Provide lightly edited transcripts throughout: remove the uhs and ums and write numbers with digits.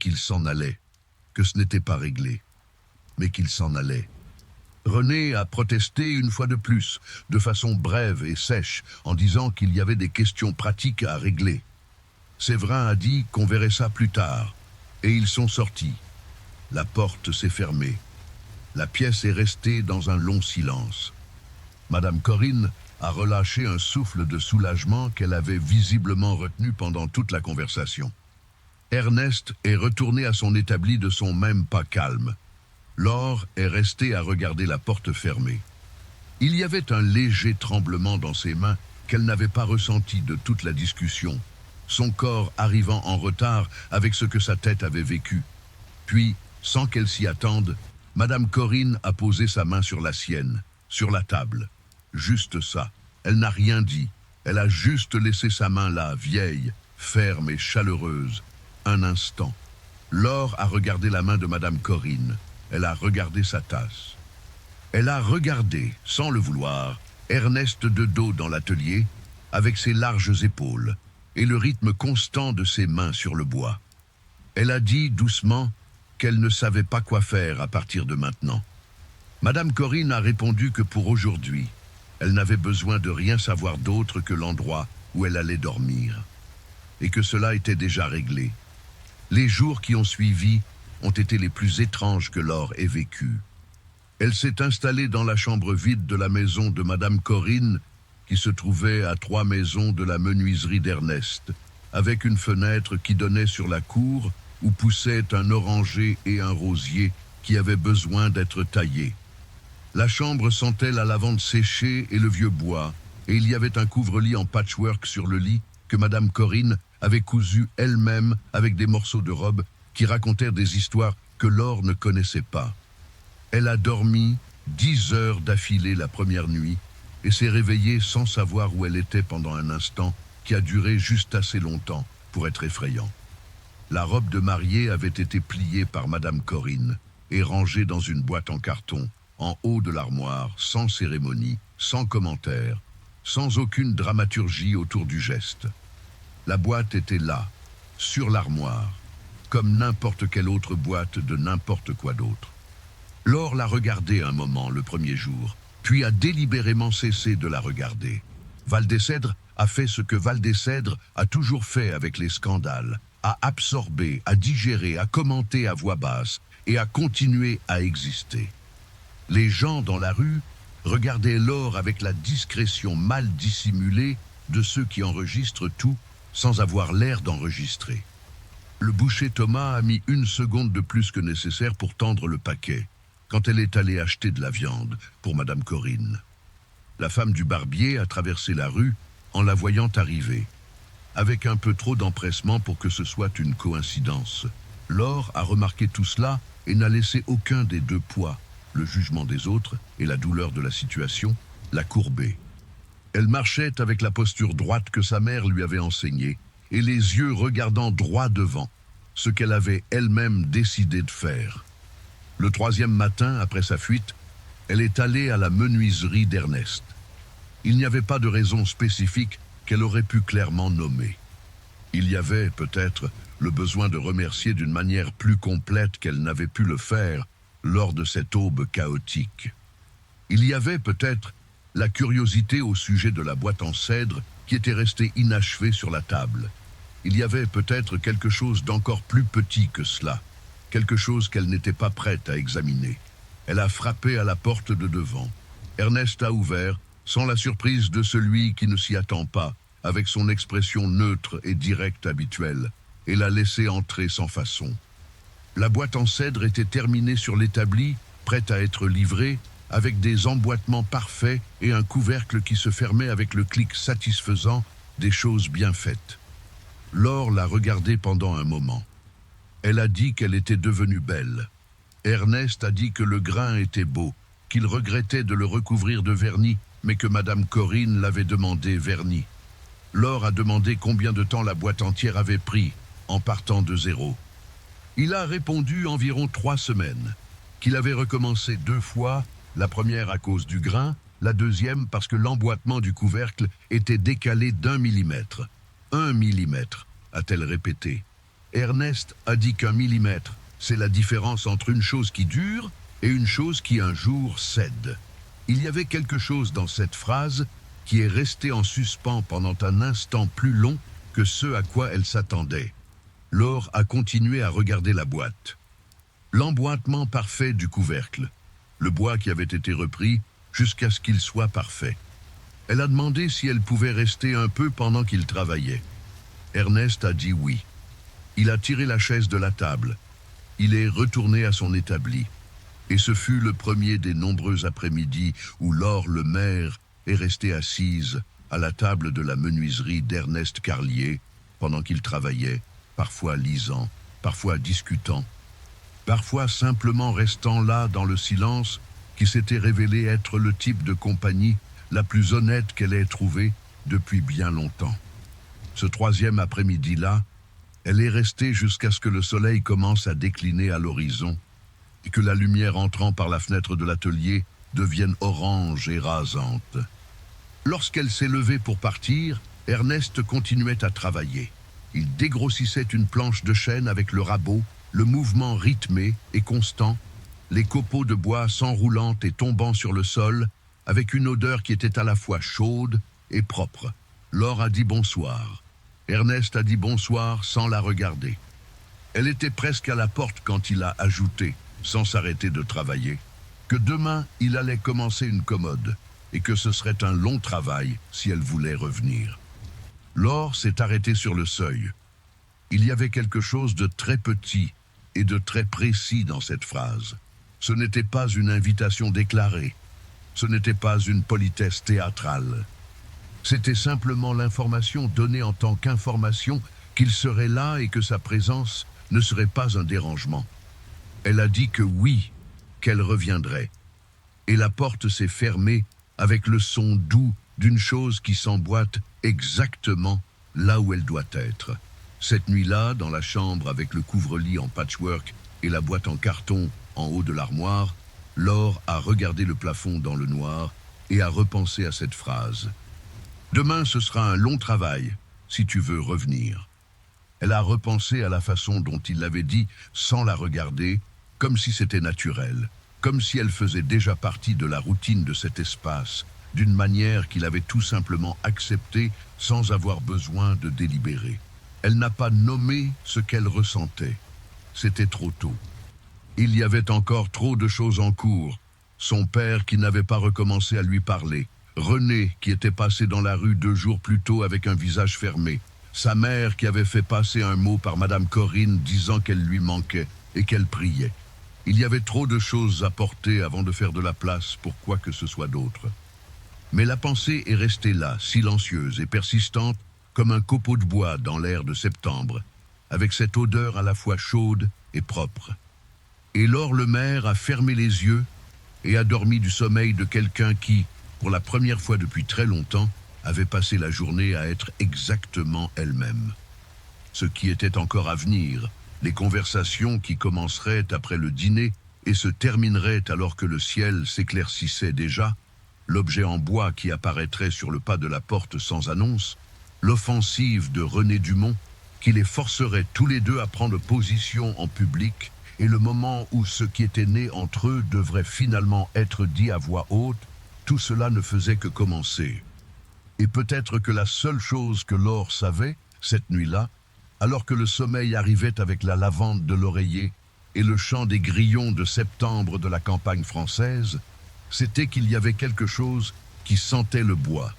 qu'il s'en allait, que ce n'était pas réglé, mais qu'il s'en allait. René a protesté une fois de plus, de façon brève et sèche, en disant qu'il y avait des questions pratiques à régler. Séverin a dit qu'on verrait ça plus tard, et ils sont sortis. La porte s'est fermée. La pièce est restée dans un long silence. Madame Corinne a relâché un souffle de soulagement qu'elle avait visiblement retenu pendant toute la conversation. Ernest est retourné à son établi de son même pas calme. Laure est restée à regarder la porte fermée. Il y avait un léger tremblement dans ses mains qu'elle n'avait pas ressenti de toute la discussion, son corps arrivant en retard avec ce que sa tête avait vécu. Puis, sans qu'elle s'y attende, Madame Corinne a posé sa main sur la sienne, sur la table. Juste ça. Elle n'a rien dit. Elle a juste laissé sa main là, vieille, ferme et chaleureuse. Un instant. Laure a regardé la main de Madame Corinne. Elle a regardé sa tasse. Elle a regardé, sans le vouloir, Ernest de dos dans l'atelier, avec ses larges épaules, et le rythme constant de ses mains sur le bois. Elle a dit doucement qu'elle ne savait pas quoi faire à partir de maintenant. Madame Corinne a répondu que pour aujourd'hui, elle n'avait besoin de rien savoir d'autre que l'endroit où elle allait dormir, et que cela était déjà réglé. Les jours qui ont suivi ont été les plus étranges que Laure ait vécus. Elle s'est installée dans la chambre vide de la maison de Madame Corinne, qui se trouvait à 3 maisons de la menuiserie d'Ernest, avec une fenêtre qui donnait sur la cour où poussaient un oranger et un rosier qui avaient besoin d'être taillés. La chambre sentait la lavande séchée et le vieux bois, et il y avait un couvre-lit en patchwork sur le lit que Madame Corinne avait cousu elle-même avec des morceaux de robe qui racontèrent des histoires que Laure ne connaissait pas. Elle a dormi 10 heures d'affilée la première nuit et s'est réveillée sans savoir où elle était pendant un instant qui a duré juste assez longtemps pour être effrayant. La robe de mariée avait été pliée par Madame Corinne et rangée dans une boîte en carton, en haut de l'armoire, sans cérémonie, sans commentaire, sans aucune dramaturgie autour du geste. La boîte était là, sur l'armoire, comme n'importe quelle autre boîte de n'importe quoi d'autre. Laure l'a regardée un moment le premier jour, puis a délibérément cessé de la regarder. Val-des-Cèdres a fait ce que Val-des-Cèdres a toujours fait avec les scandales, a absorbé, a digéré, a commenté à voix basse et a continué à exister. Les gens dans la rue regardaient Laure avec la discrétion mal dissimulée de ceux qui enregistrent tout sans avoir l'air d'enregistrer. Le boucher Thomas a mis 1 seconde de plus que nécessaire pour tendre le paquet, quand elle est allée acheter de la viande pour Madame Corinne. La femme du barbier a traversé la rue en la voyant arriver, avec un peu trop d'empressement pour que ce soit une coïncidence. Laure a remarqué tout cela et n'a laissé aucun des deux poids, le jugement des autres et la douleur de la situation, la courber. Elle marchait avec la posture droite que sa mère lui avait enseignée, et les yeux regardant droit devant, ce qu'elle avait elle-même décidé de faire. Le 3e matin, après sa fuite, elle est allée à la menuiserie d'Ernest. Il n'y avait pas de raison spécifique qu'elle aurait pu clairement nommer. Il y avait, peut-être, le besoin de remercier d'une manière plus complète qu'elle n'avait pu le faire lors de cette aube chaotique. Il y avait, peut-être, la curiosité au sujet de la boîte en cèdre qui était restée inachevée sur la table. Il y avait peut-être quelque chose d'encore plus petit que cela, quelque chose qu'elle n'était pas prête à examiner. Elle a frappé à la porte de devant. Ernest a ouvert, sans la surprise de celui qui ne s'y attend pas, avec son expression neutre et directe habituelle, et l'a laissé entrer sans façon. La boîte en cèdre était terminée sur l'établi, prête à être livrée, avec des emboîtements parfaits et un couvercle qui se fermait avec le clic satisfaisant des choses bien faites. Laure l'a regardée pendant un moment. Elle a dit qu'elle était devenue belle. Ernest a dit que le grain était beau, qu'il regrettait de le recouvrir de vernis, mais que Madame Corinne l'avait demandé verni. Laure a demandé combien de temps la boîte entière avait pris, en partant de zéro. Il a répondu environ 3 semaines, qu'il avait recommencé 2 fois, la première à cause du grain, la deuxième parce que l'emboîtement du couvercle était décalé d'1 millimètre. 1 millimètre, a-t-elle répété. Ernest a dit qu'1 millimètre, c'est la différence entre une chose qui dure et une chose qui un jour cède. Il y avait quelque chose dans cette phrase qui est resté en suspens pendant un instant plus long que ce à quoi elle s'attendait. Laure a continué à regarder la boîte. L'emboîtement parfait du couvercle, le bois qui avait été repris jusqu'à ce qu'il soit parfait. Elle a demandé si elle pouvait rester un peu pendant qu'il travaillait. Ernest a dit oui. Il a tiré la chaise de la table. Il est retourné à son établi. Et ce fut le premier des nombreux après-midi où Laure le maire est restée assise à la table de la menuiserie d'Ernest Carlier pendant qu'il travaillait, parfois lisant, parfois discutant, parfois simplement restant là dans le silence qui s'était révélé être le type de compagnie la plus honnête qu'elle ait trouvée depuis bien longtemps. Ce troisième après-midi-là, elle est restée jusqu'à ce que le soleil commence à décliner à l'horizon et que la lumière entrant par la fenêtre de l'atelier devienne orange et rasante. Lorsqu'elle s'est levée pour partir, Ernest continuait à travailler. Il dégrossissait une planche de chêne avec le rabot, le mouvement rythmé et constant, les copeaux de bois s'enroulant et tombant sur le sol, avec une odeur qui était à la fois chaude et propre. Laure a dit bonsoir. Ernest a dit bonsoir sans la regarder. Elle était presque à la porte quand il a ajouté, sans s'arrêter de travailler, que demain il allait commencer une commode et que ce serait un long travail si elle voulait revenir. Laure s'est arrêtée sur le seuil. Il y avait quelque chose de très petit et de très précis dans cette phrase. Ce n'était pas une invitation déclarée. Ce n'était pas une politesse théâtrale. C'était simplement l'information donnée en tant qu'information qu'il serait là et que sa présence ne serait pas un dérangement. Elle a dit que oui, qu'elle reviendrait. Et la porte s'est fermée avec le son doux d'une chose qui s'emboîte exactement là où elle doit être. Cette nuit-là, dans la chambre avec le couvre-lit en patchwork et la boîte en carton en haut de l'armoire, Laure a regardé le plafond dans le noir et a repensé à cette phrase. Demain, ce sera un long travail, si tu veux revenir. Elle a repensé à la façon dont il l'avait dit sans la regarder, comme si c'était naturel, comme si elle faisait déjà partie de la routine de cet espace, d'une manière qu'il avait tout simplement acceptée sans avoir besoin de délibérer. Elle n'a pas nommé ce qu'elle ressentait. C'était trop tôt. Il y avait encore trop de choses en cours. Son père qui n'avait pas recommencé à lui parler, René qui était passé dans la rue 2 jours plus tôt avec un visage fermé, sa mère qui avait fait passer un mot par Madame Corinne disant qu'elle lui manquait et qu'elle priait. Il y avait trop de choses à porter avant de faire de la place pour quoi que ce soit d'autre. Mais la pensée est restée là, silencieuse et persistante, comme un copeau de bois dans l'air de septembre, avec cette odeur à la fois chaude et propre. Et Laure le maire a fermé les yeux et a dormi du sommeil de quelqu'un qui, pour la première fois depuis très longtemps, avait passé la journée à être exactement elle-même. Ce qui était encore à venir, les conversations qui commenceraient après le dîner et se termineraient alors que le ciel s'éclaircissait déjà, l'objet en bois qui apparaîtrait sur le pas de la porte sans annonce, l'offensive de René Dumont qui les forcerait tous les deux à prendre position en public et le moment où ce qui était né entre eux devrait finalement être dit à voix haute, tout cela ne faisait que commencer. Et peut-être que la seule chose que Laure savait, cette nuit-là, alors que le sommeil arrivait avec la lavande de l'oreiller et le chant des grillons de septembre de la campagne française, c'était qu'il y avait quelque chose qui sentait le bois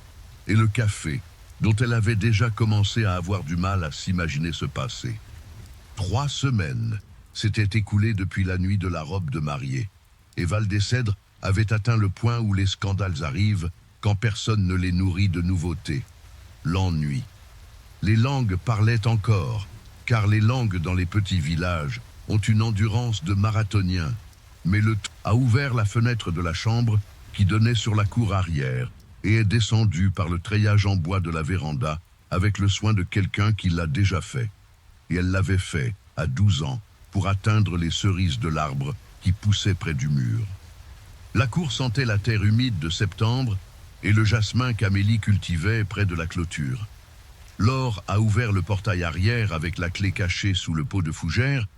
et le café, dont elle avait déjà commencé à avoir du mal à s'imaginer se passer. 3 semaines s'étaient écoulées depuis la nuit de la robe de mariée, et Val-des-Cèdres avait atteint le point où les scandales arrivent quand personne ne les nourrit de nouveautés. L'ennui. Les langues parlaient encore, car les langues dans les petits villages ont une endurance de marathonien. Mais le a ouvert la fenêtre de la chambre qui donnait sur la cour arrière et est descendu par le treillage en bois de la véranda avec le soin de quelqu'un qui l'a déjà fait. Et elle l'avait fait, à 12 ans, pour atteindre les cerises de l'arbre qui poussait près du mur. La cour sentait la terre humide de septembre et le jasmin qu'Amélie cultivait près de la clôture. Laure a ouvert le portail arrière avec la clé cachée sous le pot de fougère,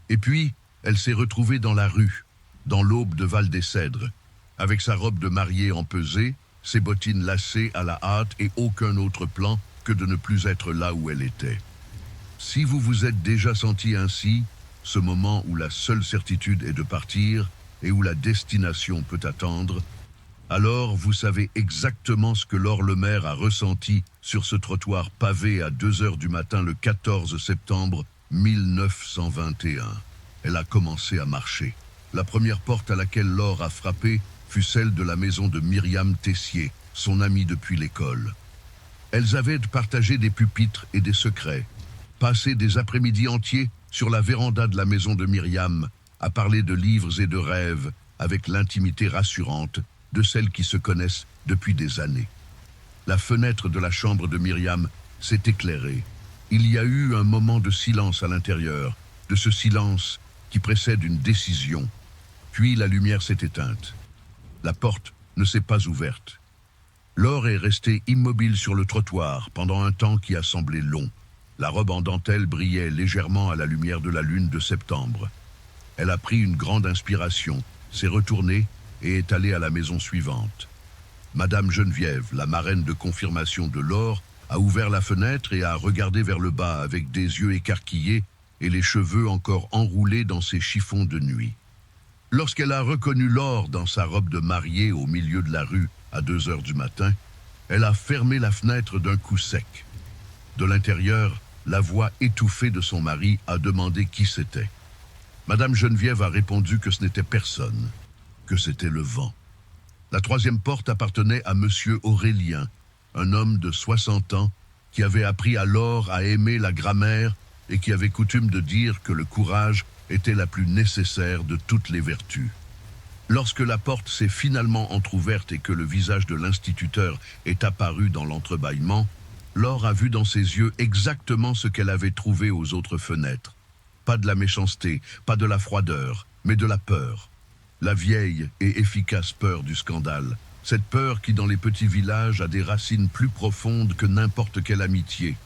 et puis elle s'est retrouvée dans la rue, dans l'aube de Val-des-Cèdres, avec sa robe de mariée empesée, ses bottines lacées à la hâte et aucun autre plan que de ne plus être là où elle était. Si vous vous êtes déjà senti ainsi, ce moment où la seule certitude est de partir et où la destination peut attendre, alors vous savez exactement ce que Laure Lemaire a ressenti sur ce trottoir pavé à 2 heures du matin le 14 septembre 1921. Elle a commencé à marcher. La première porte à laquelle Laure a frappé fut celle de la maison de Myriam Tessier, son amie depuis l'école. Elles avaient partagé des pupitres et des secrets, passé des après-midi entiers sur la véranda de la maison de Myriam, à parler de livres et de rêves, avec l'intimité rassurante de celles qui se connaissent depuis des années. La fenêtre de la chambre de Myriam s'est éclairée. Il y a eu un moment de silence à l'intérieur, de ce silence qui précède une décision. Puis la lumière s'est éteinte. La porte ne s'est pas ouverte. Laure est restée immobile sur le trottoir pendant un temps qui a semblé long. La robe en dentelle brillait légèrement à la lumière de la lune de septembre. Elle a pris une grande inspiration, s'est retournée et est allée à la maison suivante. Madame Geneviève, la marraine de confirmation de Laure, a ouvert la fenêtre et a regardé vers le bas avec des yeux écarquillés et les cheveux encore enroulés dans ses chiffons de nuit. Lorsqu'elle a reconnu Laure dans sa robe de mariée au milieu de la rue à 2 heures du matin, elle a fermé la fenêtre d'un coup sec. De l'intérieur, la voix étouffée de son mari a demandé qui c'était. Madame Geneviève a répondu que ce n'était personne, que c'était le vent. La troisième porte appartenait à Monsieur Aurélien, un homme de 60 ans qui avait appris à Laure à aimer la grammaire et qui avait coutume de dire que le courage était la plus nécessaire de toutes les vertus. Lorsque la porte s'est finalement entr'ouverte et que le visage de l'instituteur est apparu dans l'entrebâillement, Laure a vu dans ses yeux exactement ce qu'elle avait trouvé aux autres fenêtres. Pas de la méchanceté, pas de la froideur, mais de la peur. La vieille et efficace peur du scandale. Cette peur qui, dans les petits villages, a des racines plus profondes que n'importe quelle amitié.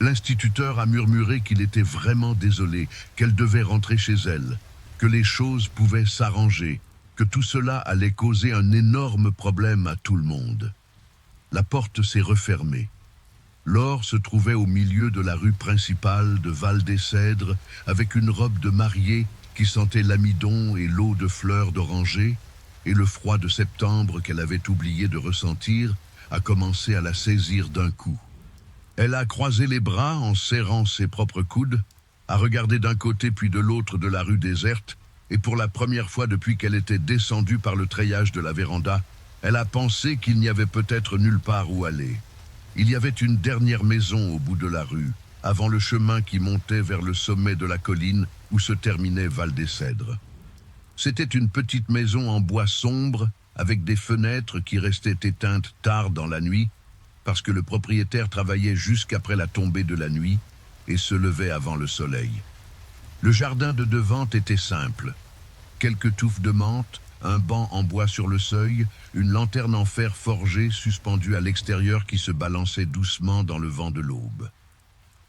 L'instituteur a murmuré qu'il était vraiment désolé, qu'elle devait rentrer chez elle, que les choses pouvaient s'arranger, que tout cela allait causer un énorme problème à tout le monde. La porte s'est refermée. Laure se trouvait au milieu de la rue principale de Val-des-Cèdres avec une robe de mariée qui sentait l'amidon et l'eau de fleurs d'oranger, et le froid de septembre qu'elle avait oublié de ressentir a commencé à la saisir d'un coup. Elle a croisé les bras en serrant ses propres coudes, a regardé d'un côté puis de l'autre de la rue déserte, et pour la première fois depuis qu'elle était descendue par le treillage de la véranda, elle a pensé qu'il n'y avait peut-être nulle part où aller. Il y avait une dernière maison au bout de la rue, avant le chemin qui montait vers le sommet de la colline où se terminait Val-des-Cèdres. C'était une petite maison en bois sombre, avec des fenêtres qui restaient éteintes tard dans la nuit, parce que le propriétaire travaillait jusqu'après la tombée de la nuit et se levait avant le soleil. Le jardin de devant était simple. Quelques touffes de menthe, un banc en bois sur le seuil, une lanterne en fer forgé suspendue à l'extérieur qui se balançait doucement dans le vent de l'aube.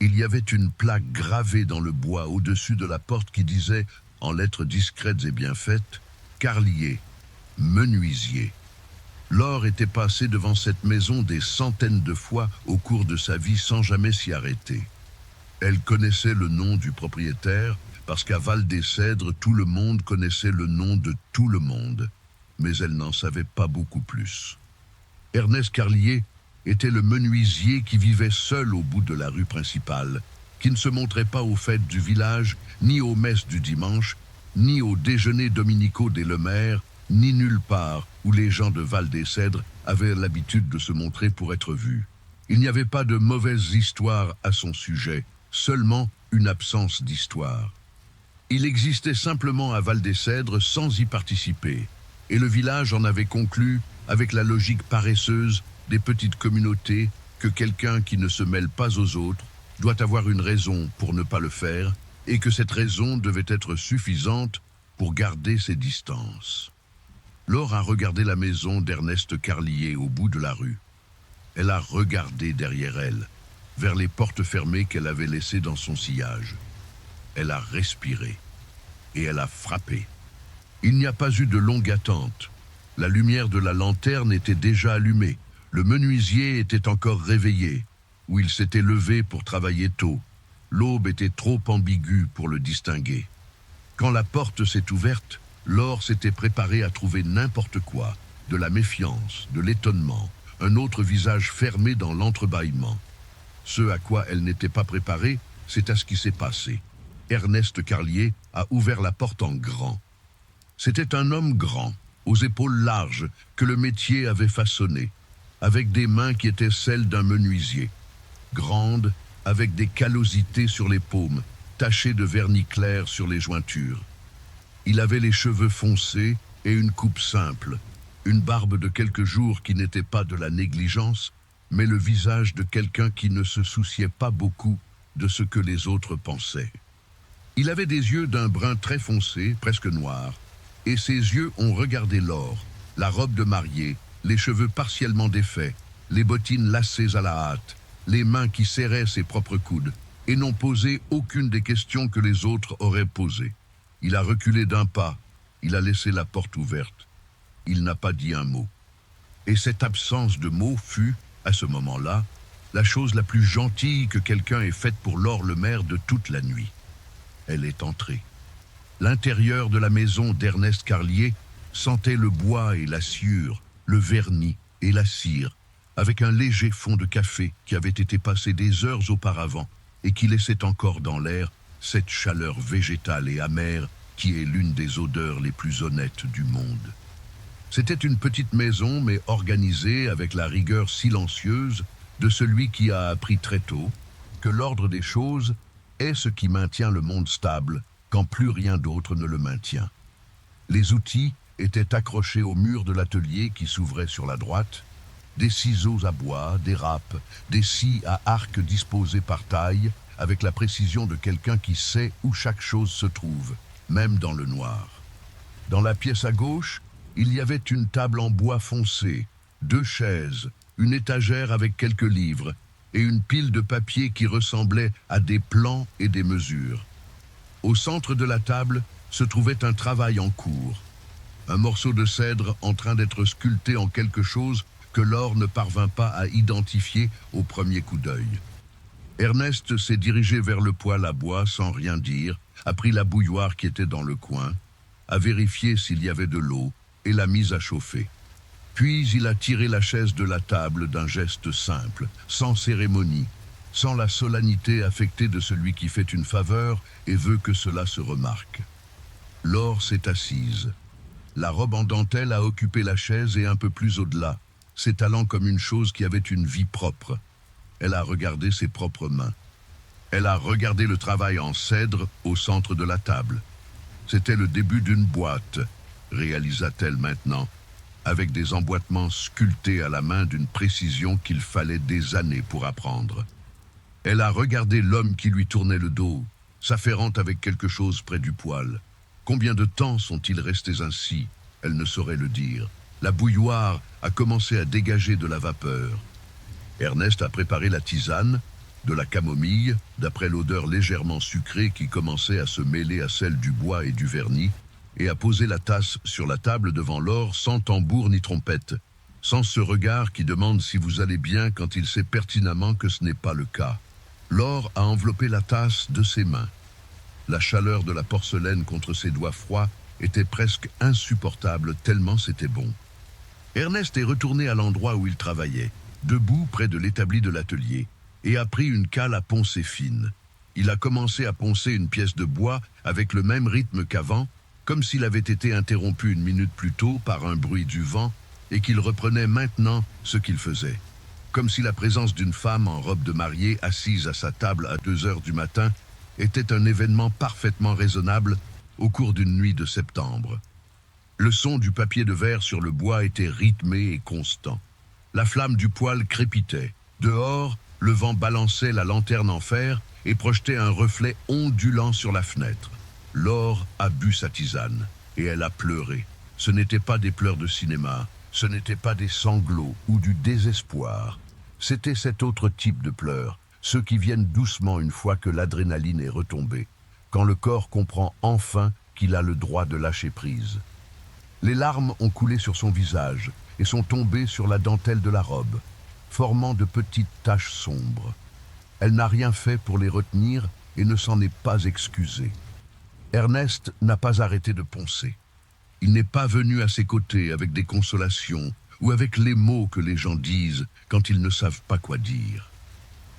Il y avait une plaque gravée dans le bois au-dessus de la porte qui disait, en lettres discrètes et bien faites, « Carlier, menuisier ». Laure était passée devant cette maison des centaines de fois au cours de sa vie sans jamais s'y arrêter. Elle connaissait le nom du propriétaire, parce qu'à Val-des-Cèdres, tout le monde connaissait le nom de tout le monde, mais elle n'en savait pas beaucoup plus. Ernest Carlier était le menuisier qui vivait seul au bout de la rue principale, qui ne se montrait pas aux fêtes du village, ni aux messes du dimanche, ni aux déjeuners dominicaux des Lemaire, ni nulle part où les gens de Val-des-Cèdres avaient l'habitude de se montrer pour être vus. Il n'y avait pas de mauvaises histoires à son sujet, seulement une absence d'histoire. Il existait simplement à Val-des-Cèdres sans y participer, et le village en avait conclu avec la logique paresseuse des petites communautés que quelqu'un qui ne se mêle pas aux autres doit avoir une raison pour ne pas le faire, et que cette raison devait être suffisante pour garder ses distances. Laure a regardé la maison d'Ernest Carlier au bout de la rue. Elle a regardé derrière elle. vers les portes fermées qu'elle avait laissées dans son sillage. Elle a respiré et elle a frappé. Il n'y a pas eu de longue attente. La lumière de la lanterne était déjà allumée. Le menuisier était encore réveillé, ou il s'était levé pour travailler tôt. L'aube était trop ambiguë pour le distinguer. Quand la porte s'est ouverte, Laure s'était préparée à trouver n'importe quoi, de la méfiance, de l'étonnement, un autre visage fermé dans l'entrebâillement. Ce à quoi elle n'était pas préparée, c'est à ce qui s'est passé. Ernest Carlier a ouvert la porte en grand. C'était un homme grand, aux épaules larges, que le métier avait façonné, avec des mains qui étaient celles d'un menuisier. Grande, avec des callosités sur les paumes, tachées de vernis clair sur les jointures. Il avait les cheveux foncés et une coupe simple, une barbe de quelques jours qui n'était pas de la négligence, mais le visage de quelqu'un qui ne se souciait pas beaucoup de ce que les autres pensaient. Il avait des yeux d'un brun très foncé, presque noir, et ses yeux ont regardé Laure, la robe de mariée, les cheveux partiellement défaits, les bottines lacées à la hâte, les mains qui serraient ses propres coudes, et n'ont posé aucune des questions que les autres auraient posées. Il a reculé d'un pas, il a laissé la porte ouverte. Il n'a pas dit un mot. Et cette absence de mots fut, à ce moment-là, la chose la plus gentille que quelqu'un ait faite pour Laure Lemaire de toute la nuit. Elle est entrée. L'intérieur de la maison d'Ernest Carlier sentait le bois et la sciure, le vernis et la cire, avec un léger fond de café qui avait été passé des heures auparavant et qui laissait encore dans l'air cette chaleur végétale et amère qui est l'une des odeurs les plus honnêtes du monde. C'était une petite maison, mais organisée avec la rigueur silencieuse de celui qui a appris très tôt que l'ordre des choses est ce qui maintient le monde stable quand plus rien d'autre ne le maintient. Les outils étaient accrochés au mur de l'atelier qui s'ouvrait sur la droite, des ciseaux à bois, des râpes, des scies à arc disposés par taille, avec la précision de quelqu'un qui sait où chaque chose se trouve, même dans le noir. Dans la pièce à gauche, il y avait une table en bois foncé, 2 chaises, une étagère avec quelques livres, et une pile de papier qui ressemblait à des plans et des mesures. Au centre de la table se trouvait un travail en cours, un morceau de cèdre en train d'être sculpté en quelque chose que Laure ne parvint pas à identifier au premier coup d'œil. Ernest s'est dirigé vers le poêle à bois sans rien dire, a pris la bouilloire qui était dans le coin, a vérifié s'il y avait de l'eau et l'a mise à chauffer. Puis il a tiré la chaise de la table d'un geste simple, sans cérémonie, sans la solennité affectée de celui qui fait une faveur et veut que cela se remarque. Laure s'est assise. La robe en dentelle a occupé la chaise et un peu plus au-delà, s'étalant comme une chose qui avait une vie propre. Elle a regardé ses propres mains. Elle a regardé le travail en cèdre au centre de la table. C'était le début d'une boîte, réalisa-t-elle maintenant, avec des emboîtements sculptés à la main d'une précision qu'il fallait des années pour apprendre. Elle a regardé l'homme qui lui tournait le dos, s'affairant avec quelque chose près du poêle. Combien de temps sont-ils restés ainsi? Elle ne saurait le dire. La bouilloire a commencé à dégager de la vapeur. Ernest a préparé la tisane, de la camomille, d'après l'odeur légèrement sucrée qui commençait à se mêler à celle du bois et du vernis, et a posé la tasse sur la table devant Laure sans tambour ni trompette, sans ce regard qui demande si vous allez bien quand il sait pertinemment que ce n'est pas le cas. Laure a enveloppé la tasse de ses mains. La chaleur de la porcelaine contre ses doigts froids était presque insupportable tellement c'était bon. Ernest est retourné à l'endroit où il travaillait, debout près de l'établi de l'atelier, et a pris une cale à poncer fine. Il a commencé à poncer une pièce de bois avec le même rythme qu'avant, comme s'il avait été interrompu une minute plus tôt par un bruit du vent et qu'il reprenait maintenant ce qu'il faisait. Comme si la présence d'une femme en robe de mariée assise à sa table à 2 heures du matin était un événement parfaitement raisonnable au cours d'une nuit de septembre. Le son du papier de verre sur le bois était rythmé et constant. La flamme du poêle crépitait. Dehors, le vent balançait la lanterne en fer et projetait un reflet ondulant sur la fenêtre. Laure a bu sa tisane et elle a pleuré. Ce n'étaient pas des pleurs de cinéma, ce n'étaient pas des sanglots ou du désespoir. C'était cet autre type de pleurs, ceux qui viennent doucement une fois que l'adrénaline est retombée, quand le corps comprend enfin qu'il a le droit de lâcher prise. Les larmes ont coulé sur son visage et sont tombées sur la dentelle de la robe, formant de petites taches sombres. Elle n'a rien fait pour les retenir et ne s'en est pas excusée. Ernest n'a pas arrêté de poncer. Il n'est pas venu à ses côtés avec des consolations ou avec les mots que les gens disent quand ils ne savent pas quoi dire.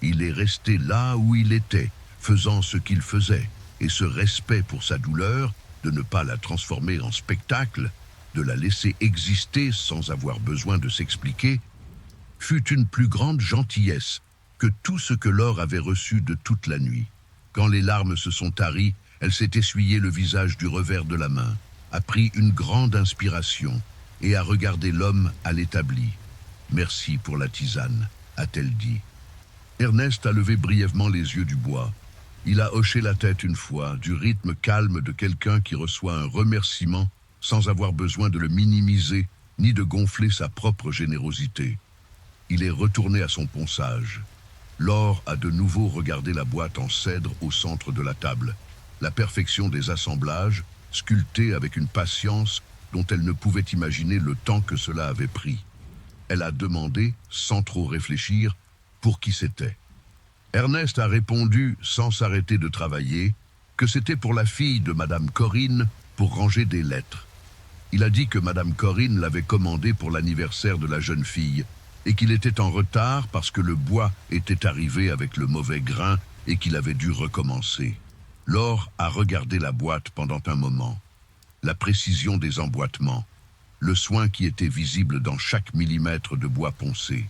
Il est resté là où il était, faisant ce qu'il faisait, et ce respect pour sa douleur, de ne pas la transformer en spectacle, de la laisser exister sans avoir besoin de s'expliquer, fut une plus grande gentillesse que tout ce que Laure avait reçu de toute la nuit. Quand les larmes se sont taries, elle s'est essuyé le visage du revers de la main, a pris une grande inspiration et a regardé l'homme à l'établi. « Merci pour la tisane », a-t-elle dit. Ernest a levé brièvement les yeux du bois. Il a hoché la tête une fois, du rythme calme de quelqu'un qui reçoit un remerciement sans avoir besoin de le minimiser ni de gonfler sa propre générosité. Il est retourné à son ponçage. Laure a de nouveau regardé la boîte en cèdre au centre de la table, la perfection des assemblages, sculptée avec une patience dont elle ne pouvait imaginer le temps que cela avait pris. Elle a demandé, sans trop réfléchir, pour qui c'était. Ernest a répondu, sans s'arrêter de travailler, que c'était pour la fille de Madame Corinne pour ranger des lettres. Il a dit que Madame Corinne l'avait commandé pour l'anniversaire de la jeune fille et qu'il était en retard parce que le bois était arrivé avec le mauvais grain et qu'il avait dû recommencer. Laure a regardé la boîte pendant un moment. La précision des emboîtements, le soin qui était visible dans chaque millimètre de bois poncé.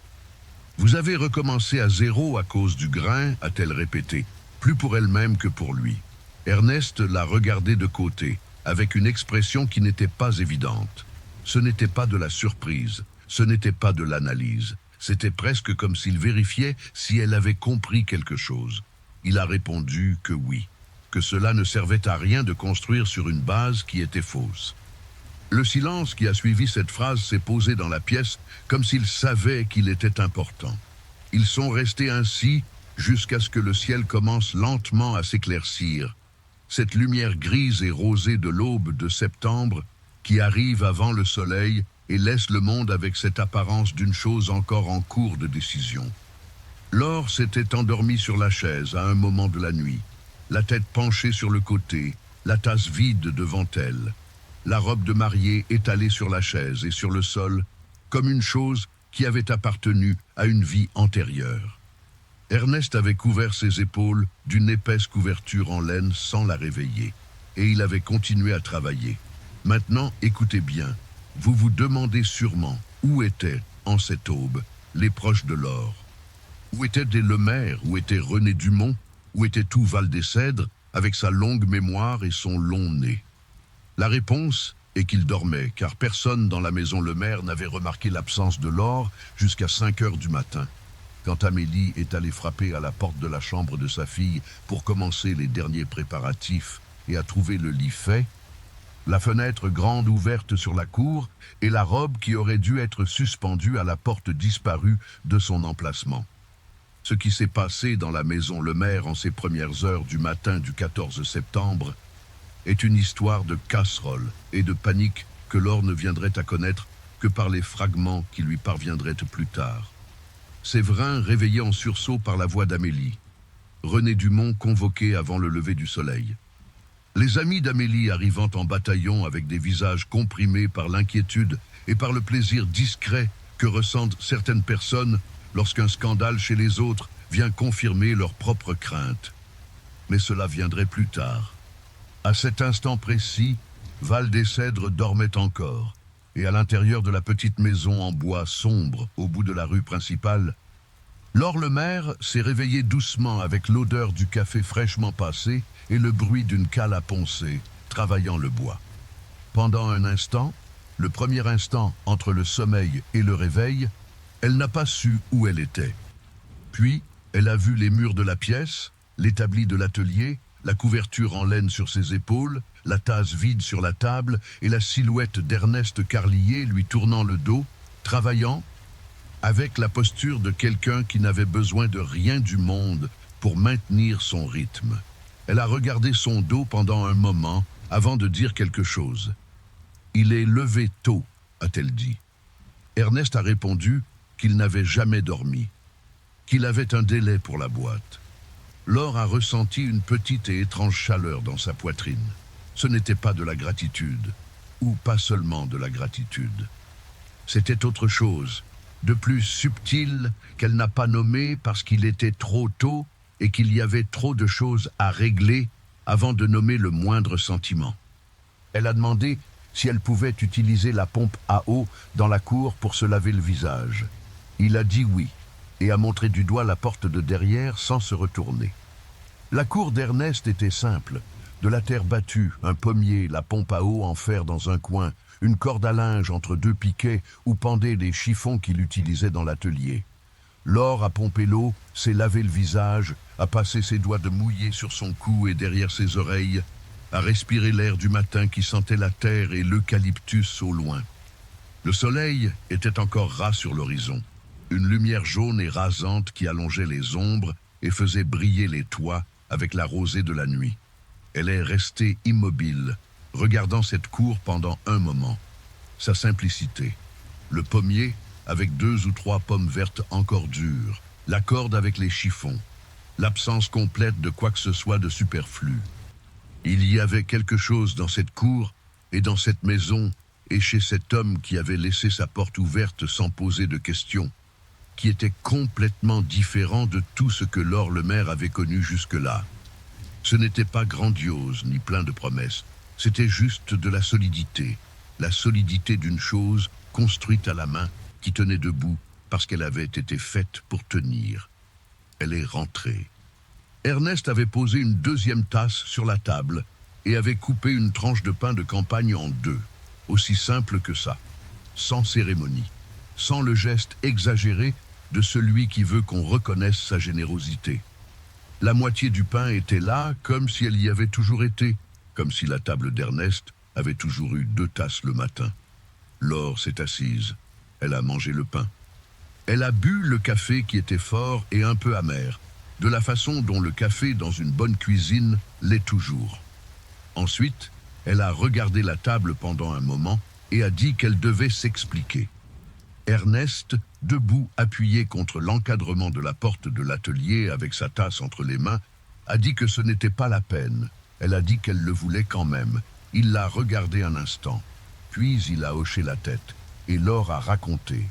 « Vous avez recommencé à zéro à cause du grain » a-t-elle répété, plus pour elle-même que pour lui. Ernest l'a regardé de côté, avec une expression qui n'était pas évidente. Ce n'était pas de la surprise, ce n'était pas de l'analyse. C'était presque comme s'il vérifiait si elle avait compris quelque chose. Il a répondu que oui, que cela ne servait à rien de construire sur une base qui était fausse. Le silence qui a suivi cette phrase s'est posé dans la pièce comme s'ils savaient qu'il était important. Ils sont restés ainsi jusqu'à ce que le ciel commence lentement à s'éclaircir. Cette lumière grise et rosée de l'aube de septembre qui arrive avant le soleil et laisse le monde avec cette apparence d'une chose encore en cours de décision. Laure s'était endormie sur la chaise à un moment de la nuit, la tête penchée sur le côté, la tasse vide devant elle. La robe de mariée étalée sur la chaise et sur le sol, comme une chose qui avait appartenu à une vie antérieure. Ernest avait couvert ses épaules d'une épaisse couverture en laine sans la réveiller, et il avait continué à travailler. Maintenant, écoutez bien, vous vous demandez sûrement où étaient, en cette aube, les proches de Laure. Où étaient des Lemaire, où était René Dumont, où était tout Val-des-Cèdres, avec sa longue mémoire et son long nez. La réponse est qu'il dormait, car personne dans la maison Lemaire n'avait remarqué l'absence de Laure jusqu'à 5 heures du matin. Quand Amélie est allée frapper à la porte de la chambre de sa fille pour commencer les derniers préparatifs et a trouvé le lit fait, la fenêtre grande ouverte sur la cour et la robe qui aurait dû être suspendue à la porte disparue de son emplacement. Ce qui s'est passé dans la maison Lemaire en ces premières heures du matin du 14 septembre est une histoire de casserole et de panique que Laure ne viendrait à connaître que par les fragments qui lui parviendraient plus tard. Séverin réveillé en sursaut par la voix d'Amélie. René Dumont convoqué avant le lever du soleil. Les amis d'Amélie arrivant en bataillon avec des visages comprimés par l'inquiétude et par le plaisir discret que ressentent certaines personnes lorsqu'un scandale chez les autres vient confirmer leurs propres craintes. Mais cela viendrait plus tard. À cet instant précis, Val-des-Cèdres dormait encore, et à l'intérieur de la petite maison en bois sombre au bout de la rue principale, Laure Lemaire s'est réveillée doucement avec l'odeur du café fraîchement passé et le bruit d'une cale à poncer, travaillant le bois. Pendant un instant, le premier instant entre le sommeil et le réveil, elle n'a pas su où elle était. Puis, elle a vu les murs de la pièce, l'établi de l'atelier, la couverture en laine sur ses épaules, la tasse vide sur la table et la silhouette d'Ernest Carlier lui tournant le dos, travaillant. avec la posture de quelqu'un qui n'avait besoin de rien du monde pour maintenir son rythme. Elle a regardé son dos pendant un moment avant de dire quelque chose. « Il est levé tôt », a-t-elle dit. Ernest a répondu qu'il n'avait jamais dormi, qu'il avait un délai pour la boîte. Laure a ressenti une petite et étrange chaleur dans sa poitrine. Ce n'était pas de la gratitude, ou pas seulement de la gratitude. C'était autre chose, de plus subtil qu'elle n'a pas nommé parce qu'il était trop tôt et qu'il y avait trop de choses à régler avant de nommer le moindre sentiment. Elle a demandé si elle pouvait utiliser la pompe à eau dans la cour pour se laver le visage. Il a dit oui, et a montré du doigt la porte de derrière sans se retourner. La cour d'Ernest était simple. De la terre battue, un pommier, la pompe à eau en fer dans un coin, une corde à linge entre deux piquets où pendaient les chiffons qu'il utilisait dans l'atelier. Laure a pompé l'eau, s'est lavé le visage, a passé ses doigts de mouillé sur son cou et derrière ses oreilles, a respiré l'air du matin qui sentait la terre et l'eucalyptus au loin. Le soleil était encore ras sur l'horizon, une lumière jaune et rasante qui allongeait les ombres et faisait briller les toits avec la rosée de la nuit. Elle est restée immobile, regardant cette cour pendant un moment. Sa simplicité, le pommier avec 2 ou 3 pommes vertes encore dures, la corde avec les chiffons, l'absence complète de quoi que ce soit de superflu. Il y avait quelque chose dans cette cour et dans cette maison et chez cet homme qui avait laissé sa porte ouverte sans poser de questions, qui était complètement différent de tout ce que Laure Lemaire avait connu jusque-là. Ce n'était pas grandiose ni plein de promesses, c'était juste de la solidité d'une chose construite à la main qui tenait debout parce qu'elle avait été faite pour tenir. Elle est rentrée. Ernest avait posé une 2e tasse sur la table et avait coupé une tranche de pain de campagne en 2, aussi simple que ça, sans cérémonie, sans le geste exagéré de celui qui veut qu'on reconnaisse sa générosité. La moitié du pain était là comme si elle y avait toujours été, comme si la table d'Ernest avait toujours eu 2 tasses le matin. Laure s'est assise. Elle a mangé le pain. Elle a bu le café qui était fort et un peu amer, de la façon dont le café dans une bonne cuisine l'est toujours. Ensuite, elle a regardé la table pendant un moment et a dit qu'elle devait s'expliquer. Ernest, debout appuyé contre l'encadrement de la porte de l'atelier avec sa tasse entre les mains, a dit que ce n'était pas la peine. Elle a dit qu'elle le voulait quand même. Il l'a regardé un instant, puis il a hoché la tête, et Laure a raconté.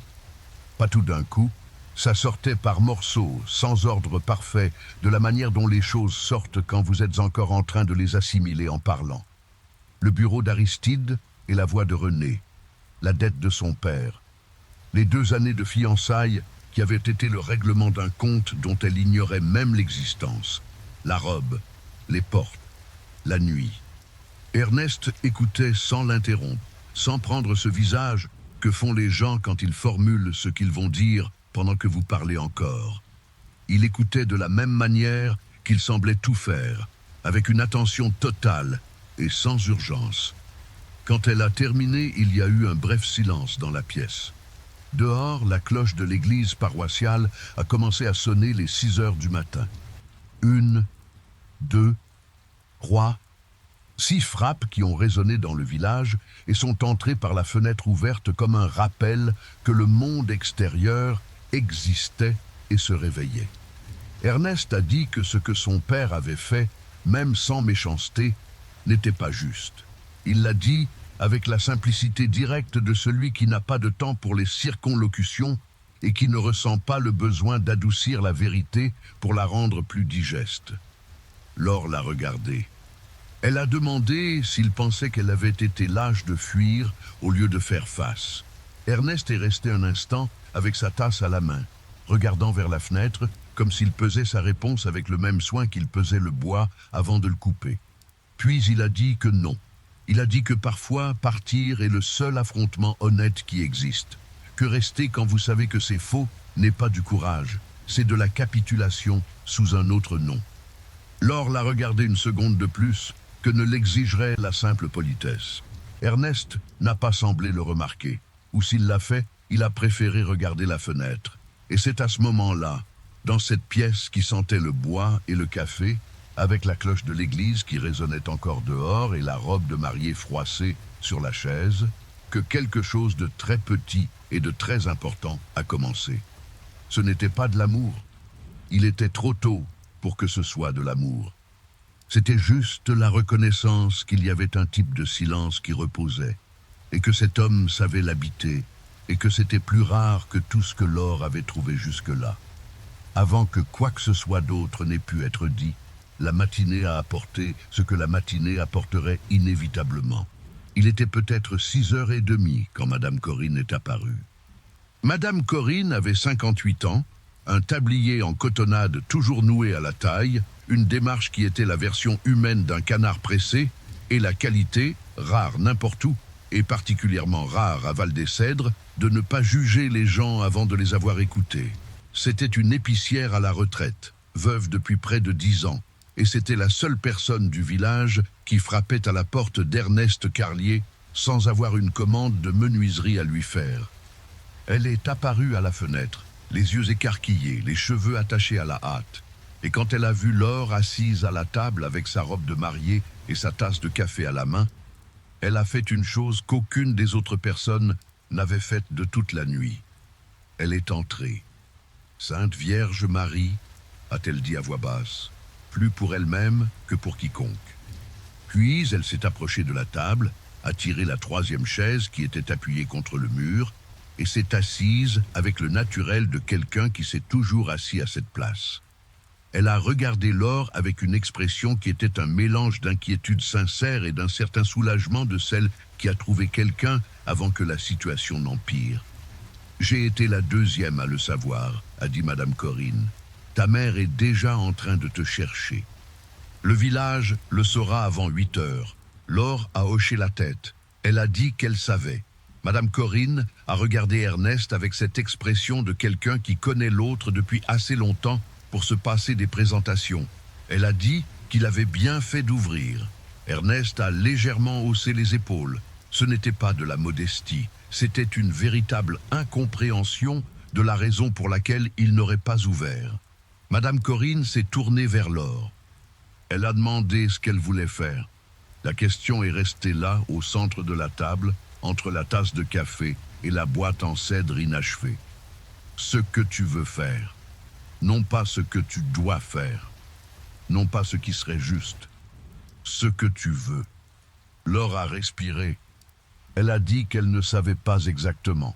Pas tout d'un coup, ça sortait par morceaux, sans ordre parfait, de la manière dont les choses sortent quand vous êtes encore en train de les assimiler en parlant. Le bureau d'Aristide et la voix de René, la dette de son père, les 2 années de fiançailles qui avaient été le règlement d'un compte dont elle ignorait même l'existence, la robe, les portes, la nuit. Ernest écoutait sans l'interrompre, sans prendre ce visage que font les gens quand ils formulent ce qu'ils vont dire pendant que vous parlez encore. Il écoutait de la même manière qu'il semblait tout faire, avec une attention totale et sans urgence. Quand elle a terminé, il y a eu un bref silence dans la pièce. Dehors, la cloche de l'église paroissiale a commencé à sonner les 6 heures du matin. 1, 2, 3, 6 frappes qui ont résonné dans le village et sont entrées par la fenêtre ouverte comme un rappel que le monde extérieur existait et se réveillait. Ernest a dit que ce que son père avait fait, même sans méchanceté, n'était pas juste. Il l'a dit avec la simplicité directe de celui qui n'a pas de temps pour les circonlocutions et qui ne ressent pas le besoin d'adoucir la vérité pour la rendre plus digeste. Laure l'a regardé. Elle a demandé s'il pensait qu'elle avait été lâche de fuir au lieu de faire face. Ernest est resté un instant avec sa tasse à la main, regardant vers la fenêtre comme s'il pesait sa réponse avec le même soin qu'il pesait le bois avant de le couper. Puis il a dit que non. Il a dit que parfois partir est le seul affrontement honnête qui existe, que rester quand vous savez que c'est faux n'est pas du courage, c'est de la capitulation sous un autre nom. Laure l'a regardé une seconde de plus que ne l'exigerait la simple politesse. Ernest n'a pas semblé le remarquer, ou s'il l'a fait, il a préféré regarder la fenêtre. Et c'est à ce moment-là, dans cette pièce qui sentait le bois et le café, avec la cloche de l'église qui résonnait encore dehors et la robe de mariée froissée sur la chaise, que quelque chose de très petit et de très important a commencé. Ce n'était pas de l'amour. Il était trop tôt pour que ce soit de l'amour. C'était juste la reconnaissance qu'il y avait un type de silence qui reposait, et que cet homme savait l'habiter, et que c'était plus rare que tout ce que Laure avait trouvé jusque-là. Avant que quoi que ce soit d'autre n'ait pu être dit, la matinée a apporté ce que la matinée apporterait inévitablement. Il était peut-être 6h30 quand Madame Corinne est apparue. Madame Corinne avait 58 ans, un tablier en cotonnade toujours noué à la taille, une démarche qui était la version humaine d'un canard pressé, et la qualité, rare n'importe où, et particulièrement rare à Val-des-Cèdres, de ne pas juger les gens avant de les avoir écoutés. C'était une épicière à la retraite, veuve depuis près de 10 ans, et c'était la seule personne du village qui frappait à la porte d'Ernest Carlier sans avoir une commande de menuiserie à lui faire. Elle est apparue à la fenêtre, les yeux écarquillés, les cheveux attachés à la hâte, et quand elle a vu Laure assise à la table avec sa robe de mariée et sa tasse de café à la main, elle a fait une chose qu'aucune des autres personnes n'avait faite de toute la nuit. Elle est entrée. « Sainte Vierge Marie », a-t-elle dit à voix basse, plus pour elle-même que pour quiconque. Puis elle s'est approchée de la table, a tiré la 3e chaise qui était appuyée contre le mur, et s'est assise avec le naturel de quelqu'un qui s'est toujours assis à cette place. Elle a regardé Laure avec une expression qui était un mélange d'inquiétude sincère et d'un certain soulagement de celle qui a trouvé quelqu'un avant que la situation n'empire. « J'ai été la 2e à le savoir », a dit Madame Corinne. « Ta mère est déjà en train de te chercher. » Le village le saura avant 8h. Laure a hoché la tête. Elle a dit qu'elle savait. Madame Corinne a regardé Ernest avec cette expression de quelqu'un qui connaît l'autre depuis assez longtemps pour se passer des présentations. Elle a dit qu'il avait bien fait d'ouvrir. Ernest a légèrement haussé les épaules. Ce n'était pas de la modestie, c'était une véritable incompréhension de la raison pour laquelle il n'aurait pas ouvert. Madame Corinne s'est tournée vers Laure. Elle a demandé ce qu'elle voulait faire. La question est restée là, au centre de la table, entre la tasse de café et la boîte en cèdre inachevée. Ce que tu veux faire. Non pas ce que tu dois faire. Non pas ce qui serait juste. Ce que tu veux. Laure a respiré. Elle a dit qu'elle ne savait pas exactement.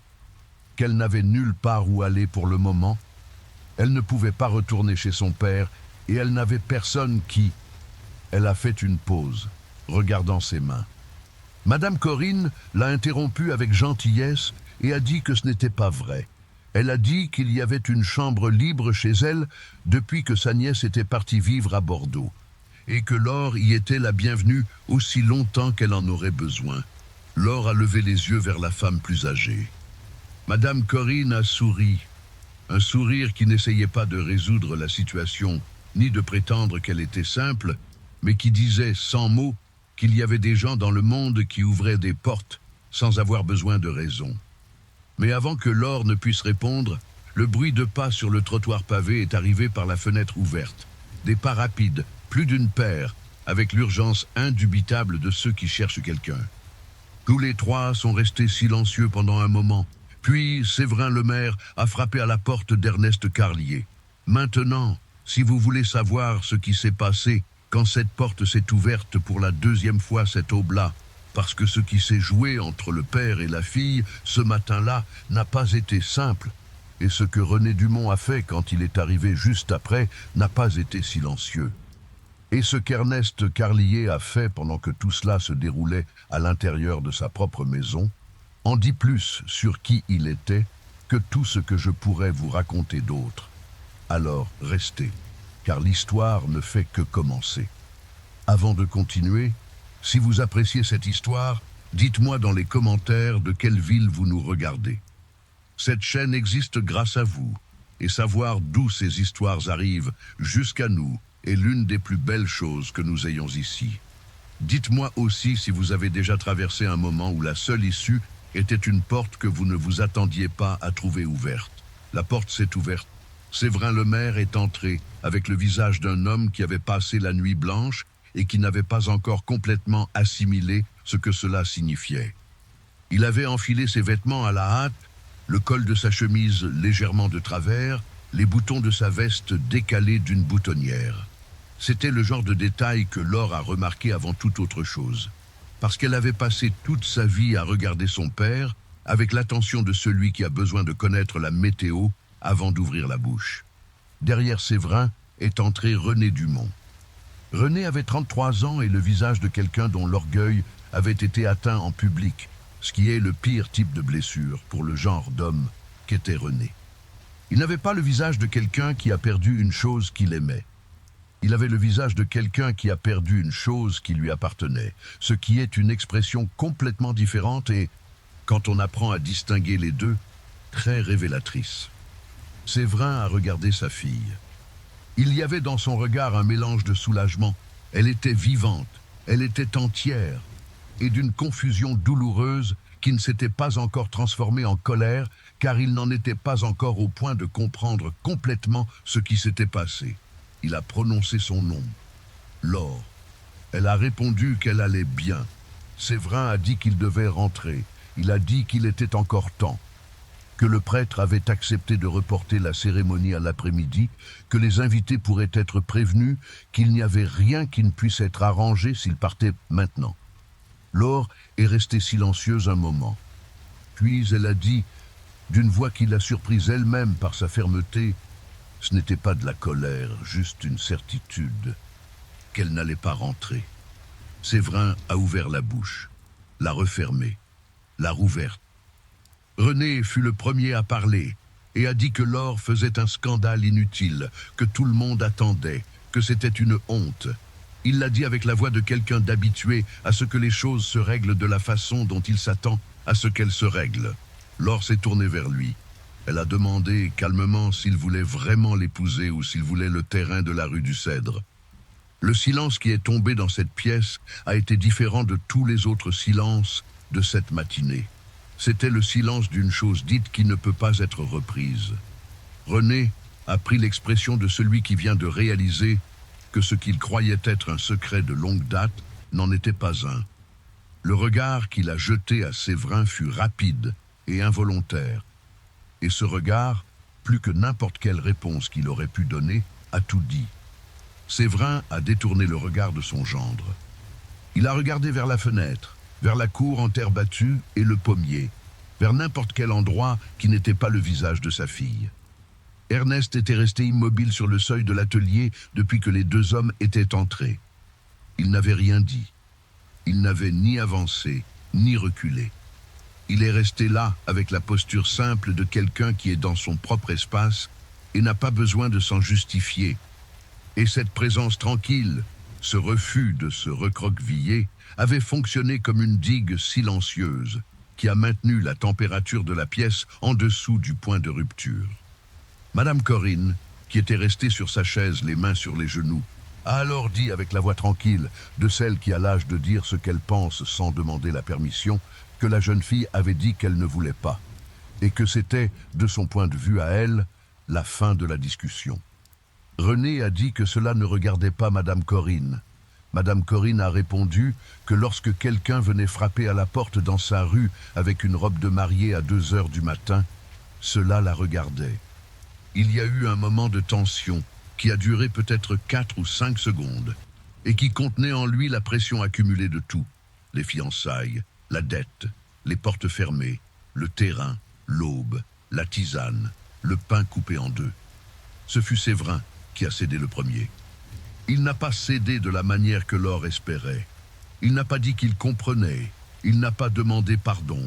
Qu'elle n'avait nulle part où aller pour le moment. Elle ne pouvait pas retourner chez son père et elle n'avait personne qui... Elle a fait une pause, regardant ses mains. Madame Corinne l'a interrompue avec gentillesse et a dit que ce n'était pas vrai. Elle a dit qu'il y avait une chambre libre chez elle depuis que sa nièce était partie vivre à Bordeaux, et que Laure y était la bienvenue aussi longtemps qu'elle en aurait besoin. Laure a levé les yeux vers la femme plus âgée. Madame Corinne a souri, un sourire qui n'essayait pas de résoudre la situation, ni de prétendre qu'elle était simple, mais qui disait sans mots qu'il y avait des gens dans le monde qui ouvraient des portes sans avoir besoin de raison. Mais avant que Laure ne puisse répondre, le bruit de pas sur le trottoir pavé est arrivé par la fenêtre ouverte. Des pas rapides, plus d'une paire, avec l'urgence indubitable de ceux qui cherchent quelqu'un. Tous les 3 sont restés silencieux pendant un moment. Puis Séverin Lemaire a frappé à la porte d'Ernest Carlier. Maintenant, si vous voulez savoir ce qui s'est passé quand cette porte s'est ouverte pour la 2e fois cette aube-là, parce que ce qui s'est joué entre le père et la fille ce matin-là n'a pas été simple, et ce que René Dumont a fait quand il est arrivé juste après n'a pas été silencieux. Et ce qu'Ernest Carlier a fait pendant que tout cela se déroulait à l'intérieur de sa propre maison en dit plus sur qui il était que tout ce que je pourrais vous raconter d'autre. Alors restez, car l'histoire ne fait que commencer. Avant de continuer, si vous appréciez cette histoire, dites-moi dans les commentaires de quelle ville vous nous regardez. Cette chaîne existe grâce à vous, et savoir d'où ces histoires arrivent jusqu'à nous est l'une des plus belles choses que nous ayons ici. Dites-moi aussi si vous avez déjà traversé un moment où la seule issue était une porte que vous ne vous attendiez pas à trouver ouverte. La porte s'est ouverte. Séverin Lemaire est entré avec le visage d'un homme qui avait passé la nuit blanche et qui n'avait pas encore complètement assimilé ce que cela signifiait. Il avait enfilé ses vêtements à la hâte, le col de sa chemise légèrement de travers, les boutons de sa veste décalés d'une boutonnière. C'était le genre de détail que Laure a remarqué avant toute autre chose, parce qu'elle avait passé toute sa vie à regarder son père avec l'attention de celui qui a besoin de connaître la météo avant d'ouvrir la bouche. Derrière Séverin est entré René Dumont. René avait 33 ans et le visage de quelqu'un dont l'orgueil avait été atteint en public, ce qui est le pire type de blessure pour le genre d'homme qu'était René. Il n'avait pas le visage de quelqu'un qui a perdu une chose qu'il aimait. Il avait le visage de quelqu'un qui a perdu une chose qui lui appartenait, ce qui est une expression complètement différente et, quand on apprend à distinguer les deux, très révélatrice. Séverin a regardé sa fille. Il y avait dans son regard un mélange de soulagement. Elle était vivante, elle était entière, et d'une confusion douloureuse qui ne s'était pas encore transformée en colère, car il n'en était pas encore au point de comprendre complètement ce qui s'était passé. Il a prononcé son nom. Laure. Elle a répondu qu'elle allait bien. Séverin a dit qu'il devait rentrer. Il a dit qu'il était encore temps. Que le prêtre avait accepté de reporter la cérémonie à l'après-midi, que les invités pourraient être prévenus, qu'il n'y avait rien qui ne puisse être arrangé s'il partait maintenant. Laure est restée silencieuse un moment. Puis elle a dit, d'une voix qui l'a surprise elle-même par sa fermeté, ce n'était pas de la colère, juste une certitude, qu'elle n'allait pas rentrer. Séverin a ouvert la bouche, l'a refermée, l'a rouverte. René fut le premier à parler et a dit que Laure faisait un scandale inutile, que tout le monde attendait, que c'était une honte. Il l'a dit avec la voix de quelqu'un d'habitué à ce que les choses se règlent de la façon dont il s'attend à ce qu'elles se règlent. Laure s'est tournée vers lui. Elle a demandé calmement s'il voulait vraiment l'épouser ou s'il voulait le terrain de la rue du Cèdre. Le silence qui est tombé dans cette pièce a été différent de tous les autres silences de cette matinée. C'était le silence d'une chose dite qui ne peut pas être reprise. René a pris l'expression de celui qui vient de réaliser que ce qu'il croyait être un secret de longue date n'en était pas un. Le regard qu'il a jeté à Séverin fut rapide et involontaire. Et ce regard, plus que n'importe quelle réponse qu'il aurait pu donner, a tout dit. Séverin a détourné le regard de son gendre. Il a regardé vers la fenêtre, vers la cour en terre battue et le pommier, vers n'importe quel endroit qui n'était pas le visage de sa fille. Ernest était resté immobile sur le seuil de l'atelier depuis que les deux hommes étaient entrés. Il n'avait rien dit. Il n'avait ni avancé, ni reculé. Il est resté là avec la posture simple de quelqu'un qui est dans son propre espace et n'a pas besoin de s'en justifier. Et cette présence tranquille, ce refus de se recroqueviller, avait fonctionné comme une digue silencieuse qui a maintenu la température de la pièce en dessous du point de rupture. Madame Corinne, qui était restée sur sa chaise, les mains sur les genoux, a alors dit avec la voix tranquille de celle qui a l'âge de dire ce qu'elle pense sans demander la permission, que la jeune fille avait dit qu'elle ne voulait pas, et que c'était, de son point de vue à elle, la fin de la discussion. René a dit que cela ne regardait pas Madame Corinne. Madame Corinne a répondu que lorsque quelqu'un venait frapper à la porte dans sa rue avec une robe de mariée à 2 heures du matin, cela la regardait. Il y a eu un moment de tension qui a duré peut-être 4 ou 5 secondes et qui contenait en lui la pression accumulée de tout, les fiançailles, la dette, les portes fermées, le terrain, l'aube, la tisane, le pain coupé en deux. Ce fut Séverin qui a cédé le premier. Il n'a pas cédé de la manière que Laure espérait. Il n'a pas dit qu'il comprenait, il n'a pas demandé pardon.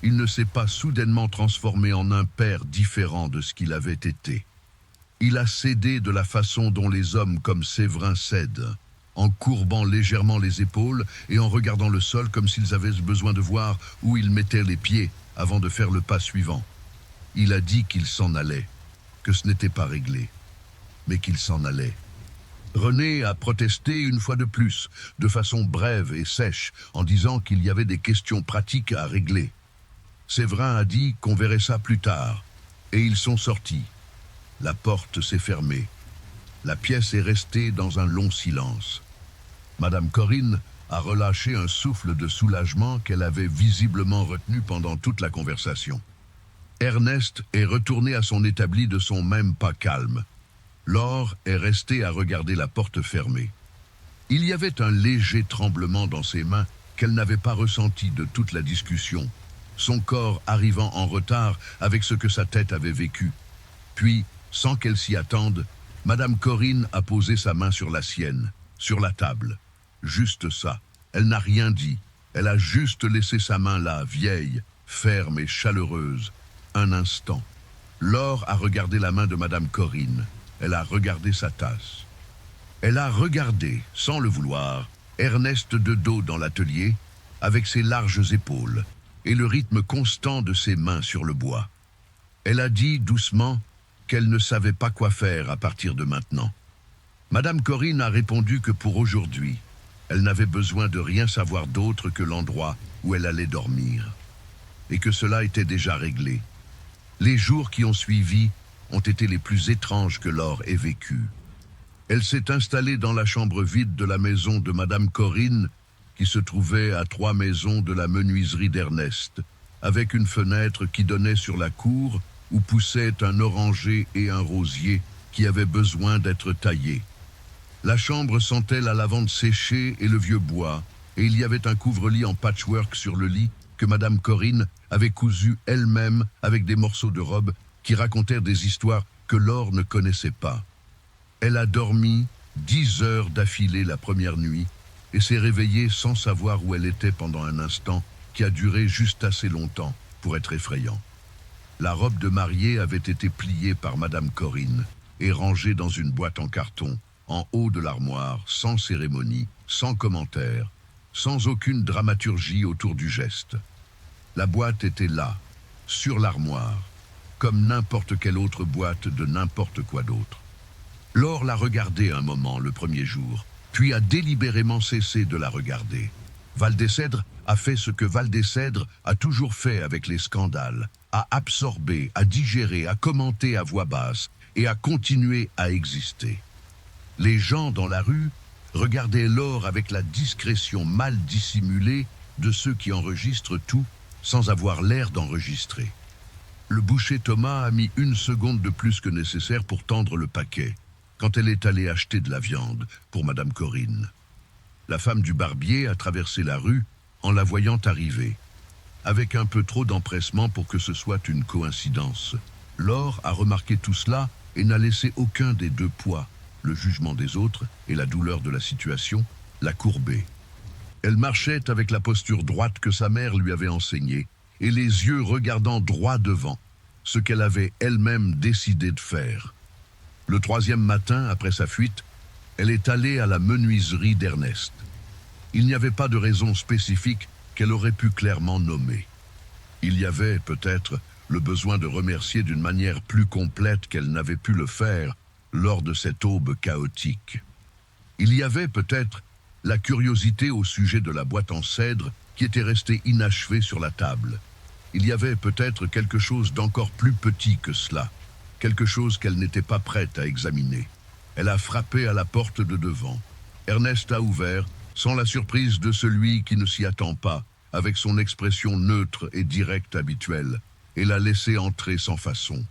Il ne s'est pas soudainement transformé en un père différent de ce qu'il avait été. Il a cédé de la façon dont les hommes comme Séverin cèdent, en courbant légèrement les épaules et en regardant le sol comme s'ils avaient besoin de voir où ils mettaient les pieds avant de faire le pas suivant. Il a dit qu'il s'en allait, que ce n'était pas réglé, mais qu'il s'en allait. René a protesté une fois de plus, de façon brève et sèche, en disant qu'il y avait des questions pratiques à régler. Séverin a dit qu'on verrait ça plus tard, et ils sont sortis. La porte s'est fermée. La pièce est restée dans un long silence. Madame Corinne a relâché un souffle de soulagement qu'elle avait visiblement retenu pendant toute la conversation. Ernest est retourné à son établi de son même pas calme. Laure est restée à regarder la porte fermée. Il y avait un léger tremblement dans ses mains qu'elle n'avait pas ressenti de toute la discussion, son corps arrivant en retard avec ce que sa tête avait vécu. Puis, sans qu'elle s'y attende, Madame Corinne a posé sa main sur la sienne, sur la table. Juste ça. Elle n'a rien dit. Elle a juste laissé sa main là, vieille, ferme et chaleureuse. Un instant. Laure a regardé la main de Madame Corinne. Elle a regardé sa tasse. Elle a regardé, sans le vouloir, Ernest de dos dans l'atelier, avec ses larges épaules, et le rythme constant de ses mains sur le bois. Elle a dit doucement qu'elle ne savait pas quoi faire à partir de maintenant. Madame Corinne a répondu que pour aujourd'hui, elle n'avait besoin de rien savoir d'autre que l'endroit où elle allait dormir, et que cela était déjà réglé. Les jours qui ont suivi ont été les plus étranges que Laure ait vécus. Elle s'est installée dans la chambre vide de la maison de Madame Corinne, qui se trouvait à 3 maisons de la menuiserie d'Ernest, avec une fenêtre qui donnait sur la cour où poussaient un oranger et un rosier qui avaient besoin d'être taillés. La chambre sentait la lavande séchée et le vieux bois, et il y avait un couvre-lit en patchwork sur le lit que Madame Corinne avait cousu elle-même avec des morceaux de robe qui racontèrent des histoires que Laure ne connaissait pas. Elle a dormi 10 heures d'affilée la première nuit et s'est réveillée sans savoir où elle était pendant un instant qui a duré juste assez longtemps pour être effrayant. La robe de mariée avait été pliée par Madame Corinne et rangée dans une boîte en carton, en haut de l'armoire, sans cérémonie, sans commentaire, sans aucune dramaturgie autour du geste. La boîte était là, sur l'armoire, comme n'importe quelle autre boîte de n'importe quoi d'autre. Laure l'a regardée un moment le premier jour, puis a délibérément cessé de la regarder. Val-des-Cèdres a fait ce que Val-des-Cèdres a toujours fait avec les scandales, a absorbé, a digéré, a commenté à voix basse et a continué à exister. Les gens dans la rue regardaient Laure avec la discrétion mal dissimulée de ceux qui enregistrent tout sans avoir l'air d'enregistrer. Le boucher Thomas a mis 1 seconde de plus que nécessaire pour tendre le paquet, quand elle est allée acheter de la viande pour Madame Corinne. La femme du barbier a traversé la rue en la voyant arriver, avec un peu trop d'empressement pour que ce soit une coïncidence. Laure a remarqué tout cela et n'a laissé aucun des 2 poids, le jugement des autres et la douleur de la situation, la courber. Elle marchait avec la posture droite que sa mère lui avait enseignée, et les yeux regardant droit devant, ce qu'elle avait elle-même décidé de faire. Le 3e matin, après sa fuite, elle est allée à la menuiserie d'Ernest. Il n'y avait pas de raison spécifique qu'elle aurait pu clairement nommer. Il y avait, peut-être, le besoin de remercier d'une manière plus complète qu'elle n'avait pu le faire lors de cette aube chaotique. Il y avait, peut-être, la curiosité au sujet de la boîte en cèdre qui était restée inachevée sur la table. Il y avait peut-être quelque chose d'encore plus petit que cela, quelque chose qu'elle n'était pas prête à examiner. Elle a frappé à la porte de devant. Ernest a ouvert, sans la surprise de celui qui ne s'y attend pas, avec son expression neutre et directe habituelle, et l'a laissé entrer sans façon.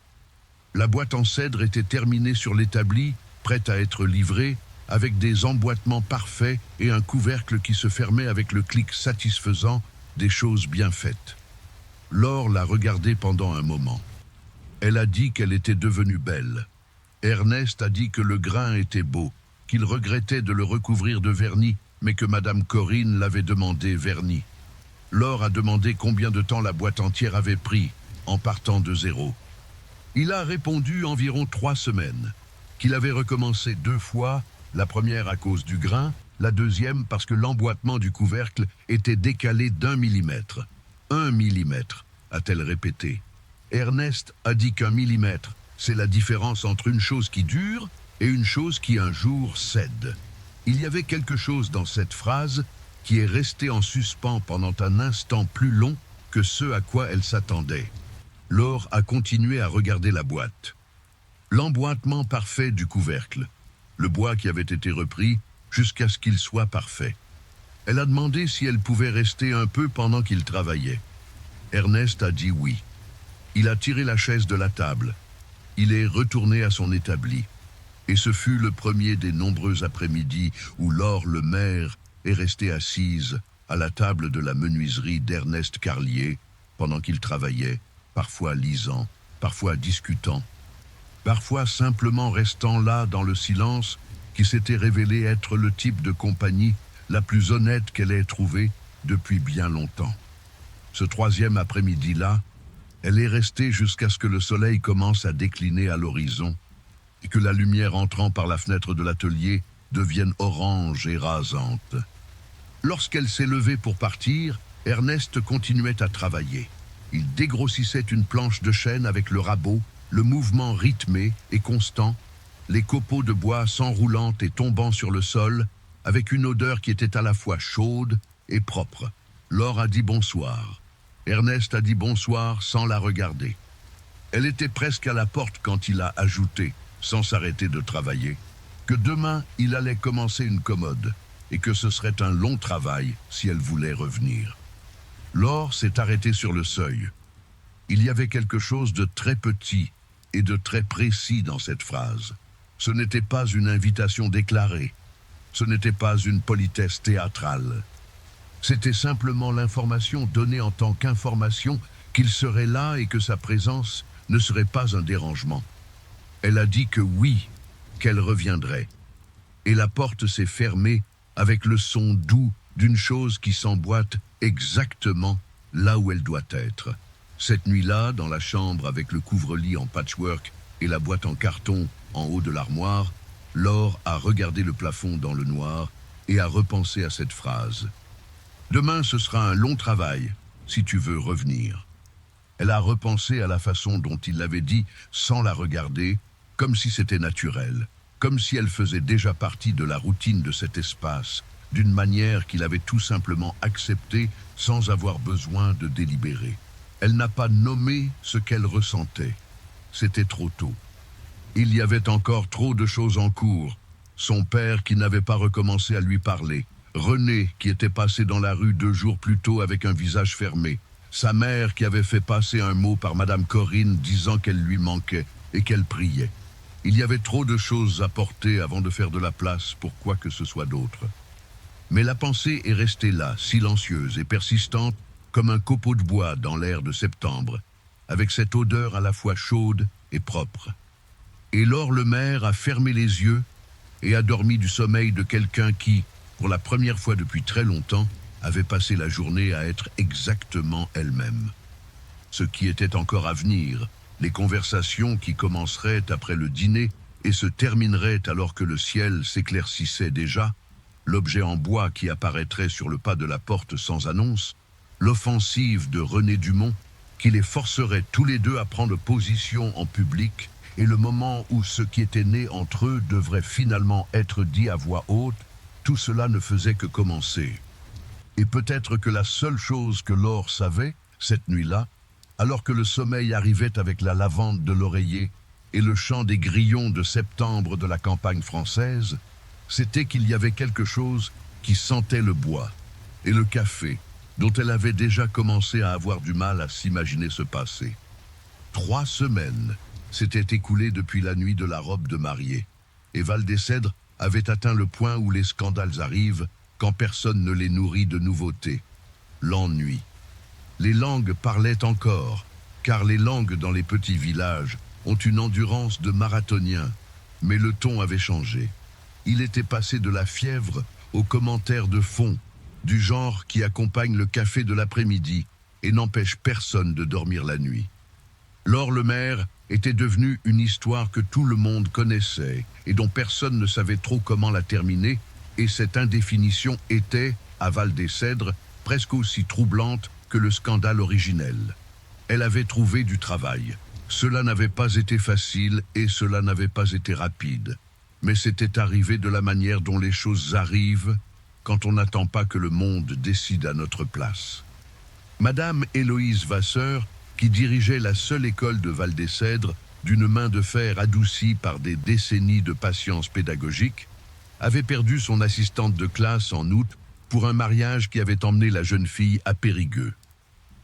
La boîte en cèdre était terminée sur l'établi, prête à être livrée, avec des emboîtements parfaits et un couvercle qui se fermait avec le clic satisfaisant des choses bien faites. Laure l'a regardée pendant un moment. Elle a dit qu'elle était devenue belle. Ernest a dit que le grain était beau, qu'il regrettait de le recouvrir de vernis, mais que Madame Corinne l'avait demandé verni. Laure a demandé combien de temps la boîte entière avait pris, en partant de 0. Il a répondu environ 3 semaines, qu'il avait recommencé 2 fois, la première à cause du grain, la deuxième parce que l'emboîtement du couvercle était décalé d'1 millimètre. 1 millimètre, a-t-elle répété. Ernest a dit qu'1 millimètre, c'est la différence entre une chose qui dure et une chose qui un jour cède. Il y avait quelque chose dans cette phrase qui est resté en suspens pendant un instant plus long que ce à quoi elle s'attendait. Laure a continué à regarder la boîte. L'emboîtement parfait du couvercle, le bois qui avait été repris jusqu'à ce qu'il soit parfait. Elle a demandé si elle pouvait rester un peu pendant qu'il travaillait. Ernest a dit oui. Il a tiré la chaise de la table. Il est retourné à son établi. Et ce fut le premier des nombreux après-midi où Laure le maire est restée assise à la table de la menuiserie d'Ernest Carlier pendant qu'il travaillait, parfois lisant, parfois discutant, parfois simplement restant là dans le silence qui s'était révélé être le type de compagnie la plus honnête qu'elle ait trouvée depuis bien longtemps. Ce troisième après-midi-là, elle est restée jusqu'à ce que le soleil commence à décliner à l'horizon et que la lumière entrant par la fenêtre de l'atelier devienne orange et rasante. Lorsqu'elle s'est levée pour partir, Ernest continuait à travailler. Il dégrossissait une planche de chêne avec le rabot, le mouvement rythmé et constant, les copeaux de bois s'enroulant et tombant sur le sol, avec une odeur qui était à la fois chaude et propre. Laure a dit bonsoir. Ernest a dit bonsoir sans la regarder. Elle était presque à la porte quand il a ajouté, sans s'arrêter de travailler, que demain il allait commencer une commode et que ce serait un long travail si elle voulait revenir. Laure s'est arrêtée sur le seuil. Il y avait quelque chose de très petit et de très précis dans cette phrase. Ce n'était pas une invitation déclarée. Ce n'était pas une politesse théâtrale. C'était simplement l'information donnée en tant qu'information qu'il serait là et que sa présence ne serait pas un dérangement. Elle a dit que oui, qu'elle reviendrait. Et la porte s'est fermée avec le son doux d'une chose qui s'emboîte exactement là où elle doit être. Cette nuit-là, dans la chambre avec le couvre-lit en patchwork et la boîte en carton en haut de l'armoire, Laure a regardé le plafond dans le noir et a repensé à cette phrase. Demain, ce sera un long travail, si tu veux revenir. Elle a repensé à la façon dont il l'avait dit sans la regarder, comme si c'était naturel, comme si elle faisait déjà partie de la routine de cet espace, d'une manière qu'il avait tout simplement acceptée sans avoir besoin de délibérer. Elle n'a pas nommé ce qu'elle ressentait. C'était trop tôt. Il y avait encore trop de choses en cours. Son père qui n'avait pas recommencé à lui parler. René qui était passé dans la rue 2 jours plus tôt avec un visage fermé. Sa mère qui avait fait passer un mot par Madame Corinne disant qu'elle lui manquait et qu'elle priait. Il y avait trop de choses à porter avant de faire de la place pour quoi que ce soit d'autre. Mais la pensée est restée là, silencieuse et persistante, comme un copeau de bois dans l'air de septembre, avec cette odeur à la fois chaude et propre. Et Laure le maire a fermé les yeux et a dormi du sommeil de quelqu'un qui, pour la première fois depuis très longtemps, avait passé la journée à être exactement elle-même. Ce qui était encore à venir, les conversations qui commenceraient après le dîner et se termineraient alors que le ciel s'éclaircissait déjà, l'objet en bois qui apparaîtrait sur le pas de la porte sans annonce, l'offensive de René Dumont qui les forcerait tous les deux à prendre position en public, et le moment où ce qui était né entre eux devrait finalement être dit à voix haute, tout cela ne faisait que commencer. Et peut-être que la seule chose que Laure savait, cette nuit-là, alors que le sommeil arrivait avec la lavande de l'oreiller et le chant des grillons de septembre de la campagne française, c'était qu'il y avait quelque chose qui sentait le bois et le café, dont elle avait déjà commencé à avoir du mal à s'imaginer se passer. 3 semaines s'étaient écoulées depuis la nuit de la robe de mariée, et Val-des-Cèdres avait atteint le point où les scandales arrivent quand personne ne les nourrit de nouveautés. L'ennui. Les langues parlaient encore, car les langues dans les petits villages ont une endurance de marathonien, mais le ton avait changé. Il était passé de la fièvre aux commentaires de fond, du genre qui accompagne le café de l'après-midi et n'empêche personne de dormir la nuit. Laure le maire était devenue une histoire que tout le monde connaissait et dont personne ne savait trop comment la terminer, et cette indéfinition était, à Val-des-Cèdres, presque aussi troublante que le scandale originel. Elle avait trouvé du travail. Cela n'avait pas été facile et cela n'avait pas été rapide. Mais c'était arrivé de la manière dont les choses arrivent quand on n'attend pas que le monde décide à notre place. Madame Héloïse Vasseur, qui dirigeait la seule école de Val-des-Cèdres d'une main de fer adoucie par des décennies de patience pédagogique, avait perdu son assistante de classe en août pour un mariage qui avait emmené la jeune fille à Périgueux.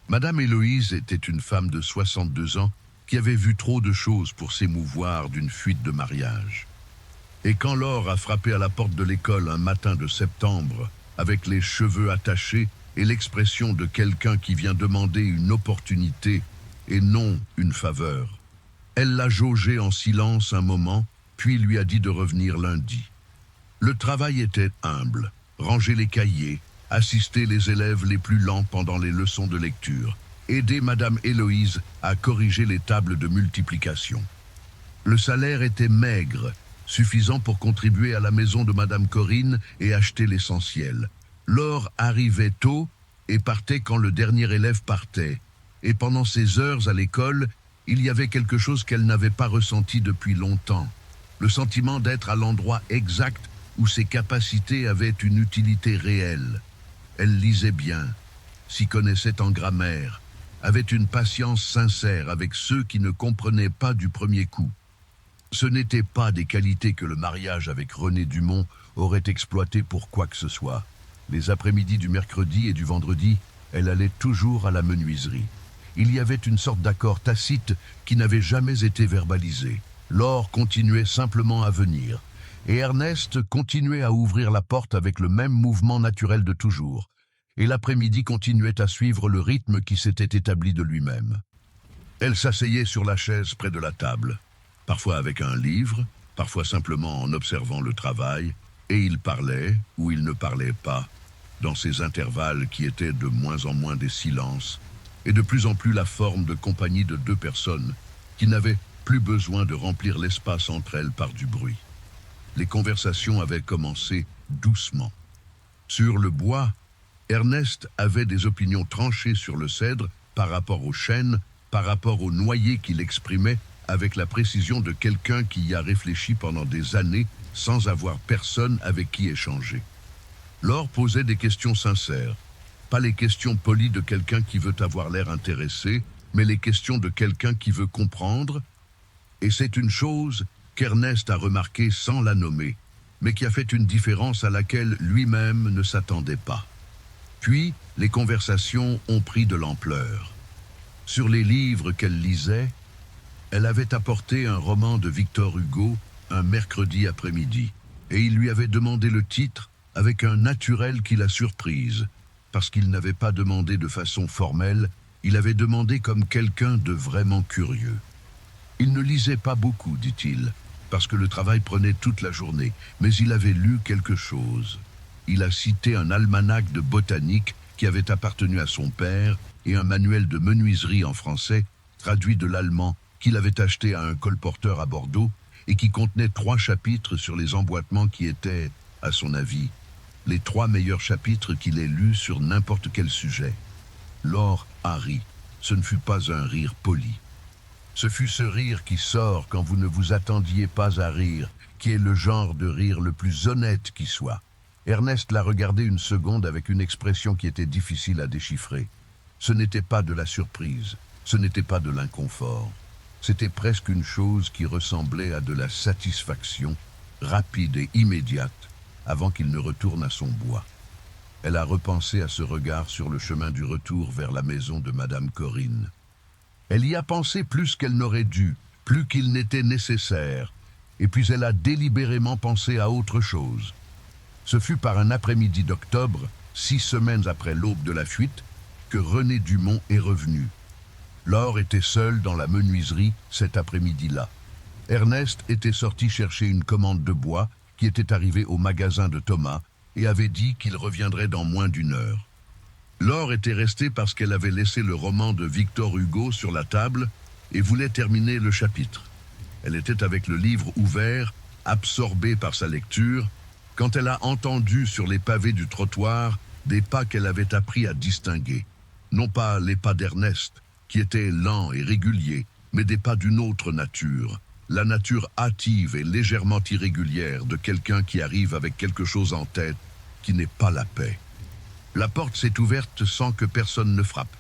Madame Héloïse était une femme de 62 ans qui avait vu trop de choses pour s'émouvoir d'une fuite de mariage. Et quand Laure a frappé à la porte de l'école un matin de septembre, avec les cheveux attachés et l'expression de quelqu'un qui vient demander une opportunité et non une faveur, elle l'a jaugé en silence un moment, puis lui a dit de revenir lundi. Le travail était humble, ranger les cahiers, assister les élèves les plus lents pendant les leçons de lecture, aider Madame Héloïse à corriger les tables de multiplication. Le salaire était maigre, suffisant pour contribuer à la maison de Madame Corinne et acheter l'essentiel. Laure arrivait tôt et partait quand le dernier élève partait, et pendant ces heures à l'école, il y avait quelque chose qu'elle n'avait pas ressenti depuis longtemps, le sentiment d'être à l'endroit exact où ses capacités avaient une utilité réelle. Elle lisait bien, s'y connaissait en grammaire, avait une patience sincère avec ceux qui ne comprenaient pas du premier coup. Ce n'étaient pas des qualités que le mariage avec René Dumont aurait exploitées pour quoi que ce soit. Les après-midi du mercredi et du vendredi, elle allait toujours à la menuiserie. Il y avait une sorte d'accord tacite qui n'avait jamais été verbalisé. Laure continuait simplement à venir, et Ernest continuait à ouvrir la porte avec le même mouvement naturel de toujours, et l'après-midi continuait à suivre le rythme qui s'était établi de lui-même. Elle s'asseyait sur la chaise près de la table, parfois avec un livre, parfois simplement en observant le travail, et il parlait ou il ne parlait pas, dans ces intervalles qui étaient de moins en moins des silences, et de plus en plus la forme de compagnie de deux personnes qui n'avaient plus besoin de remplir l'espace entre elles par du bruit. Les conversations avaient commencé doucement. Sur le bois, Ernest avait des opinions tranchées sur le cèdre par rapport au chêne, par rapport au noyer qu'il exprimait avec la précision de quelqu'un qui y a réfléchi pendant des années sans avoir personne avec qui échanger. Laure posait des questions sincères, pas les questions polies de quelqu'un qui veut avoir l'air intéressé, mais les questions de quelqu'un qui veut comprendre, et c'est une chose qu'Ernest a remarquée sans la nommer, mais qui a fait une différence à laquelle lui-même ne s'attendait pas. Puis, les conversations ont pris de l'ampleur. Sur les livres qu'elle lisait, elle avait apporté un roman de Victor Hugo un mercredi après-midi, et il lui avait demandé le titre avec un naturel qui l'a surprise, parce qu'il n'avait pas demandé de façon formelle, il avait demandé comme quelqu'un de vraiment curieux. Il ne lisait pas beaucoup, dit-il, parce que le travail prenait toute la journée, mais il avait lu quelque chose. Il a cité un almanach de botanique qui avait appartenu à son père et un manuel de menuiserie en français, traduit de l'allemand, qu'il avait acheté à un colporteur à Bordeaux et qui contenait 3 chapitres sur les emboîtements qui étaient, à son avis, les 3 meilleurs chapitres qu'il ait lus sur n'importe quel sujet. Laure a ri. Ce ne fut pas un rire poli. Ce fut ce rire qui sort quand vous ne vous attendiez pas à rire, qui est le genre de rire le plus honnête qui soit. Ernest l'a regardé une seconde avec une expression qui était difficile à déchiffrer. Ce n'était pas de la surprise, ce n'était pas de l'inconfort. C'était presque une chose qui ressemblait à de la satisfaction, rapide et immédiate, avant qu'il ne retourne à son bois. Elle a repensé à ce regard sur le chemin du retour vers la maison de Madame Corinne. Elle y a pensé plus qu'elle n'aurait dû, plus qu'il n'était nécessaire, et puis elle a délibérément pensé à autre chose. Ce fut par un après-midi d'octobre, 6 semaines après l'aube de la fuite, que René Dumont est revenu. Laure était seule dans la menuiserie cet après-midi-là. Ernest était sorti chercher une commande de bois qui était arrivée au magasin de Thomas et avait dit qu'il reviendrait dans moins d'1 heure. Laure était restée parce qu'elle avait laissé le roman de Victor Hugo sur la table et voulait terminer le chapitre. Elle était avec le livre ouvert, absorbée par sa lecture, quand elle a entendu sur les pavés du trottoir des pas qu'elle avait appris à distinguer. Non pas les pas d'Ernest, qui étaient lents et réguliers, mais des pas d'une autre nature, la nature hâtive et légèrement irrégulière de quelqu'un qui arrive avec quelque chose en tête qui n'est pas la paix. La porte s'est ouverte sans que personne ne frappe.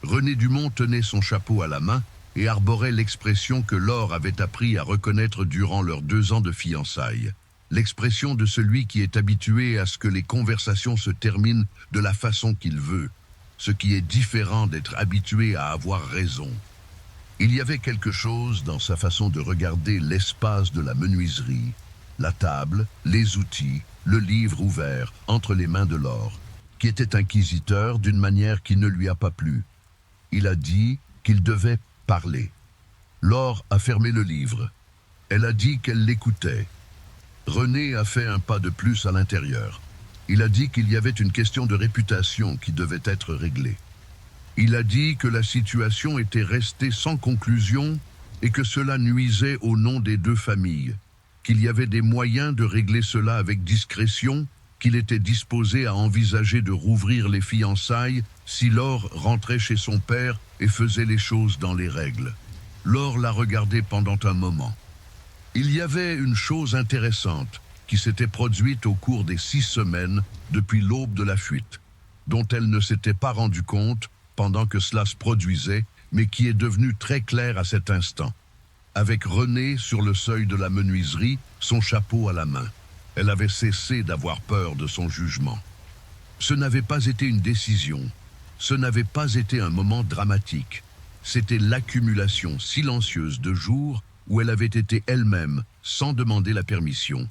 René Dumont tenait son chapeau à la main et arborait l'expression que Laure avait appris à reconnaître durant leurs 2 ans de fiançailles. L'expression de celui qui est habitué à ce que les conversations se terminent de la façon qu'il veut, ce qui est différent d'être habitué à avoir raison. Il y avait quelque chose dans sa façon de regarder l'espace de la menuiserie, la table, les outils, le livre ouvert entre les mains de Laure, qui était inquisiteur d'une manière qui ne lui a pas plu. Il a dit qu'il devait parler. Laure a fermé le livre. Elle a dit qu'elle l'écoutait. René a fait un pas de plus à l'intérieur. Il a dit qu'il y avait une question de réputation qui devait être réglée. Il a dit que la situation était restée sans conclusion et que cela nuisait au nom des 2 familles, qu'il y avait des moyens de régler cela avec discrétion, qu'il était disposé à envisager de rouvrir les fiançailles si Laure rentrait chez son père et faisait les choses dans les règles. Laure l'a regardé pendant un moment. Il y avait une chose intéressante qui s'était produite au cours des 6 semaines depuis l'aube de la fuite, dont elle ne s'était pas rendue compte pendant que cela se produisait, mais qui est devenue très claire à cet instant. Avec René sur le seuil de la menuiserie, son chapeau à la main. Elle avait cessé d'avoir peur de son jugement. Ce n'avait pas été une décision, ce n'avait pas été un moment dramatique. C'était l'accumulation silencieuse de jours où elle avait été elle-même, sans demander la permission.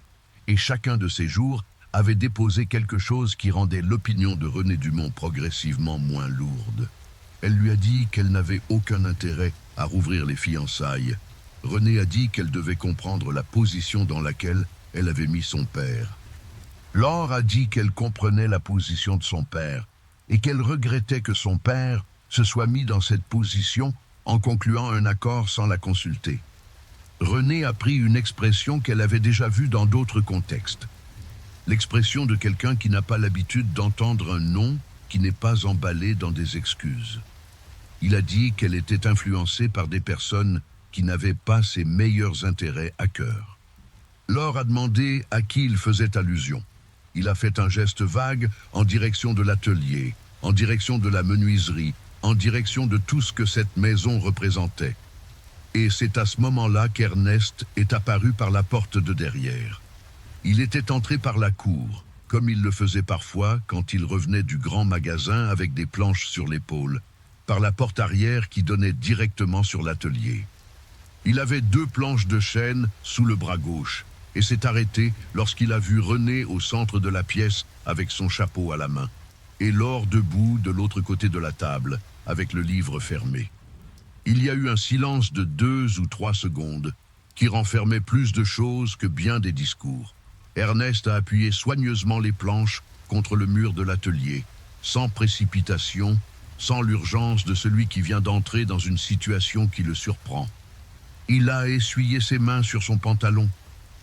Et chacun de ces jours avait déposé quelque chose qui rendait l'opinion de René Dumont progressivement moins lourde. Elle lui a dit qu'elle n'avait aucun intérêt à rouvrir les fiançailles. René a dit qu'elle devait comprendre la position dans laquelle elle avait mis son père. Laure a dit qu'elle comprenait la position de son père et qu'elle regrettait que son père se soit mis dans cette position en concluant un accord sans la consulter. René a pris une expression qu'elle avait déjà vue dans d'autres contextes. L'expression de quelqu'un qui n'a pas l'habitude d'entendre un non qui n'est pas emballé dans des excuses. Il a dit qu'elle était influencée par des personnes qui n'avaient pas ses meilleurs intérêts à cœur. Laure a demandé à qui il faisait allusion. Il a fait un geste vague en direction de l'atelier, en direction de la menuiserie, en direction de tout ce que cette maison représentait. Et c'est à ce moment-là qu'Ernest est apparu par la porte de derrière. Il était entré par la cour, comme il le faisait parfois quand il revenait du grand magasin avec des planches sur l'épaule, par la porte arrière qui donnait directement sur l'atelier. Il avait 2 planches de chêne sous le bras gauche et s'est arrêté lorsqu'il a vu René au centre de la pièce avec son chapeau à la main, et Laure debout de l'autre côté de la table avec le livre fermé. Il y a eu un silence de 2 ou 3 secondes qui renfermait plus de choses que bien des discours. Ernest a appuyé soigneusement les planches contre le mur de l'atelier, sans précipitation, sans l'urgence de celui qui vient d'entrer dans une situation qui le surprend. Il a essuyé ses mains sur son pantalon.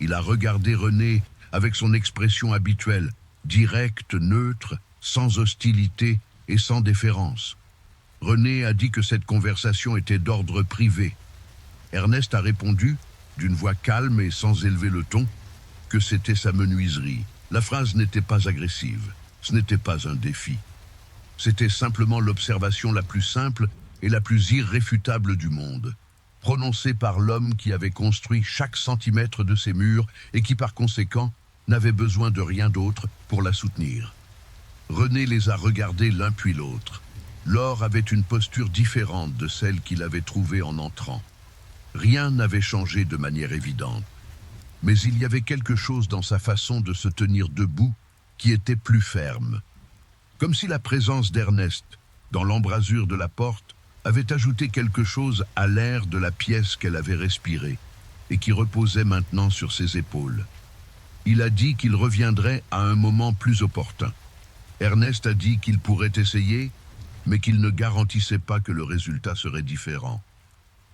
Il a regardé René avec son expression habituelle, directe, neutre, sans hostilité et sans déférence. René a dit que cette conversation était d'ordre privé. Ernest a répondu, d'une voix calme et sans élever le ton, que c'était sa menuiserie. La phrase n'était pas agressive, ce n'était pas un défi. C'était simplement l'observation la plus simple et la plus irréfutable du monde, prononcée par l'homme qui avait construit chaque centimètre de ces murs et qui par conséquent n'avait besoin de rien d'autre pour la soutenir. René les a regardés l'un puis l'autre. Laure avait une posture différente de celle qu'il avait trouvée en entrant. Rien n'avait changé de manière évidente. Mais il y avait quelque chose dans sa façon de se tenir debout qui était plus ferme. Comme si la présence d'Ernest, dans l'embrasure de la porte, avait ajouté quelque chose à l'air de la pièce qu'elle avait respiré et qui reposait maintenant sur ses épaules. Il a dit qu'il reviendrait à un moment plus opportun. Ernest a dit qu'il pourrait essayer, mais qu'il ne garantissait pas que le résultat serait différent.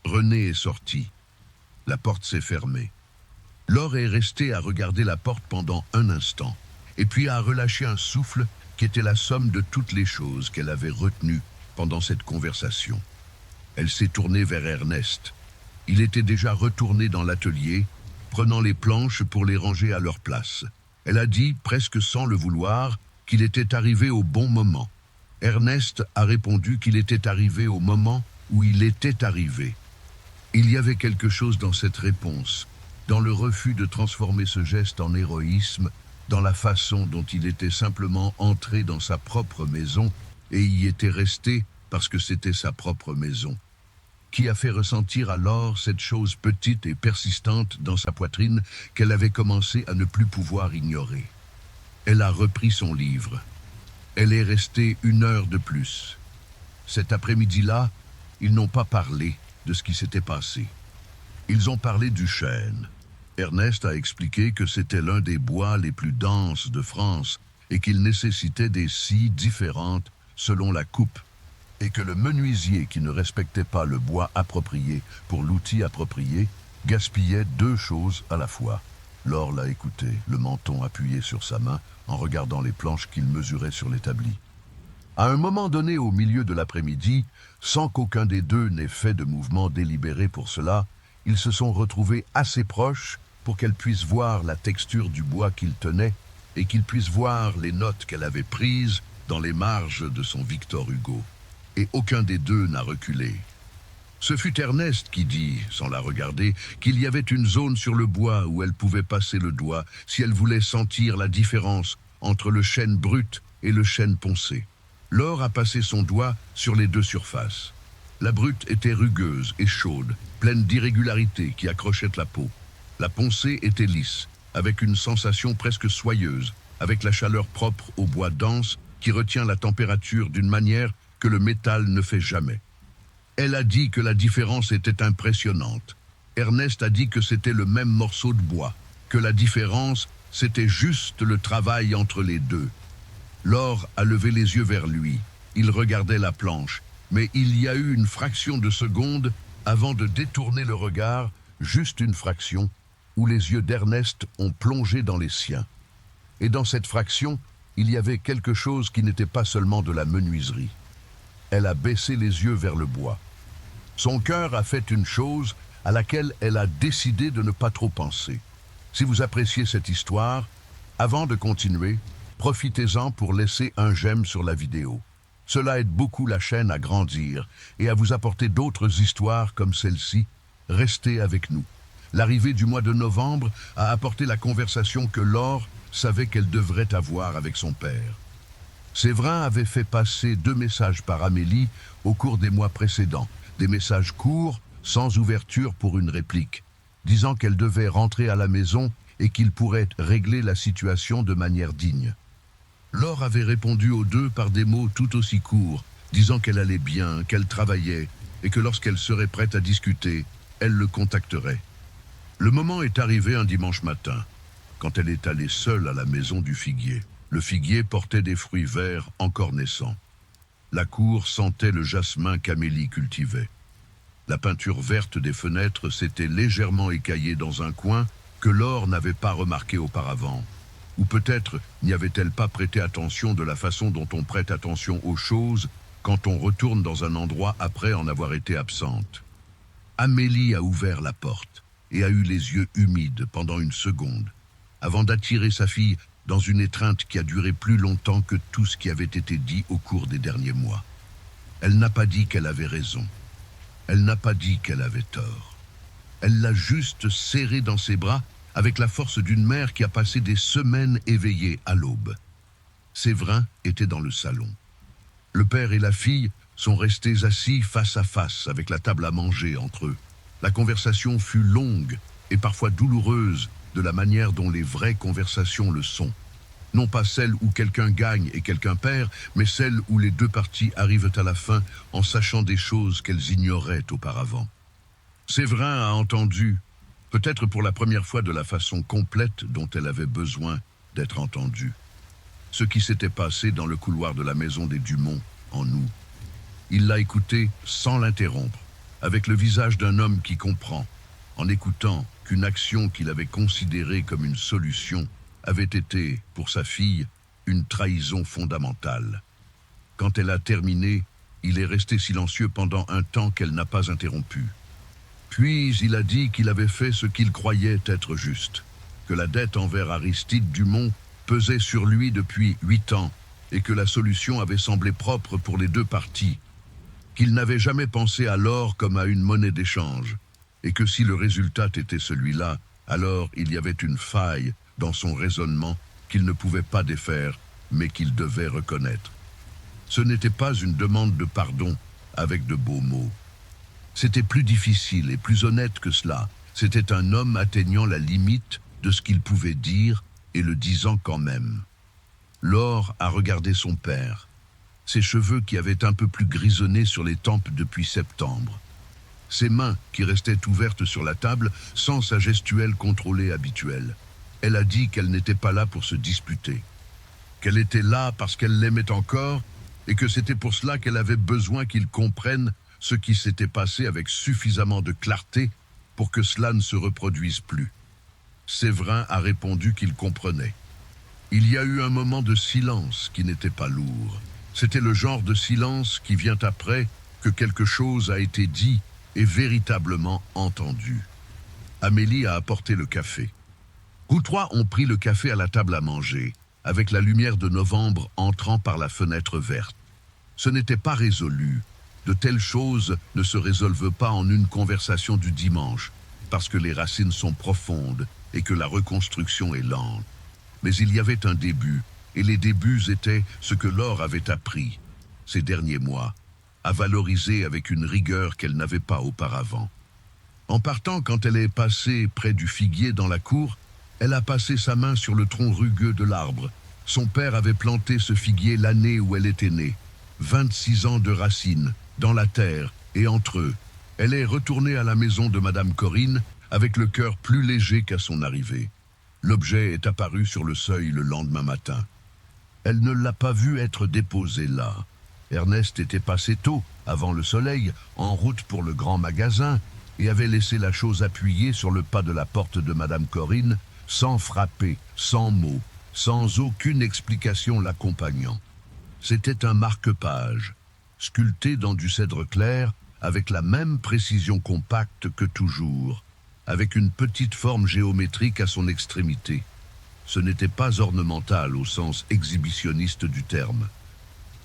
René est sorti. La porte s'est fermée. Laure est restée à regarder la porte pendant un instant, et puis a relâché un souffle qui était la somme de toutes les choses qu'elle avait retenues pendant cette conversation. Elle s'est tournée vers Ernest. Il était déjà retourné dans l'atelier, prenant les planches pour les ranger à leur place. Elle a dit, presque sans le vouloir, qu'il était arrivé au bon moment. Ernest a répondu qu'il était arrivé au moment où il était arrivé. Il y avait quelque chose dans cette réponse, dans le refus de transformer ce geste en héroïsme, dans la façon dont il était simplement entré dans sa propre maison et y était resté parce que c'était sa propre maison, qui a fait ressentir alors cette chose petite et persistante dans sa poitrine qu'elle avait commencé à ne plus pouvoir ignorer. Elle a repris son livre. Elle est restée 1 heure de plus. Cet après-midi-là, ils n'ont pas parlé de ce qui s'était passé. Ils ont parlé du chêne. Ernest a expliqué que c'était l'un des bois les plus denses de France et qu'il nécessitait des scies différentes selon la coupe, et que le menuisier qui ne respectait pas le bois approprié pour l'outil approprié gaspillait 2 choses à la fois. Laure l'a écouté, le menton appuyé sur sa main, en regardant les planches qu'il mesurait sur l'établi. À un moment donné au milieu de l'après-midi, sans qu'aucun des deux n'ait fait de mouvement délibéré pour cela, ils se sont retrouvés assez proches pour qu'elle puisse voir la texture du bois qu'il tenait et qu'il puisse voir les notes qu'elle avait prises dans les marges de son Victor Hugo. Et aucun des deux n'a reculé. Ce fut Ernest qui dit, sans la regarder, qu'il y avait une zone sur le bois où elle pouvait passer le doigt si elle voulait sentir la différence entre le chêne brut et le chêne poncé. Laure a passé son doigt sur les 2 surfaces. La brute était rugueuse et chaude, pleine d'irrégularités qui accrochaient la peau. La poncée était lisse, avec une sensation presque soyeuse, avec la chaleur propre au bois dense qui retient la température d'une manière que le métal ne fait jamais. Elle a dit que la différence était impressionnante. Ernest a dit que c'était le même morceau de bois, que la différence, c'était juste le travail entre les deux. Laure a levé les yeux vers lui. Il regardait la planche, mais il y a eu une fraction de seconde avant de détourner le regard, juste une fraction, où les yeux d'Ernest ont plongé dans les siens. Et dans cette fraction, il y avait quelque chose qui n'était pas seulement de la menuiserie. Elle a baissé les yeux vers le bois. Son cœur a fait une chose à laquelle elle a décidé de ne pas trop penser. Si vous appréciez cette histoire, avant de continuer, profitez-en pour laisser un j'aime sur la vidéo. Cela aide beaucoup la chaîne à grandir et à vous apporter d'autres histoires comme celle-ci. Restez avec nous. L'arrivée du mois de novembre a apporté la conversation que Laure savait qu'elle devrait avoir avec son père. Séverin avait fait passer 2 messages par Amélie au cours des mois précédents, des messages courts, sans ouverture pour une réplique, disant qu'elle devait rentrer à la maison et qu'il pourrait régler la situation de manière digne. Laure avait répondu aux 2 par des mots tout aussi courts, disant qu'elle allait bien, qu'elle travaillait, et que lorsqu'elle serait prête à discuter, elle le contacterait. Le moment est arrivé un dimanche matin, quand elle est allée seule à la maison du figuier. Le figuier portait des fruits verts encore naissants. La cour sentait le jasmin qu'Amélie cultivait. La peinture verte des fenêtres s'était légèrement écaillée dans un coin que Laure n'avait pas remarqué auparavant. Ou peut-être n'y avait-elle pas prêté attention de la façon dont on prête attention aux choses quand on retourne dans un endroit après en avoir été absente. Amélie a ouvert la porte et a eu les yeux humides pendant une seconde, avant d'attirer sa fille dans une étreinte qui a duré plus longtemps que tout ce qui avait été dit au cours des derniers mois. Elle n'a pas dit qu'elle avait raison. Elle n'a pas dit qu'elle avait tort. Elle l'a juste serrée dans ses bras avec la force d'une mère qui a passé des semaines éveillée à l'aube. Séverin était dans le salon. Le père et la fille sont restés assis face à face avec la table à manger entre eux. La conversation fut longue et parfois douloureuse de la manière dont les vraies conversations le sont. Non pas celle où quelqu'un gagne et quelqu'un perd, mais celle où les 2 parties arrivent à la fin en sachant des choses qu'elles ignoraient auparavant. Séverin a entendu, peut-être pour la première fois de la façon complète dont elle avait besoin d'être entendue, ce qui s'était passé dans le couloir de la maison des Dumont, en août. Il l'a écouté sans l'interrompre, avec le visage d'un homme qui comprend, en écoutant qu'une action qu'il avait considérée comme une solution avait été, pour sa fille, une trahison fondamentale. Quand elle a terminé, il est resté silencieux pendant un temps qu'elle n'a pas interrompu. Puis il a dit qu'il avait fait ce qu'il croyait être juste, que la dette envers Aristide Dumont pesait sur lui depuis 8 ans et que la solution avait semblé propre pour les deux parties, qu'il n'avait jamais pensé à l'or comme à une monnaie d'échange, et que si le résultat était celui-là, alors il y avait une faille dans son raisonnement qu'il ne pouvait pas défaire, mais qu'il devait reconnaître. Ce n'était pas une demande de pardon avec de beaux mots. C'était plus difficile et plus honnête que cela. C'était un homme atteignant la limite de ce qu'il pouvait dire et le disant quand même. Laure a regardé son père, ses cheveux qui avaient un peu plus grisonné sur les tempes depuis septembre, ses mains qui restaient ouvertes sur la table sans sa gestuelle contrôlée habituelle. Elle a dit qu'elle n'était pas là pour se disputer, qu'elle était là parce qu'elle l'aimait encore et que c'était pour cela qu'elle avait besoin qu'il comprenne ce qui s'était passé avec suffisamment de clarté pour que cela ne se reproduise plus. Séverin a répondu qu'il comprenait. Il y a eu un moment de silence qui n'était pas lourd. C'était le genre de silence qui vient après que quelque chose a été dit et véritablement entendu. Amélie a apporté le café. Tous trois ont pris le café à la table à manger, avec la lumière de novembre entrant par la fenêtre verte. Ce n'était pas résolu. De telles choses ne se résolvent pas en une conversation du dimanche, parce que les racines sont profondes et que la reconstruction est lente. Mais il y avait un début, et les débuts étaient ce que Laure avait appris, ces derniers mois, à valoriser avec une rigueur qu'elle n'avait pas auparavant. En partant, quand elle est passée près du figuier dans la cour, elle a passé sa main sur le tronc rugueux de l'arbre. Son père avait planté ce figuier l'année où elle était née. 26 ans de racines, dans la terre et entre eux. Elle est retournée à la maison de Madame Corinne avec le cœur plus léger qu'à son arrivée. L'objet est apparu sur le seuil le lendemain matin. Elle ne l'a pas vu être déposé là. Ernest était passé tôt, avant le soleil, en route pour le grand magasin, et avait laissé la chose appuyée sur le pas de la porte de Madame Corinne, sans frapper, sans mots, sans aucune explication l'accompagnant. C'était un marque-page, sculpté dans du cèdre clair, avec la même précision compacte que toujours, avec une petite forme géométrique à son extrémité. Ce n'était pas ornemental au sens exhibitionniste du terme.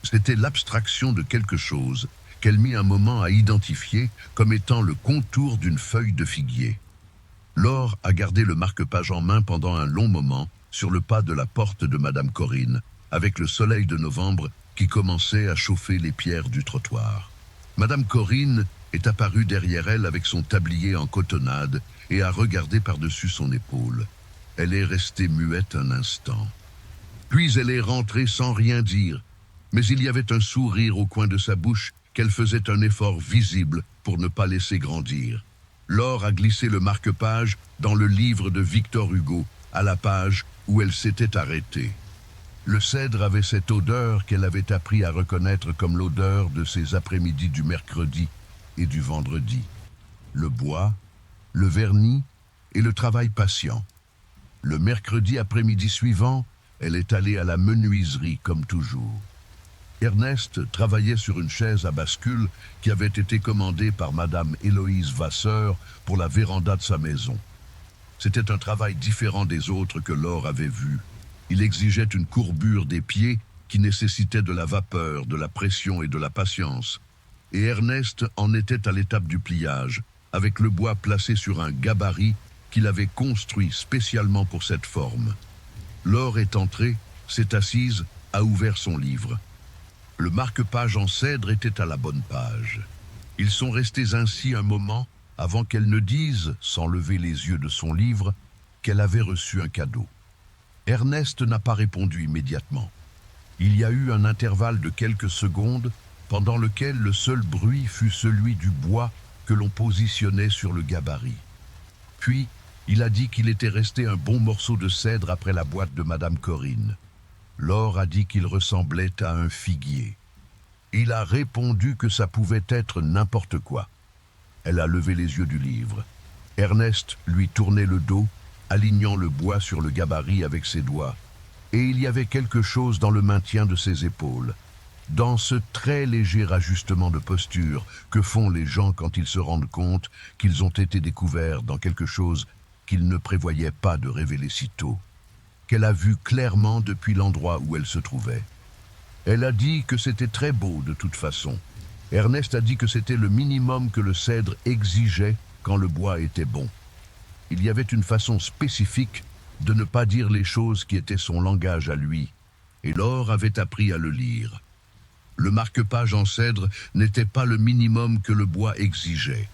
C'était l'abstraction de quelque chose qu'elle mit un moment à identifier comme étant le contour d'une feuille de figuier. Laure a gardé le marque-page en main pendant un long moment sur le pas de la porte de Madame Corinne, avec le soleil de novembre qui commençait à chauffer les pierres du trottoir. Madame Corinne est apparue derrière elle avec son tablier en cotonnade et a regardé par-dessus son épaule. Elle est restée muette un instant. Puis elle est rentrée sans rien dire, mais il y avait un sourire au coin de sa bouche qu'elle faisait un effort visible pour ne pas laisser grandir. Laure a glissé le marque-page dans le livre de Victor Hugo, à la page où elle s'était arrêtée. Le cèdre avait cette odeur qu'elle avait appris à reconnaître comme l'odeur de ces après-midi du mercredi et du vendredi. Le bois, le vernis et le travail patient. Le mercredi après-midi suivant, elle est allée à la menuiserie comme toujours. Ernest travaillait sur une chaise à bascule qui avait été commandée par Madame Héloïse Vasseur pour la véranda de sa maison. C'était un travail différent des autres que Laure avait vus. Il exigeait une courbure des pieds qui nécessitait de la vapeur, de la pression et de la patience. Et Ernest en était à l'étape du pliage, avec le bois placé sur un gabarit qu'il avait construit spécialement pour cette forme. Laure est entrée, s'est assise, a ouvert son livre. Le marque-page en cèdre était à la bonne page. Ils sont restés ainsi un moment avant qu'elle ne dise, sans lever les yeux de son livre, qu'elle avait reçu un cadeau. Ernest n'a pas répondu immédiatement. Il y a eu un intervalle de quelques secondes pendant lequel le seul bruit fut celui du bois que l'on positionnait sur le gabarit. Puis, il a dit qu'il était resté un bon morceau de cèdre après la boîte de Madame Corinne. Laure a dit qu'il ressemblait à un figuier. Il a répondu que ça pouvait être n'importe quoi. Elle a levé les yeux du livre. Ernest lui tournait le dos, alignant le bois sur le gabarit avec ses doigts. Et il y avait quelque chose dans le maintien de ses épaules, dans ce très léger ajustement de posture que font les gens quand ils se rendent compte qu'ils ont été découverts dans quelque chose qu'ils ne prévoyaient pas de révéler si tôt, qu'elle a vu clairement depuis l'endroit où elle se trouvait. Elle a dit que c'était très beau de toute façon. Ernest a dit que c'était le minimum que le cèdre exigeait quand le bois était bon. Il y avait une façon spécifique de ne pas dire les choses qui étaient son langage à lui, et Laure avait appris à le lire. Le marque-page en cèdre n'était pas le minimum que le bois exigeait.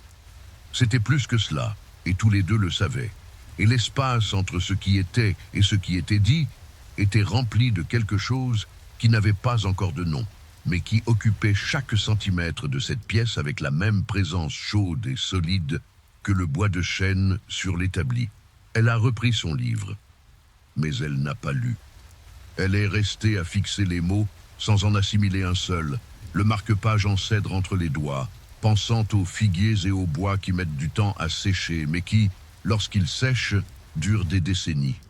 C'était plus que cela, et tous les deux le savaient. Et l'espace entre ce qui était et ce qui était dit était rempli de quelque chose qui n'avait pas encore de nom, mais qui occupait chaque centimètre de cette pièce avec la même présence chaude et solide que le bois de chêne sur l'établi. Elle a repris son livre, mais elle n'a pas lu. Elle est restée à fixer les mots sans en assimiler un seul, le marque-page en cèdre entre les doigts, pensant aux figuiers et aux bois qui mettent du temps à sécher, mais qui, lorsqu'ils sèchent, durent des décennies.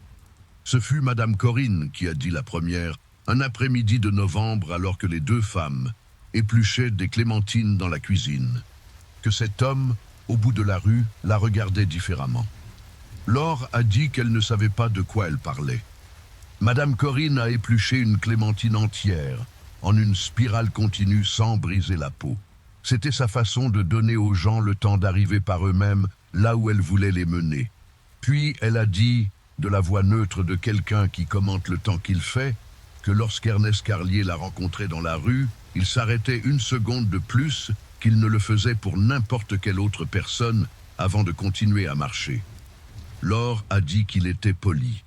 Ce fut Madame Corinne qui a dit la première, un après-midi de novembre alors que les deux femmes épluchaient des clémentines dans la cuisine, que cet homme, au bout de la rue, la regardait différemment. Laure a dit qu'elle ne savait pas de quoi elle parlait. Madame Corinne a épluché une clémentine entière, en une spirale continue sans briser la peau. C'était sa façon de donner aux gens le temps d'arriver par eux-mêmes là où elle voulait les mener. Puis elle a dit, de la voix neutre de quelqu'un qui commente le temps qu'il fait, que lorsqu'Ernest Carlier l'a rencontré dans la rue, il s'arrêtait une seconde de plus qu'il ne le faisait pour n'importe quelle autre personne avant de continuer à marcher. Laure a dit qu'il était poli.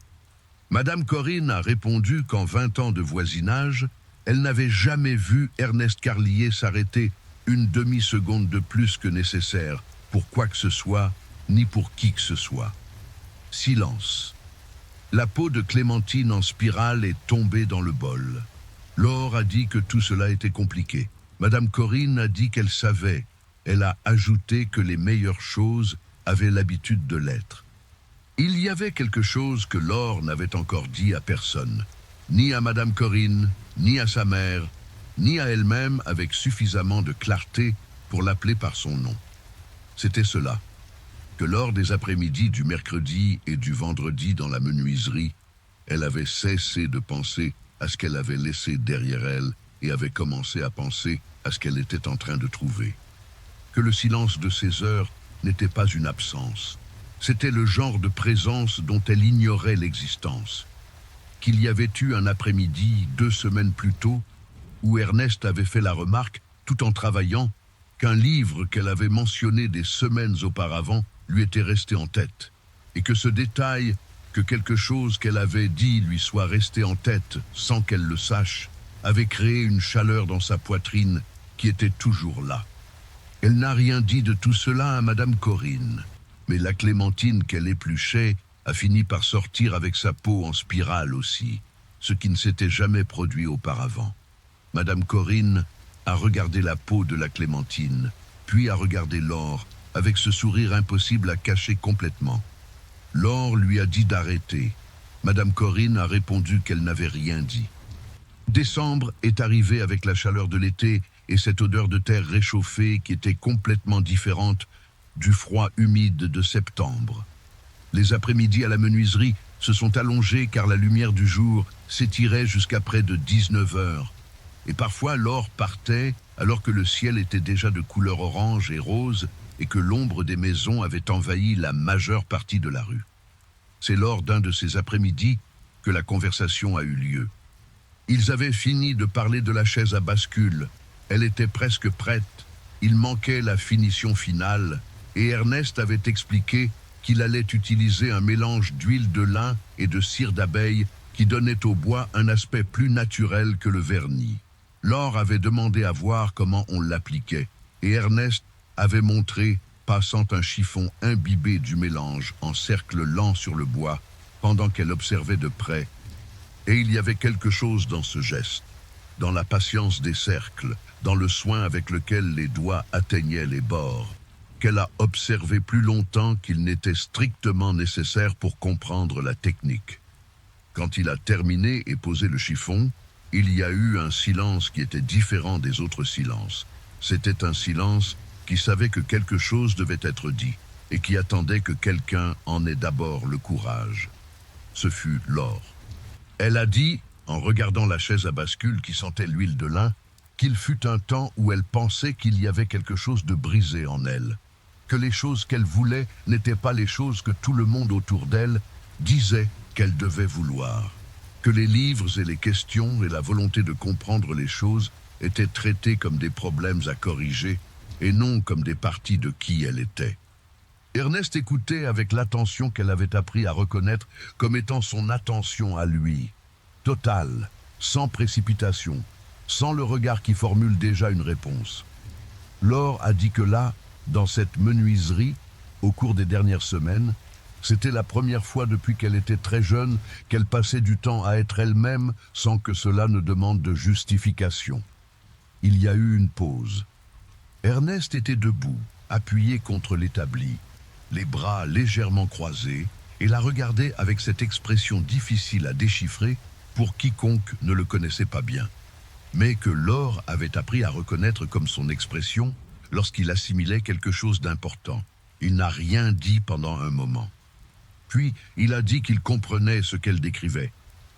Madame Corinne a répondu qu'en 20 ans de voisinage, elle n'avait jamais vu Ernest Carlier s'arrêter une demi-seconde de plus que nécessaire pour quoi que ce soit, ni pour qui que ce soit. Silence. La peau de Clémentine en spirale est tombée dans le bol. Laure a dit que tout cela était compliqué. Madame Corinne a dit qu'elle savait. Elle a ajouté que les meilleures choses avaient l'habitude de l'être. Il y avait quelque chose que Laure n'avait encore dit à personne, ni à Madame Corinne, ni à sa mère, ni à elle-même avec suffisamment de clarté pour l'appeler par son nom. C'était cela, que lors des après-midi du mercredi et du vendredi dans la menuiserie, elle avait cessé de penser à ce qu'elle avait laissé derrière elle et avait commencé à penser à ce qu'elle était en train de trouver. Que le silence de ces heures n'était pas une absence. C'était le genre de présence dont elle ignorait l'existence. Qu'il y avait eu un après-midi 2 semaines plus tôt où Ernest avait fait la remarque, tout en travaillant, qu'un livre qu'elle avait mentionné des semaines auparavant lui était resté en tête, et que ce détail, que quelque chose qu'elle avait dit lui soit resté en tête sans qu'elle le sache, avait créé une chaleur dans sa poitrine qui était toujours là. Elle n'a rien dit de tout cela à Madame Corinne, mais la clémentine qu'elle épluchait a fini par sortir avec sa peau en spirale aussi, ce qui ne s'était jamais produit auparavant. Madame Corinne a regardé la peau de la clémentine, puis a regardé Laure avec ce sourire impossible à cacher complètement. Laure lui a dit d'arrêter. Madame Corinne a répondu qu'elle n'avait rien dit. Décembre est arrivé avec la chaleur de l'été et cette odeur de terre réchauffée qui était complètement différente du froid humide de septembre. Les après-midi à la menuiserie se sont allongés car la lumière du jour s'étirait jusqu'à près de 19 heures. Et parfois Laure partait alors que le ciel était déjà de couleur orange et rose et que l'ombre des maisons avait envahi la majeure partie de la rue. C'est lors d'un de ces après-midi que la conversation a eu lieu. Ils avaient fini de parler de la chaise à bascule. Elle était presque prête. Il manquait la finition finale et Ernest avait expliqué qu'il allait utiliser un mélange d'huile de lin et de cire d'abeille qui donnait au bois un aspect plus naturel que le vernis. Laure avait demandé à voir comment on l'appliquait et Ernest avait montré, passant un chiffon imbibé du mélange en cercle lent sur le bois, pendant qu'elle observait de près. Et il y avait quelque chose dans ce geste, dans la patience des cercles, dans le soin avec lequel les doigts atteignaient les bords, qu'elle a observé plus longtemps qu'il n'était strictement nécessaire pour comprendre la technique. Quand il a terminé et posé le chiffon, il y a eu un silence qui était différent des autres silences. C'était un silence qui savait que quelque chose devait être dit et qui attendait que quelqu'un en ait d'abord le courage. Ce fut Laure. Elle a dit en regardant la chaise à bascule qui sentait l'huile de lin, qu'il fut un temps où elle pensait qu'il y avait quelque chose de brisé en elle, que les choses qu'elle voulait n'étaient pas les choses que tout le monde autour d'elle disait qu'elle devait vouloir, que les livres et les questions et la volonté de comprendre les choses étaient traités comme des problèmes à corriger et non comme des parties de qui elle était. Ernest écoutait avec l'attention qu'elle avait appris à reconnaître comme étant son attention à lui, totale, sans précipitation, sans le regard qui formule déjà une réponse. Laure a dit que là, dans cette menuiserie, au cours des dernières semaines, c'était la première fois depuis qu'elle était très jeune qu'elle passait du temps à être elle-même sans que cela ne demande de justification. Il y a eu une pause. Ernest était debout, appuyé contre l'établi, les bras légèrement croisés, et la regardait avec cette expression difficile à déchiffrer pour quiconque ne le connaissait pas bien, mais que Laure avait appris à reconnaître comme son expression lorsqu'il assimilait quelque chose d'important. Il n'a rien dit pendant un moment. Puis, il a dit qu'il comprenait ce qu'elle décrivait,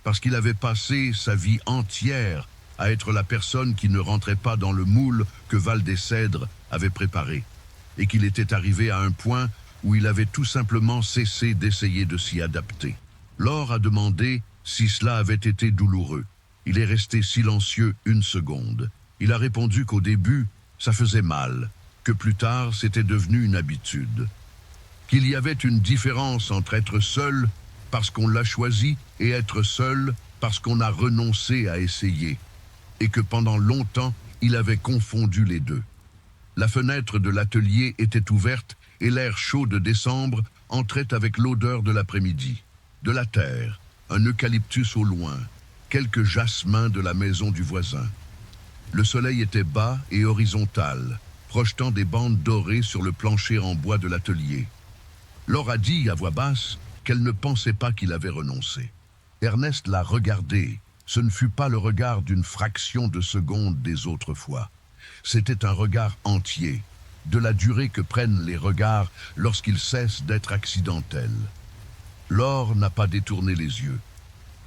parce qu'il avait passé sa vie entière à être la personne qui ne rentrait pas dans le moule que Val des Cèdres avait préparé, et qu'il était arrivé à un point où il avait tout simplement cessé d'essayer de s'y adapter. Laure a demandé si cela avait été douloureux. Il est resté silencieux une seconde. Il a répondu qu'au début, ça faisait mal, que plus tard, c'était devenu une habitude. Qu'il y avait une différence entre être seul parce qu'on l'a choisi et être seul parce qu'on a renoncé à essayer, et que pendant longtemps, il avait confondu les deux. La fenêtre de l'atelier était ouverte et l'air chaud de décembre entrait avec l'odeur de l'après-midi, de la terre, un eucalyptus au loin, quelques jasmins de la maison du voisin. Le soleil était bas et horizontal, projetant des bandes dorées sur le plancher en bois de l'atelier. Laure a dit à voix basse qu'elle ne pensait pas qu'il avait renoncé. Ernest l'a regardé. Ce ne fut pas le regard d'une fraction de seconde des autres fois. C'était un regard entier, de la durée que prennent les regards lorsqu'ils cessent d'être accidentels. Laure n'a pas détourné les yeux.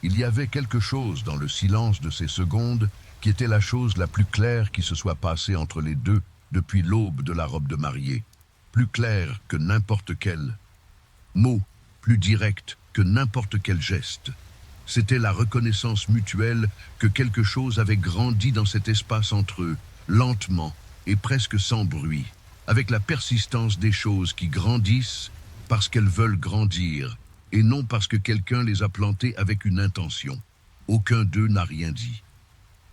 Il y avait quelque chose dans le silence de ces secondes qui était la chose la plus claire qui se soit passée entre les deux depuis l'aube de la robe de mariée. Plus claire que n'importe quel mot, plus direct que n'importe quel geste. C'était la reconnaissance mutuelle que quelque chose avait grandi dans cet espace entre eux, lentement et presque sans bruit, avec la persistance des choses qui grandissent parce qu'elles veulent grandir, et non parce que quelqu'un les a plantées avec une intention. Aucun d'eux n'a rien dit.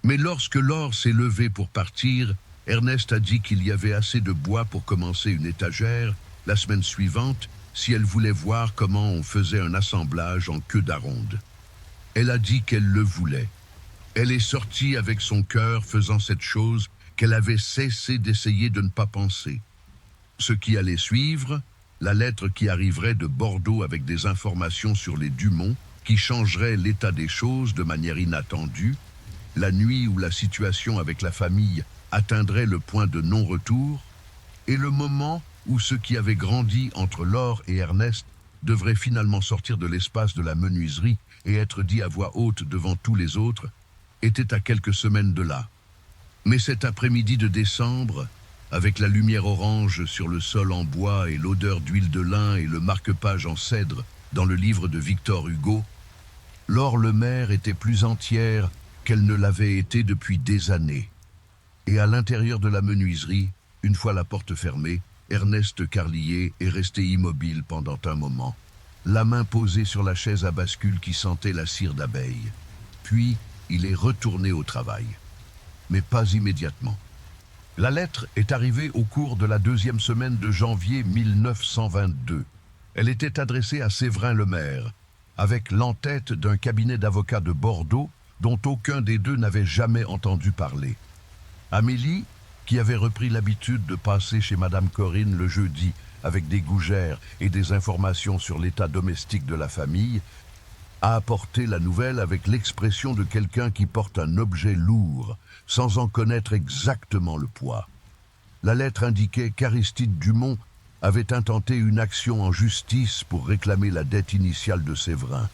Mais lorsque Laure s'est levée pour partir, Ernest a dit qu'il y avait assez de bois pour commencer une étagère la semaine suivante si elle voulait voir comment on faisait un assemblage en queue d'aronde. Elle a dit qu'elle le voulait. Elle est sortie avec son cœur faisant cette chose qu'elle avait cessé d'essayer de ne pas penser. Ce qui allait suivre, la lettre qui arriverait de Bordeaux avec des informations sur les Dumont, qui changerait l'état des choses de manière inattendue, la nuit où la situation avec la famille atteindrait le point de non-retour, et le moment où ce qui avait grandi entre Laure et Ernest devrait finalement sortir de l'espace de la menuiserie et être dit à voix haute devant tous les autres, était à quelques semaines de là. Mais cet après-midi de décembre, avec la lumière orange sur le sol en bois et l'odeur d'huile de lin et le marque-page en cèdre dans le livre de Victor Hugo, Laure Lemaire était plus entière qu'elle ne l'avait été depuis des années. Et à l'intérieur de la menuiserie, une fois la porte fermée, Ernest Carlier est resté immobile pendant un moment, la main posée sur la chaise à bascule qui sentait la cire d'abeille. Puis, il est retourné au travail. Mais pas immédiatement. La lettre est arrivée au cours de la 2e semaine de janvier 1922. Elle était adressée à Séverin Lemaire, avec l'entête d'un cabinet d'avocats de Bordeaux dont aucun des deux n'avait jamais entendu parler. Amélie, qui avait repris l'habitude de passer chez Madame Corinne le jeudi avec des gougères et des informations sur l'état domestique de la famille, a apporté la nouvelle avec l'expression de quelqu'un qui porte un objet lourd, sans en connaître exactement le poids. La lettre indiquait qu'Aristide Dumont avait intenté une action en justice pour réclamer la dette initiale de Séverin,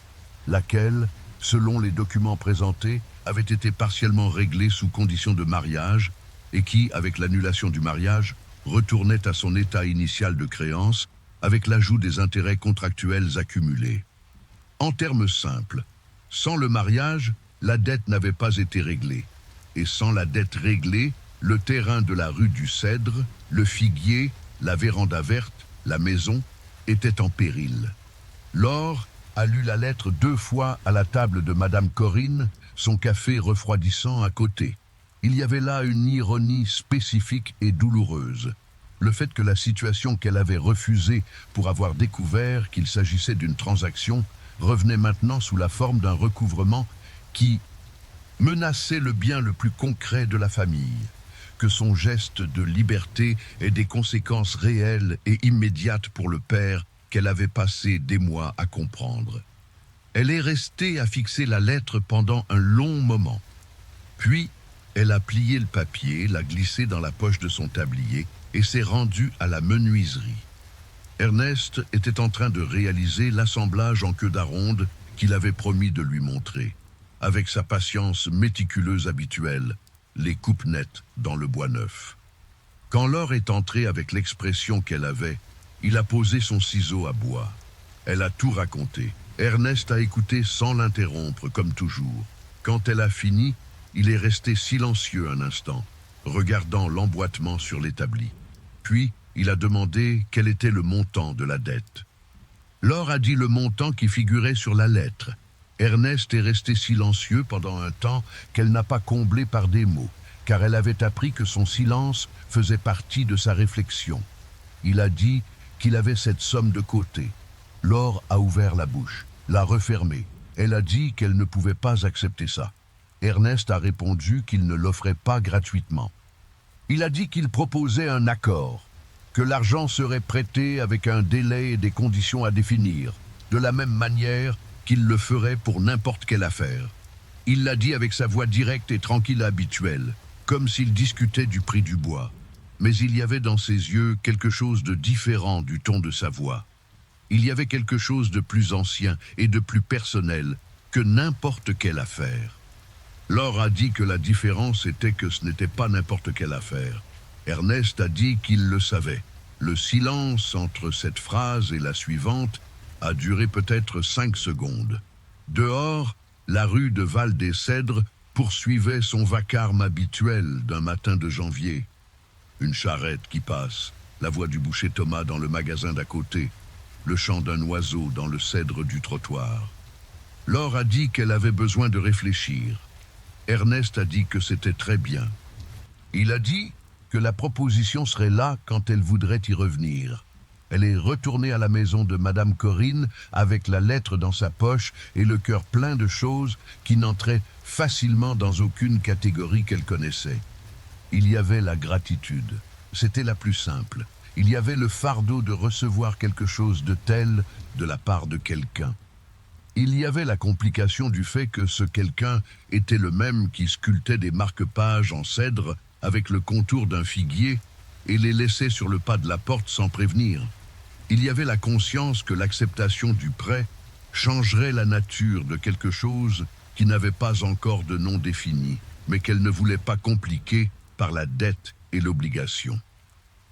laquelle, selon les documents présentés, avait été partiellement réglée sous condition de mariage et qui, avec l'annulation du mariage, retournait à son état initial de créance avec l'ajout des intérêts contractuels accumulés. En termes simples, sans le mariage, la dette n'avait pas été réglée. Et sans la dette réglée, le terrain de la rue du Cèdre, le figuier, la véranda verte, la maison, étaient en péril. Laure a lu la lettre 2 fois à la table de Madame Corinne, son café refroidissant à côté. Il y avait là une ironie spécifique et douloureuse. Le fait que la situation qu'elle avait refusée pour avoir découvert qu'il s'agissait d'une transaction revenait maintenant sous la forme d'un recouvrement qui menaçait le bien le plus concret de la famille, que son geste de liberté ait des conséquences réelles et immédiates pour le père qu'elle avait passé des mois à comprendre. Elle est restée à fixer la lettre pendant un long moment. Puis, elle a plié le papier, l'a glissé dans la poche de son tablier et s'est rendue à la menuiserie. Ernest était en train de réaliser l'assemblage en queue d'aronde qu'il avait promis de lui montrer, avec sa patience méticuleuse habituelle, les coupes nettes dans le bois neuf. Quand Laure est entrée avec l'expression qu'elle avait, il a posé son ciseau à bois. Elle a tout raconté. Ernest a écouté sans l'interrompre, comme toujours. Quand elle a fini, il est resté silencieux un instant, regardant l'emboîtement sur l'établi. Puis, il a demandé quel était le montant de la dette. Laure a dit le montant qui figurait sur la lettre. Ernest est resté silencieux pendant un temps qu'elle n'a pas comblé par des mots, car elle avait appris que son silence faisait partie de sa réflexion. Il a dit qu'il avait cette somme de côté. Laure a ouvert la bouche, l'a refermée. Elle a dit qu'elle ne pouvait pas accepter ça. Ernest a répondu qu'il ne l'offrait pas gratuitement. Il a dit qu'il proposait un accord, que l'argent serait prêté avec un délai et des conditions à définir, de la même manière qu'il le ferait pour n'importe quelle affaire. Il l'a dit avec sa voix directe et tranquille habituelle, comme s'il discutait du prix du bois. Mais il y avait dans ses yeux quelque chose de différent du ton de sa voix. Il y avait quelque chose de plus ancien et de plus personnel que n'importe quelle affaire. Laure a dit que la différence était que ce n'était pas n'importe quelle affaire. Ernest a dit qu'il le savait. Le silence entre cette phrase et la suivante a duré peut-être 5 secondes. Dehors, la rue de Val-des-Cèdres poursuivait son vacarme habituel d'un matin de janvier. Une charrette qui passe, la voix du boucher Thomas dans le magasin d'à côté, le chant d'un oiseau dans le cèdre du trottoir. Laure a dit qu'elle avait besoin de réfléchir. Ernest a dit que c'était très bien. Il a dit que la proposition serait là quand elle voudrait y revenir. Elle est retournée à la maison de Madame Corinne avec la lettre dans sa poche et le cœur plein de choses qui n'entraient facilement dans aucune catégorie qu'elle connaissait. Il y avait la gratitude. C'était la plus simple. Il y avait le fardeau de recevoir quelque chose de tel de la part de quelqu'un. Il y avait la complication du fait que ce quelqu'un était le même qui sculptait des marque-pages en cèdre avec le contour d'un figuier et les laissait sur le pas de la porte sans prévenir. Il y avait la conscience que l'acceptation du prêt changerait la nature de quelque chose qui n'avait pas encore de nom défini, mais qu'elle ne voulait pas compliquer par la dette et l'obligation.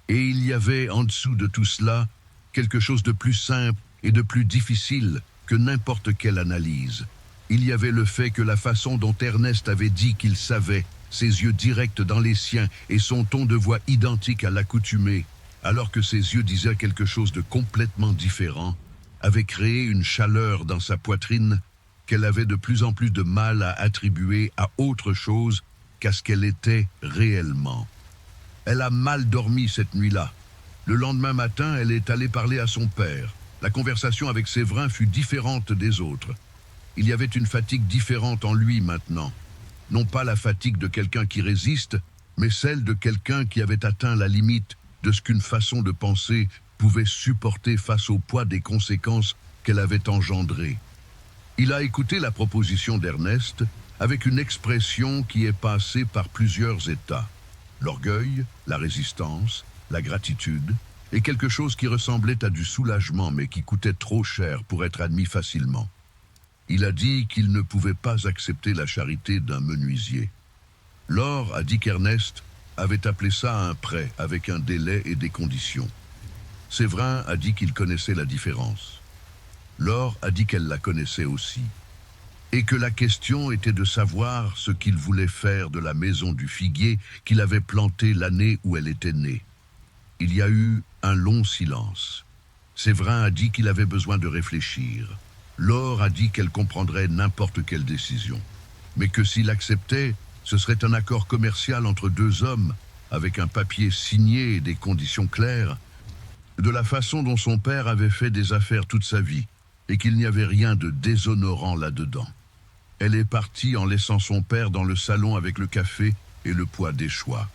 Et il y avait en dessous de tout cela quelque chose de plus simple et de plus difficile que n'importe quelle analyse. Il y avait le fait que la façon dont Ernest avait dit qu'il savait, ses yeux directs dans les siens et son ton de voix identique à l'accoutumée, alors que ses yeux disaient quelque chose de complètement différent, avait créé une chaleur dans sa poitrine qu'elle avait de plus en plus de mal à attribuer à autre chose qu'à ce qu'elle était réellement. Elle a mal dormi cette nuit-là. Le lendemain matin, elle est allée parler à son père. La conversation avec Séverin fut différente des autres. Il y avait une fatigue différente en lui maintenant. Non pas la fatigue de quelqu'un qui résiste, mais celle de quelqu'un qui avait atteint la limite de ce qu'une façon de penser pouvait supporter face au poids des conséquences qu'elle avait engendrées. Il a écouté la proposition d'Ernest avec une expression qui est passée par plusieurs états. L'orgueil, la résistance, la gratitude, et quelque chose qui ressemblait à du soulagement mais qui coûtait trop cher pour être admis facilement. Il a dit qu'il ne pouvait pas accepter la charité d'un menuisier. Laure a dit qu'Ernest avait appelé ça un prêt avec un délai et des conditions. Séverin a dit qu'il connaissait la différence. Laure a dit qu'elle la connaissait aussi. Et que la question était de savoir ce qu'il voulait faire de la maison du figuier qu'il avait plantée l'année où elle était née. Il y a eu un long silence. Séverin a dit qu'il avait besoin de réfléchir. Laure a dit qu'elle comprendrait n'importe quelle décision, mais que s'il acceptait, ce serait un accord commercial entre deux hommes, avec un papier signé et des conditions claires, de la façon dont son père avait fait des affaires toute sa vie, et qu'il n'y avait rien de déshonorant là-dedans. Elle est partie en laissant son père dans le salon avec le café et le poids des choix.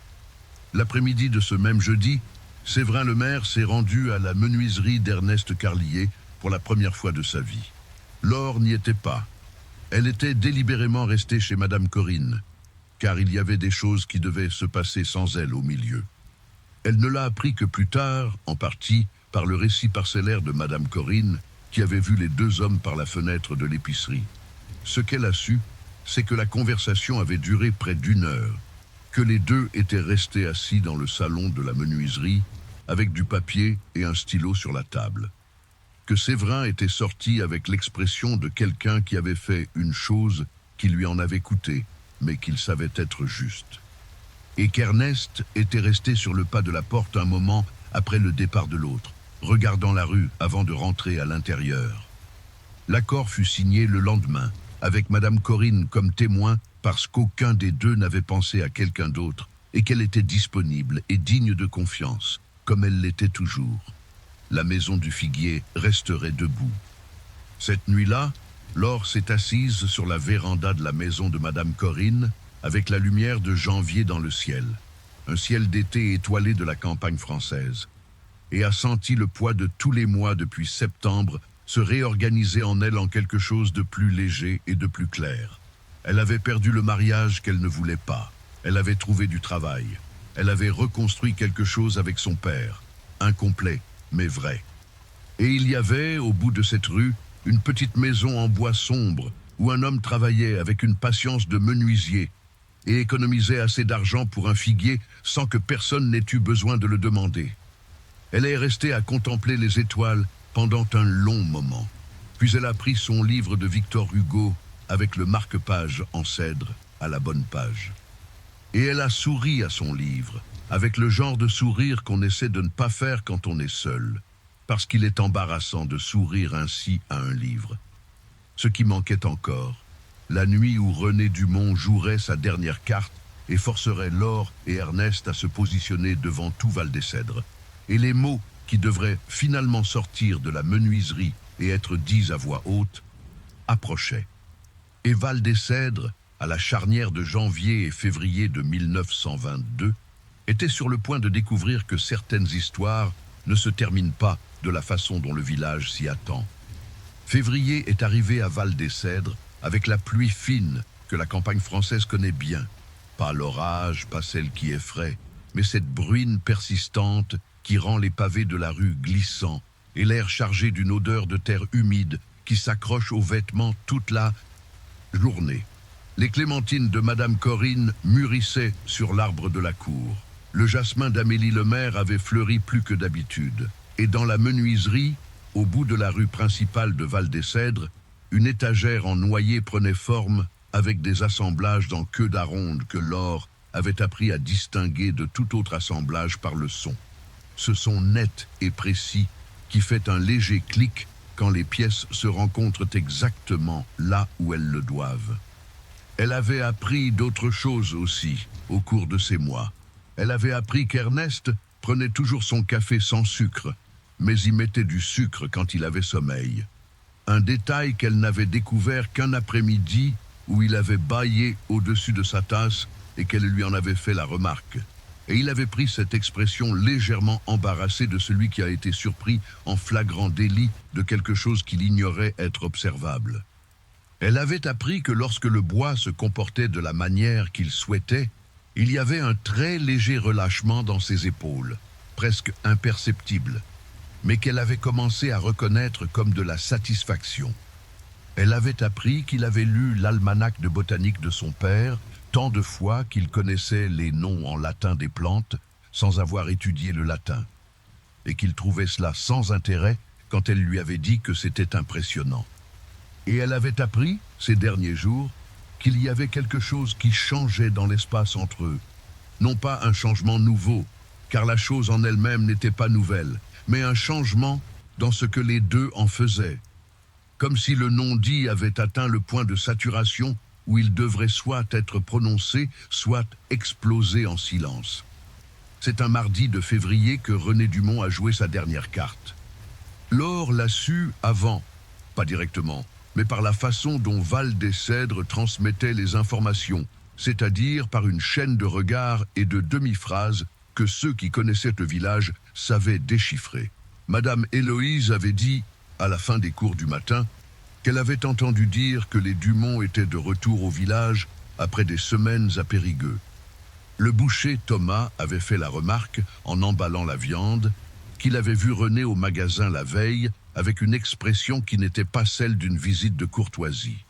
L'après-midi de ce même jeudi, Séverin le maire s'est rendu à la menuiserie d'Ernest Carlier pour la première fois de sa vie. Laure n'y était pas. Elle était délibérément restée chez Madame Corinne, car il y avait des choses qui devaient se passer sans elle au milieu. Elle ne l'a appris que plus tard, en partie, par le récit parcellaire de Madame Corinne, qui avait vu les deux hommes par la fenêtre de l'épicerie. Ce qu'elle a su, c'est que la conversation avait duré près d'1 heure, que les deux étaient restés assis dans le salon de la menuiserie, avec du papier et un stylo sur la table. Que Séverin était sorti avec l'expression de quelqu'un qui avait fait une chose qui lui en avait coûté, mais qu'il savait être juste. Et qu'Ernest était resté sur le pas de la porte un moment après le départ de l'autre, regardant la rue avant de rentrer à l'intérieur. L'accord fut signé le lendemain, avec Madame Corinne comme témoin, parce qu'aucun des deux n'avait pensé à quelqu'un d'autre, et qu'elle était disponible et digne de confiance, comme elle l'était toujours. La maison du figuier resterait debout. Cette nuit-là, Laure s'est assise sur la véranda de la maison de Madame Corinne, avec la lumière de janvier dans le ciel, un ciel d'été étoilé de la campagne française, et a senti le poids de tous les mois depuis septembre se réorganiser en elle en quelque chose de plus léger et de plus clair. Elle avait perdu le mariage qu'elle ne voulait pas. Elle avait trouvé du travail. Elle avait reconstruit quelque chose avec son père, incomplet, mais vrai. Et il y avait, au bout de cette rue, une petite maison en bois sombre, où un homme travaillait avec une patience de menuisier et économisait assez d'argent pour un figuier sans que personne n'ait eu besoin de le demander. Elle est restée à contempler les étoiles pendant un long moment. Puis elle a pris son livre de Victor Hugo avec le marque-page en cèdre à la bonne page. Et elle a souri à son livre, avec le genre de sourire qu'on essaie de ne pas faire quand on est seul, parce qu'il est embarrassant de sourire ainsi à un livre. Ce qui manquait encore, la nuit où René Dumont jouerait sa dernière carte et forcerait Laure et Ernest à se positionner devant tout Val-des-Cèdres, et les mots qui devraient finalement sortir de la menuiserie et être dits à voix haute, approchaient. Et Val-des-Cèdres, à la charnière de janvier et février de 1922, était sur le point de découvrir que certaines histoires ne se terminent pas de la façon dont le village s'y attend. Février est arrivé à Val-des-Cèdres avec la pluie fine que la campagne française connaît bien. Pas l'orage, pas celle qui effraie, mais cette bruine persistante qui rend les pavés de la rue glissants et l'air chargé d'une odeur de terre humide qui s'accroche aux vêtements toute la journée. Les clémentines de Madame Corinne mûrissaient sur l'arbre de la cour. Le jasmin d'Amélie Lemaire avait fleuri plus que d'habitude. Et dans la menuiserie, au bout de la rue principale de Val-des-Cèdres, une étagère en noyer prenait forme avec des assemblages dans queue d'aronde que Laure avait appris à distinguer de tout autre assemblage par le son. Ce son net et précis qui fait un léger clic quand les pièces se rencontrent exactement là où elles le doivent. Elle avait appris d'autres choses aussi au cours de ces mois. Elle avait appris qu'Ernest prenait toujours son café sans sucre, mais y mettait du sucre quand il avait sommeil. Un détail qu'elle n'avait découvert qu'un après-midi où il avait bâillé au-dessus de sa tasse et qu'elle lui en avait fait la remarque. Et il avait pris cette expression légèrement embarrassée de celui qui a été surpris en flagrant délit de quelque chose qu'il ignorait être observable. Elle avait appris que lorsque le bois se comportait de la manière qu'il souhaitait, il y avait un très léger relâchement dans ses épaules, presque imperceptible, mais qu'elle avait commencé à reconnaître comme de la satisfaction. Elle avait appris qu'il avait lu l'almanach de botanique de son père tant de fois qu'il connaissait les noms en latin des plantes sans avoir étudié le latin, et qu'il trouvait cela sans intérêt quand elle lui avait dit que c'était impressionnant. Et elle avait appris, ces derniers jours, qu'il y avait quelque chose qui changeait dans l'espace entre eux. Non pas un changement nouveau, car la chose en elle-même n'était pas nouvelle, mais un changement dans ce que les deux en faisaient. Comme si le non-dit avait atteint le point de saturation où il devrait soit être prononcé, soit exploser en silence. C'est un mardi de février que René Dumont a joué sa dernière carte. Laure l'a su avant, pas directement, mais par la façon dont Val des Cèdres transmettait les informations, c'est-à-dire par une chaîne de regards et de demi-phrases que ceux qui connaissaient le village savaient déchiffrer. Madame Héloïse avait dit, à la fin des cours du matin, qu'elle avait entendu dire que les Dumont étaient de retour au village après des semaines à Périgueux. Le boucher Thomas avait fait la remarque, en emballant la viande, qu'il avait vu René au magasin la veille avec une expression qui n'était pas celle d'une visite de courtoisie.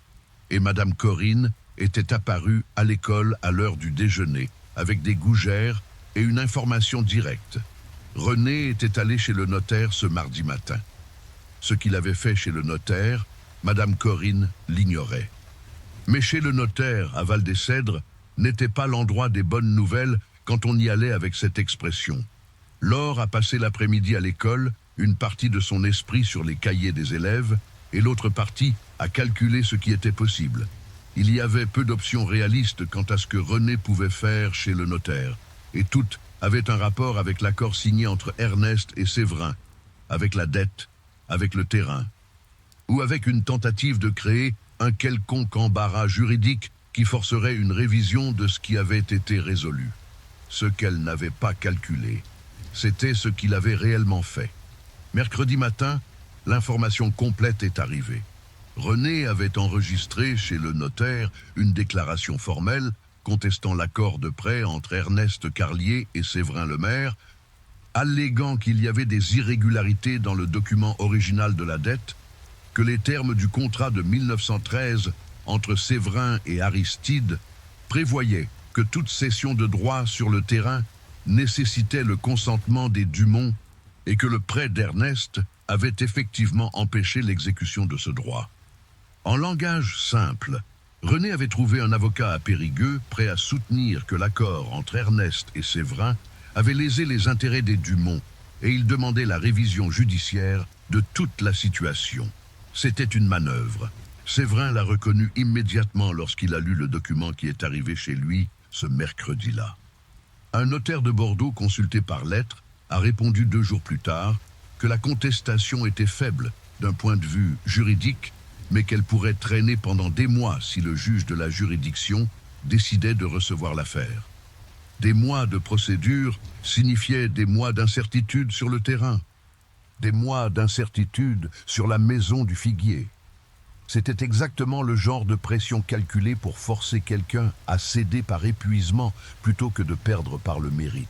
Et Madame Corinne était apparue à l'école à l'heure du déjeuner, avec des gougères et une information directe. René était allé chez le notaire ce mardi matin. Ce qu'il avait fait chez le notaire, Madame Corinne l'ignorait. Mais chez le notaire, à Val-des-Cèdres, n'était pas l'endroit des bonnes nouvelles quand on y allait avec cette expression. Laure a passé l'après-midi à l'école, une partie de son esprit sur les cahiers des élèves, et l'autre partie à calculer ce qui était possible. Il y avait peu d'options réalistes quant à ce que René pouvait faire chez le notaire, et toutes avaient un rapport avec l'accord signé entre Ernest et Séverin, avec la dette, avec le terrain, ou avec une tentative de créer un quelconque embarras juridique qui forcerait une révision de ce qui avait été résolu. Ce qu'elle n'avait pas calculé, c'était ce qu'il avait réellement fait. Mercredi matin, l'information complète est arrivée. René avait enregistré chez le notaire une déclaration formelle contestant l'accord de prêt entre Ernest Carlier et Séverin le maire, alléguant qu'il y avait des irrégularités dans le document original de la dette, que les termes du contrat de 1913 entre Séverin et Aristide prévoyaient que toute cession de droit sur le terrain nécessitait le consentement des Dumont et que le prêt d'Ernest avait effectivement empêché l'exécution de ce droit. En langage simple, René avait trouvé un avocat à Périgueux prêt à soutenir que l'accord entre Ernest et Séverin avait lésé les intérêts des Dumont et il demandait la révision judiciaire de toute la situation. C'était une manœuvre. Séverin l'a reconnu immédiatement lorsqu'il a lu le document qui est arrivé chez lui ce mercredi-là. Un notaire de Bordeaux consulté par lettre a répondu 2 jours plus tard que la contestation était faible d'un point de vue juridique, mais qu'elle pourrait traîner pendant des mois si le juge de la juridiction décidait de recevoir l'affaire. Des mois de procédure signifiaient des mois d'incertitude sur le terrain, des mois d'incertitude sur la maison du figuier. C'était exactement le genre de pression calculée pour forcer quelqu'un à céder par épuisement plutôt que de perdre par le mérite.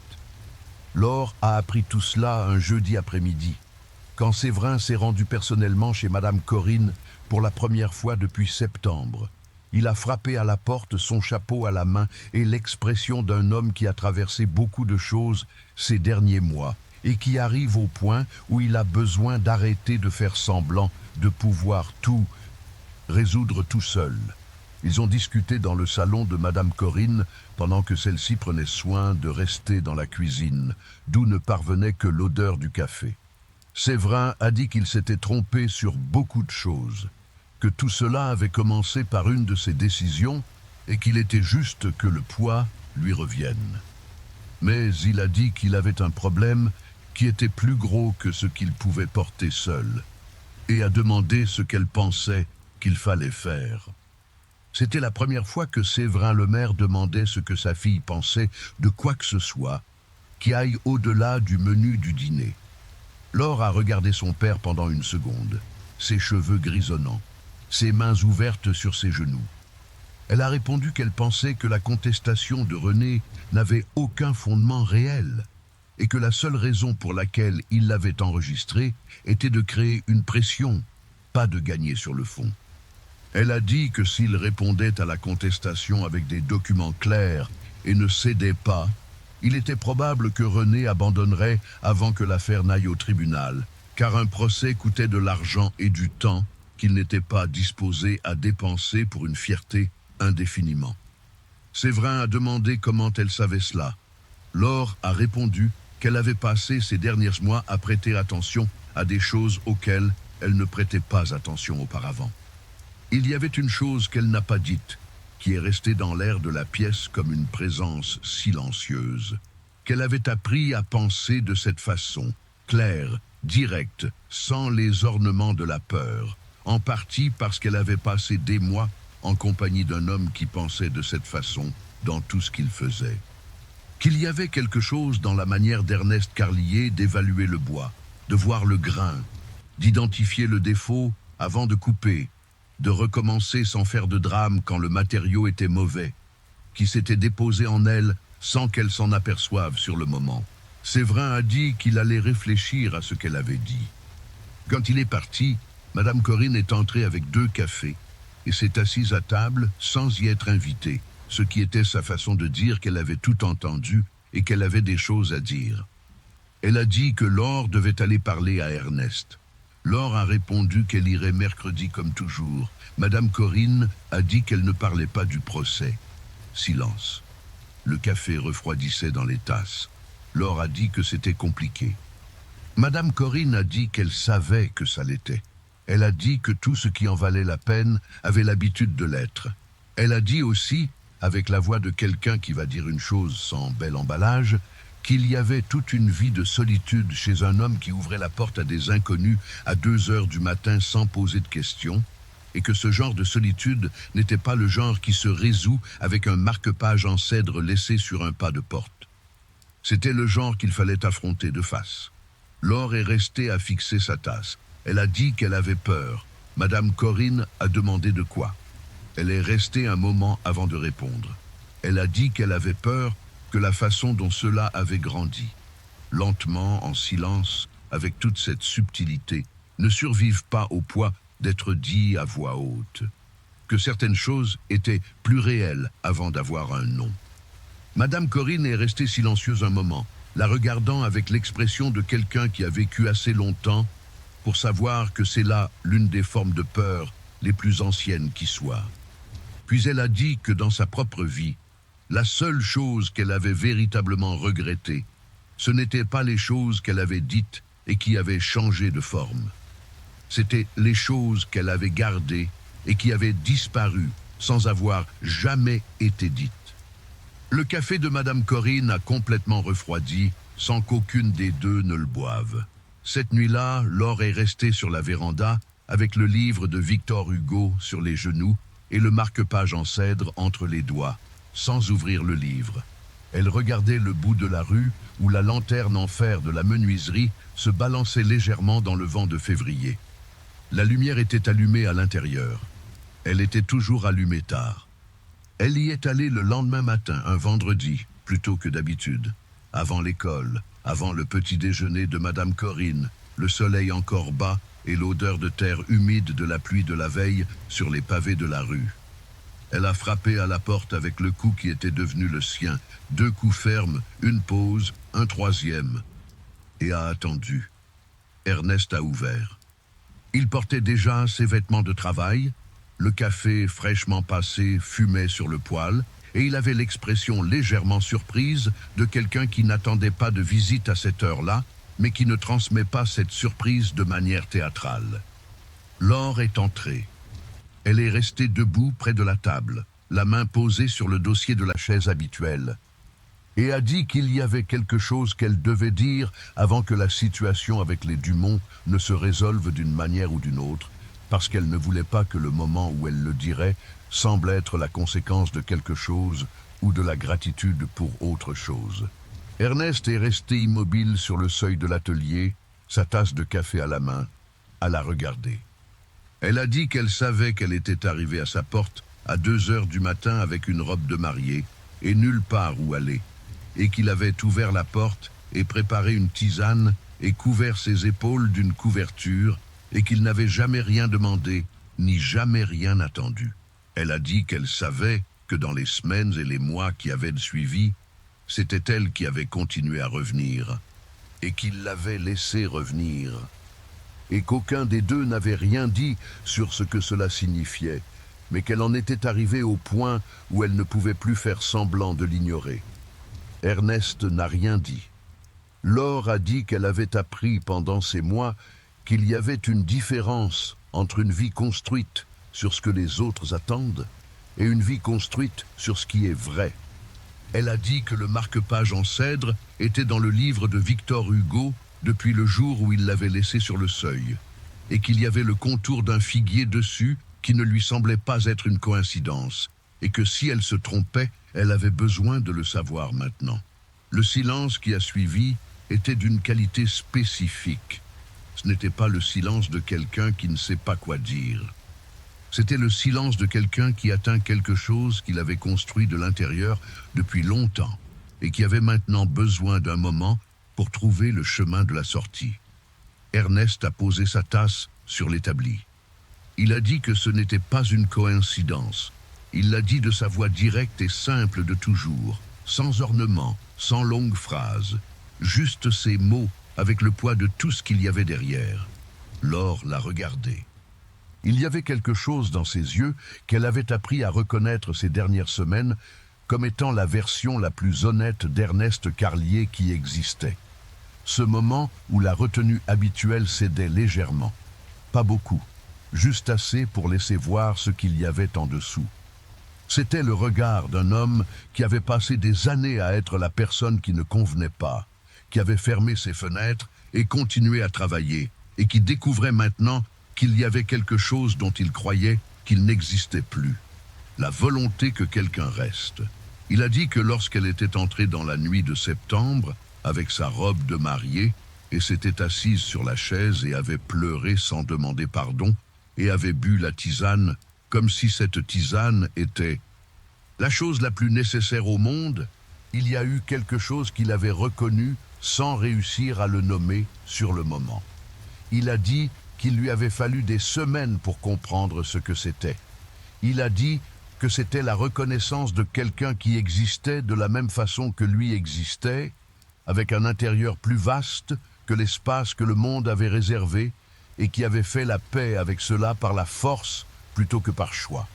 Laure a appris tout cela un jeudi après-midi, quand Séverin s'est rendu personnellement chez Madame Corinne pour la première fois depuis septembre. Il a frappé à la porte, son chapeau à la main et l'expression d'un homme qui a traversé beaucoup de choses ces derniers mois et qui arrive au point où il a besoin d'arrêter de faire semblant de pouvoir tout résoudre tout seul. Ils ont discuté dans le salon de Madame Corinne pendant que celle-ci prenait soin de rester dans la cuisine, d'où ne parvenait que l'odeur du café. Séverin a dit qu'il s'était trompé sur beaucoup de choses, que tout cela avait commencé par une de ses décisions et qu'il était juste que le poids lui revienne. Mais il a dit qu'il avait un problème qui était plus gros que ce qu'il pouvait porter seul, et a demandé ce qu'elle pensait qu'il fallait faire. C'était la première fois que Séverin le maire demandait ce que sa fille pensait de quoi que ce soit qui aille au-delà du menu du dîner. Laure a regardé son père pendant une seconde, ses cheveux grisonnants, ses mains ouvertes sur ses genoux. Elle a répondu qu'elle pensait que la contestation de René n'avait aucun fondement réel et que la seule raison pour laquelle il l'avait enregistrée était de créer une pression, pas de gagner sur le fond. Elle a dit que s'il répondait à la contestation avec des documents clairs et ne cédait pas, il était probable que René abandonnerait avant que l'affaire n'aille au tribunal, car un procès coûtait de l'argent et du temps qu'il n'était pas disposé à dépenser pour une fierté indéfiniment. Séverin a demandé comment elle savait cela. Laure a répondu qu'elle avait passé ces derniers mois à prêter attention à des choses auxquelles elle ne prêtait pas attention auparavant. Il y avait une chose qu'elle n'a pas dite, qui est restée dans l'air de la pièce comme une présence silencieuse, qu'elle avait appris à penser de cette façon, claire, directe, sans les ornements de la peur, en partie parce qu'elle avait passé des mois en compagnie d'un homme qui pensait de cette façon dans tout ce qu'il faisait. Qu'il y avait quelque chose dans la manière d'Ernest Carlier d'évaluer le bois, de voir le grain, d'identifier le défaut avant de couper, de recommencer sans faire de drame quand le matériau était mauvais, qui s'était déposé en elle sans qu'elle s'en aperçoive sur le moment. Séverin a dit qu'il allait réfléchir à ce qu'elle avait dit. Quand il est parti, Madame Corinne est entrée avec 2 cafés et s'est assise à table sans y être invitée, ce qui était sa façon de dire qu'elle avait tout entendu et qu'elle avait des choses à dire. Elle a dit que Laure devait aller parler à Ernest. Laure a répondu qu'elle irait mercredi comme toujours. Madame Corinne a dit qu'elle ne parlait pas du procès. Silence. Le café refroidissait dans les tasses. Laure a dit que c'était compliqué. Madame Corinne a dit qu'elle savait que ça l'était. Elle a dit que tout ce qui en valait la peine avait l'habitude de l'être. Elle a dit aussi, avec la voix de quelqu'un qui va dire une chose sans bel emballage, qu'il y avait toute une vie de solitude chez un homme qui ouvrait la porte à des inconnus à 2 heures du matin sans poser de questions, et que ce genre de solitude n'était pas le genre qui se résout avec un marque-page en cèdre laissé sur un pas de porte. C'était le genre qu'il fallait affronter de face. Laure est restée à fixer sa tasse. Elle a dit qu'elle avait peur. Madame Corinne a demandé de quoi. Elle est restée un moment avant de répondre. Elle a dit qu'elle avait peur que la façon dont cela avait grandi, lentement, en silence, avec toute cette subtilité, ne survive pas au poids d'être dit à voix haute, que certaines choses étaient plus réelles avant d'avoir un nom. Madame Corinne est restée silencieuse un moment, la regardant avec l'expression de quelqu'un qui a vécu assez longtemps pour savoir que c'est là l'une des formes de peur les plus anciennes qui soient. Puis elle a dit que dans sa propre vie, la seule chose qu'elle avait véritablement regrettée, ce n'étaient pas les choses qu'elle avait dites et qui avaient changé de forme. C'étaient les choses qu'elle avait gardées et qui avaient disparu sans avoir jamais été dites. Le café de Madame Corinne a complètement refroidi sans qu'aucune des deux ne le boive. Cette nuit-là, Laure est restée sur la véranda avec le livre de Victor Hugo sur les genoux et le marque-page en cèdre entre les doigts, sans ouvrir le livre. Elle regardait le bout de la rue où la lanterne en fer de la menuiserie se balançait légèrement dans le vent de février. La lumière était allumée à l'intérieur. Elle était toujours allumée tard. Elle y est allée le lendemain matin, un vendredi, plutôt que d'habitude, avant l'école, avant le petit déjeuner de Madame Corinne, le soleil encore bas et l'odeur de terre humide de la pluie de la veille sur les pavés de la rue. Elle a frappé à la porte avec le coup qui était devenu le sien, 2 coups fermes, une pause, un 3e, et a attendu. Ernest a ouvert. Il portait déjà ses vêtements de travail, le café fraîchement passé fumait sur le poêle, et il avait l'expression légèrement surprise de quelqu'un qui n'attendait pas de visite à cette heure-là, mais qui ne transmet pas cette surprise de manière théâtrale. Laure est entrée. Elle est restée debout près de la table, la main posée sur le dossier de la chaise habituelle, et a dit qu'il y avait quelque chose qu'elle devait dire avant que la situation avec les Dumont ne se résolve d'une manière ou d'une autre, parce qu'elle ne voulait pas que le moment où elle le dirait semble être la conséquence de quelque chose ou de la gratitude pour autre chose. Ernest est resté immobile sur le seuil de l'atelier, sa tasse de café à la main, à la regarder. Elle a dit qu'elle savait qu'elle était arrivée à sa porte à 2 heures du matin avec une robe de mariée et nulle part où aller, et qu'il avait ouvert la porte et préparé une tisane et couvert ses épaules d'une couverture et qu'il n'avait jamais rien demandé, ni jamais rien attendu. Elle a dit qu'elle savait que dans les semaines et les mois qui avaient suivi, c'était elle qui avait continué à revenir, et qu'il l'avait laissé revenir, et qu'aucun des deux n'avait rien dit sur ce que cela signifiait, mais qu'elle en était arrivée au point où elle ne pouvait plus faire semblant de l'ignorer. Ernest n'a rien dit. Laure a dit qu'elle avait appris pendant ces mois qu'il y avait une différence entre une vie construite sur ce que les autres attendent et une vie construite sur ce qui est vrai. Elle a dit que le marque-page en cèdre était dans le livre de Victor Hugo depuis le jour où il l'avait laissé sur le seuil, et qu'il y avait le contour d'un figuier dessus qui ne lui semblait pas être une coïncidence, et que si elle se trompait, elle avait besoin de le savoir maintenant. Le silence qui a suivi était d'une qualité spécifique. Ce n'était pas le silence de quelqu'un qui ne sait pas quoi dire. C'était le silence de quelqu'un qui atteint quelque chose qu'il avait construit de l'intérieur depuis longtemps et qui avait maintenant besoin d'un moment pour trouver le chemin de la sortie. Ernest a posé sa tasse sur l'établi. Il a dit que ce n'était pas une coïncidence. Il l'a dit de sa voix directe et simple de toujours, sans ornement, sans longues phrases, juste ces mots avec le poids de tout ce qu'il y avait derrière. Laure l'a regardé. Il y avait quelque chose dans ses yeux qu'elle avait appris à reconnaître ces dernières semaines comme étant la version la plus honnête d'Ernest Carlier qui existait. Ce moment où la retenue habituelle cédait légèrement. Pas beaucoup, juste assez pour laisser voir ce qu'il y avait en dessous. C'était le regard d'un homme qui avait passé des années à être la personne qui ne convenait pas, qui avait fermé ses fenêtres et continué à travailler, et qui découvrait maintenant qu'il y avait quelque chose dont il croyait qu'il n'existait plus. La volonté que quelqu'un reste. Il a dit que lorsqu'elle était entrée dans la nuit de septembre, avec sa robe de mariée, et s'était assise sur la chaise et avait pleuré sans demander pardon, et avait bu la tisane, comme si cette tisane était la chose la plus nécessaire au monde, il y a eu quelque chose qu'il avait reconnu sans réussir à le nommer sur le moment. Il a dit qu'il lui avait fallu des semaines pour comprendre ce que c'était. Il a dit que c'était la reconnaissance de quelqu'un qui existait de la même façon que lui existait, avec un intérieur plus vaste que l'espace que le monde avait réservé et qui avait fait la paix avec cela par la force plutôt que par choix.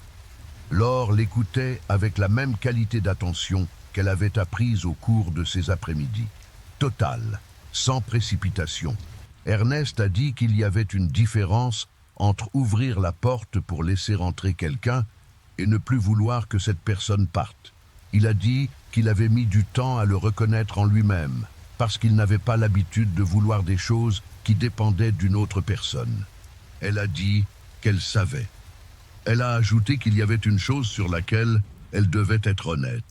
Laure l'écoutait avec la même qualité d'attention qu'elle avait apprise au cours de ces après-midi. Totale, sans précipitation. Ernest a dit qu'il y avait une différence entre ouvrir la porte pour laisser entrer quelqu'un et ne plus vouloir que cette personne parte. Il a dit qu'il avait mis du temps à le reconnaître en lui-même, parce qu'il n'avait pas l'habitude de vouloir des choses qui dépendaient d'une autre personne. Elle a dit qu'elle savait. Elle a ajouté qu'il y avait une chose sur laquelle elle devait être honnête,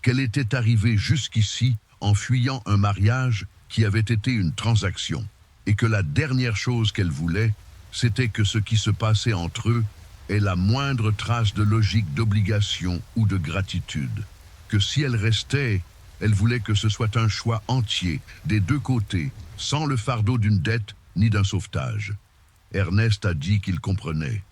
qu'elle était arrivée jusqu'ici en fuyant un mariage qui avait été une transaction, et que la dernière chose qu'elle voulait, c'était que ce qui se passait entre eux ait la moindre trace de logique d'obligation ou de gratitude, que si elle restait, elle voulait que ce soit un choix entier, des deux côtés, sans le fardeau d'une dette ni d'un sauvetage. Ernest a dit qu'il comprenait.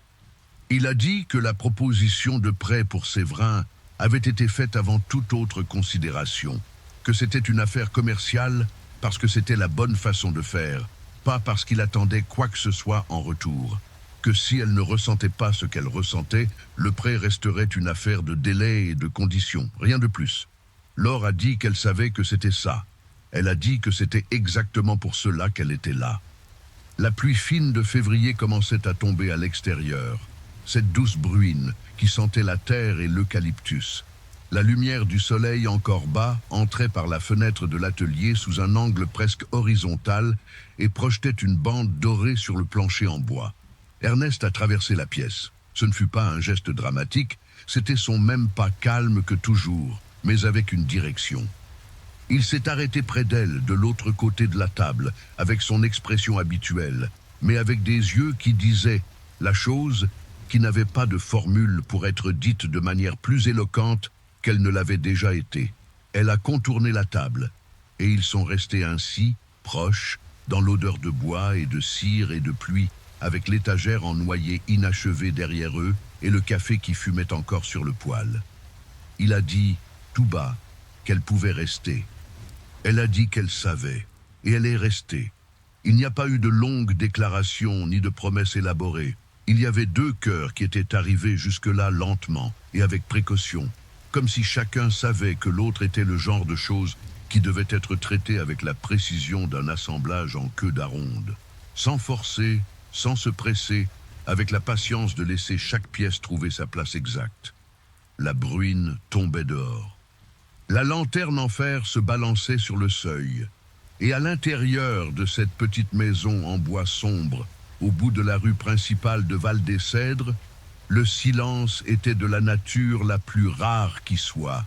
Il a dit que la proposition de prêt pour Séverin avait été faite avant toute autre considération, que c'était une affaire commerciale parce que c'était la bonne façon de faire, pas parce qu'il attendait quoi que ce soit en retour, que si elle ne ressentait pas ce qu'elle ressentait, le prêt resterait une affaire de délai et de conditions, rien de plus. Laure a dit qu'elle savait que c'était ça. Elle a dit que c'était exactement pour cela qu'elle était là. La pluie fine de février commençait à tomber à l'extérieur, cette douce bruine qui sentait la terre et l'eucalyptus. La lumière du soleil encore bas entrait par la fenêtre de l'atelier sous un angle presque horizontal et projetait une bande dorée sur le plancher en bois. Ernest a traversé la pièce. Ce ne fut pas un geste dramatique, c'était son même pas calme que toujours, mais avec une direction. Il s'est arrêté près d'elle, de l'autre côté de la table, avec son expression habituelle, mais avec des yeux qui disaient la chose qui n'avait pas de formule pour être dite de manière plus éloquente qu'elle ne l'avait déjà été. Elle a contourné la table, et ils sont restés ainsi, proches, dans l'odeur de bois et de cire et de pluie, avec l'étagère en noyer inachevé derrière eux et le café qui fumait encore sur le poêle. Il a dit, tout bas, qu'elle pouvait rester. Elle a dit qu'elle savait, et elle est restée. Il n'y a pas eu de longues déclarations ni de promesses élaborées. Il y avait deux cœurs qui étaient arrivés jusque-là lentement et avec précaution, comme si chacun savait que l'autre était le genre de chose qui devait être traité avec la précision d'un assemblage en queue d'aronde, sans forcer, sans se presser, avec la patience de laisser chaque pièce trouver sa place exacte. La bruine tombait dehors. La lanterne en fer se balançait sur le seuil, et à l'intérieur de cette petite maison en bois sombre, au bout de la rue principale de Val-des-Cèdres, le silence était de la nature la plus rare qui soit,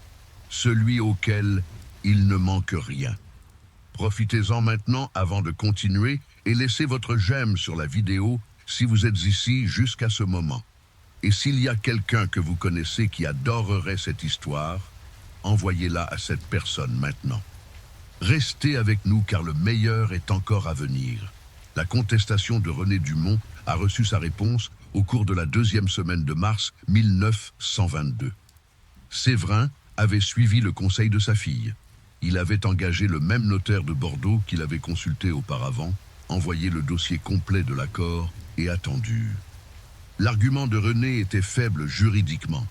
celui auquel il ne manque rien. Profitez-en maintenant avant de continuer et laissez votre j'aime sur la vidéo si vous êtes ici jusqu'à ce moment. Et s'il y a quelqu'un que vous connaissez qui adorerait cette histoire, envoyez-la à cette personne maintenant. Restez avec nous car le meilleur est encore à venir. La contestation de René Dumont a reçu sa réponse au cours de la deuxième semaine de mars 1922. Séverin avait suivi le conseil de sa fille. Il avait engagé le même notaire de Bordeaux qu'il avait consulté auparavant, envoyé le dossier complet de l'accord et attendu. L'argument de René était faible juridiquement,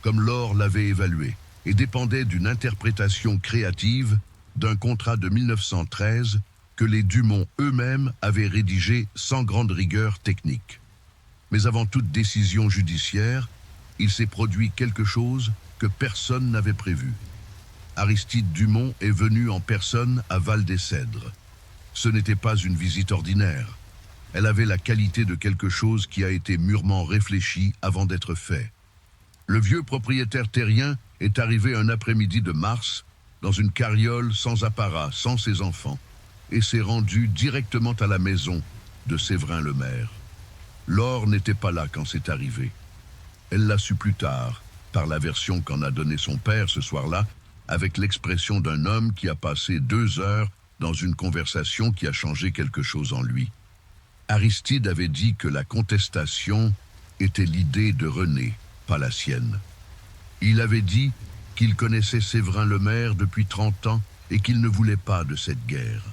comme Laure l'avait évalué, et dépendait d'une interprétation créative d'un contrat de 1913 que les Dumont eux-mêmes avaient rédigé sans grande rigueur technique. Mais avant toute décision judiciaire, il s'est produit quelque chose que personne n'avait prévu. Aristide Dumont est venu en personne à Val-des-Cèdres. Ce n'était pas une visite ordinaire. Elle avait la qualité de quelque chose qui a été mûrement réfléchi avant d'être fait. Le vieux propriétaire terrien est arrivé un après-midi de mars dans une carriole sans apparat, sans ses enfants, et s'est rendu directement à la maison de Séverin le maire. Laure n'était pas là quand c'est arrivé. Elle l'a su plus tard, par la version qu'en a donnée son père ce soir-là, avec l'expression d'un homme qui a passé 2 heures dans une conversation qui a changé quelque chose en lui. Aristide avait dit que la contestation était l'idée de René, pas la sienne. Il avait dit qu'il connaissait Séverin le maire depuis 30 ans et qu'il ne voulait pas de cette guerre.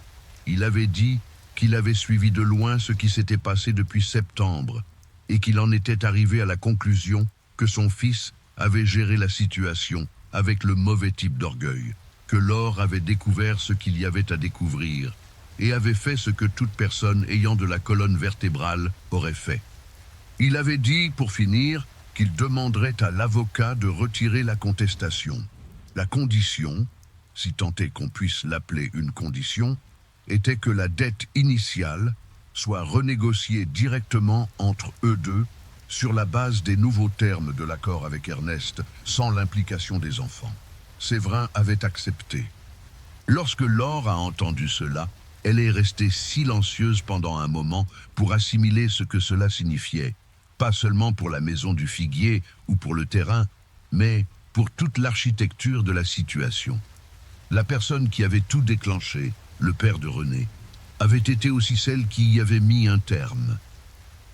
Il avait dit qu'il avait suivi de loin ce qui s'était passé depuis septembre et qu'il en était arrivé à la conclusion que son fils avait géré la situation avec le mauvais type d'orgueil, que Laure avait découvert ce qu'il y avait à découvrir et avait fait ce que toute personne ayant de la colonne vertébrale aurait fait. Il avait dit, pour finir, qu'il demanderait à l'avocat de retirer la contestation. La condition, si tant est qu'on puisse l'appeler une condition, était que la dette initiale soit renégociée directement entre eux deux sur la base des nouveaux termes de l'accord avec Ernest, sans l'implication des enfants. Séverin avait accepté. Lorsque Laure a entendu cela, elle est restée silencieuse pendant un moment pour assimiler ce que cela signifiait, pas seulement pour la maison du figuier ou pour le terrain, mais pour toute l'architecture de la situation. La personne qui avait tout déclenché, le père de René, avait été aussi celle qui y avait mis un terme.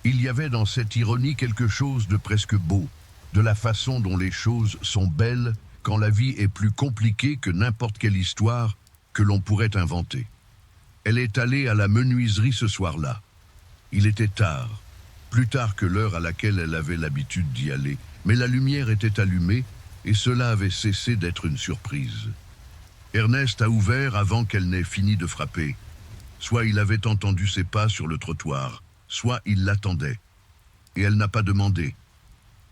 Il y avait dans cette ironie quelque chose de presque beau, de la façon dont les choses sont belles quand la vie est plus compliquée que n'importe quelle histoire que l'on pourrait inventer. Elle est allée à la menuiserie ce soir-là. Il était tard, plus tard que l'heure à laquelle elle avait l'habitude d'y aller, mais la lumière était allumée et cela avait cessé d'être une surprise. Ernest a ouvert avant qu'elle n'ait fini de frapper. Soit il avait entendu ses pas sur le trottoir, soit il l'attendait. Et elle n'a pas demandé,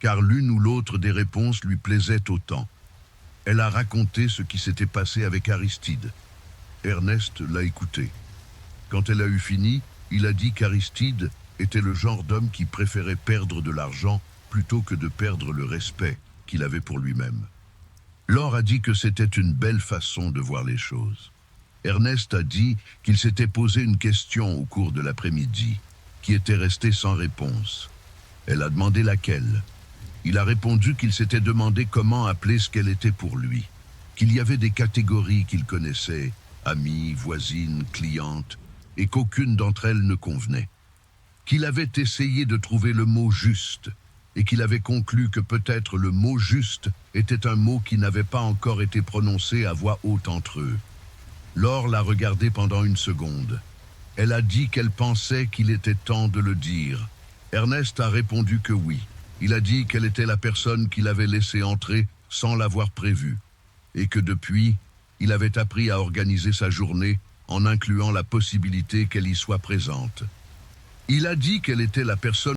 car l'une ou l'autre des réponses lui plaisait autant. Elle a raconté ce qui s'était passé avec Aristide. Ernest l'a écouté. Quand elle a eu fini, il a dit qu'Aristide était le genre d'homme qui préférait perdre de l'argent plutôt que de perdre le respect qu'il avait pour lui-même. Laure a dit que c'était une belle façon de voir les choses. Ernest a dit qu'il s'était posé une question au cours de l'après-midi, qui était restée sans réponse. Elle a demandé laquelle. Il a répondu qu'il s'était demandé comment appeler ce qu'elle était pour lui, qu'il y avait des catégories qu'il connaissait, amies, voisines, clientes, et qu'aucune d'entre elles ne convenait, qu'il avait essayé de trouver le mot juste, et qu'il avait conclu que peut-être le mot juste était un mot qui n'avait pas encore été prononcé à voix haute entre eux. Laure l'a regardé pendant une seconde. Elle a dit qu'elle pensait qu'il était temps de le dire. Ernest a répondu que oui. Il a dit qu'elle était la personne qu'il avait laissé entrer sans l'avoir prévu, et que depuis, il avait appris à organiser sa journée en incluant la possibilité qu'elle y soit présente. Il a dit qu'elle était la personne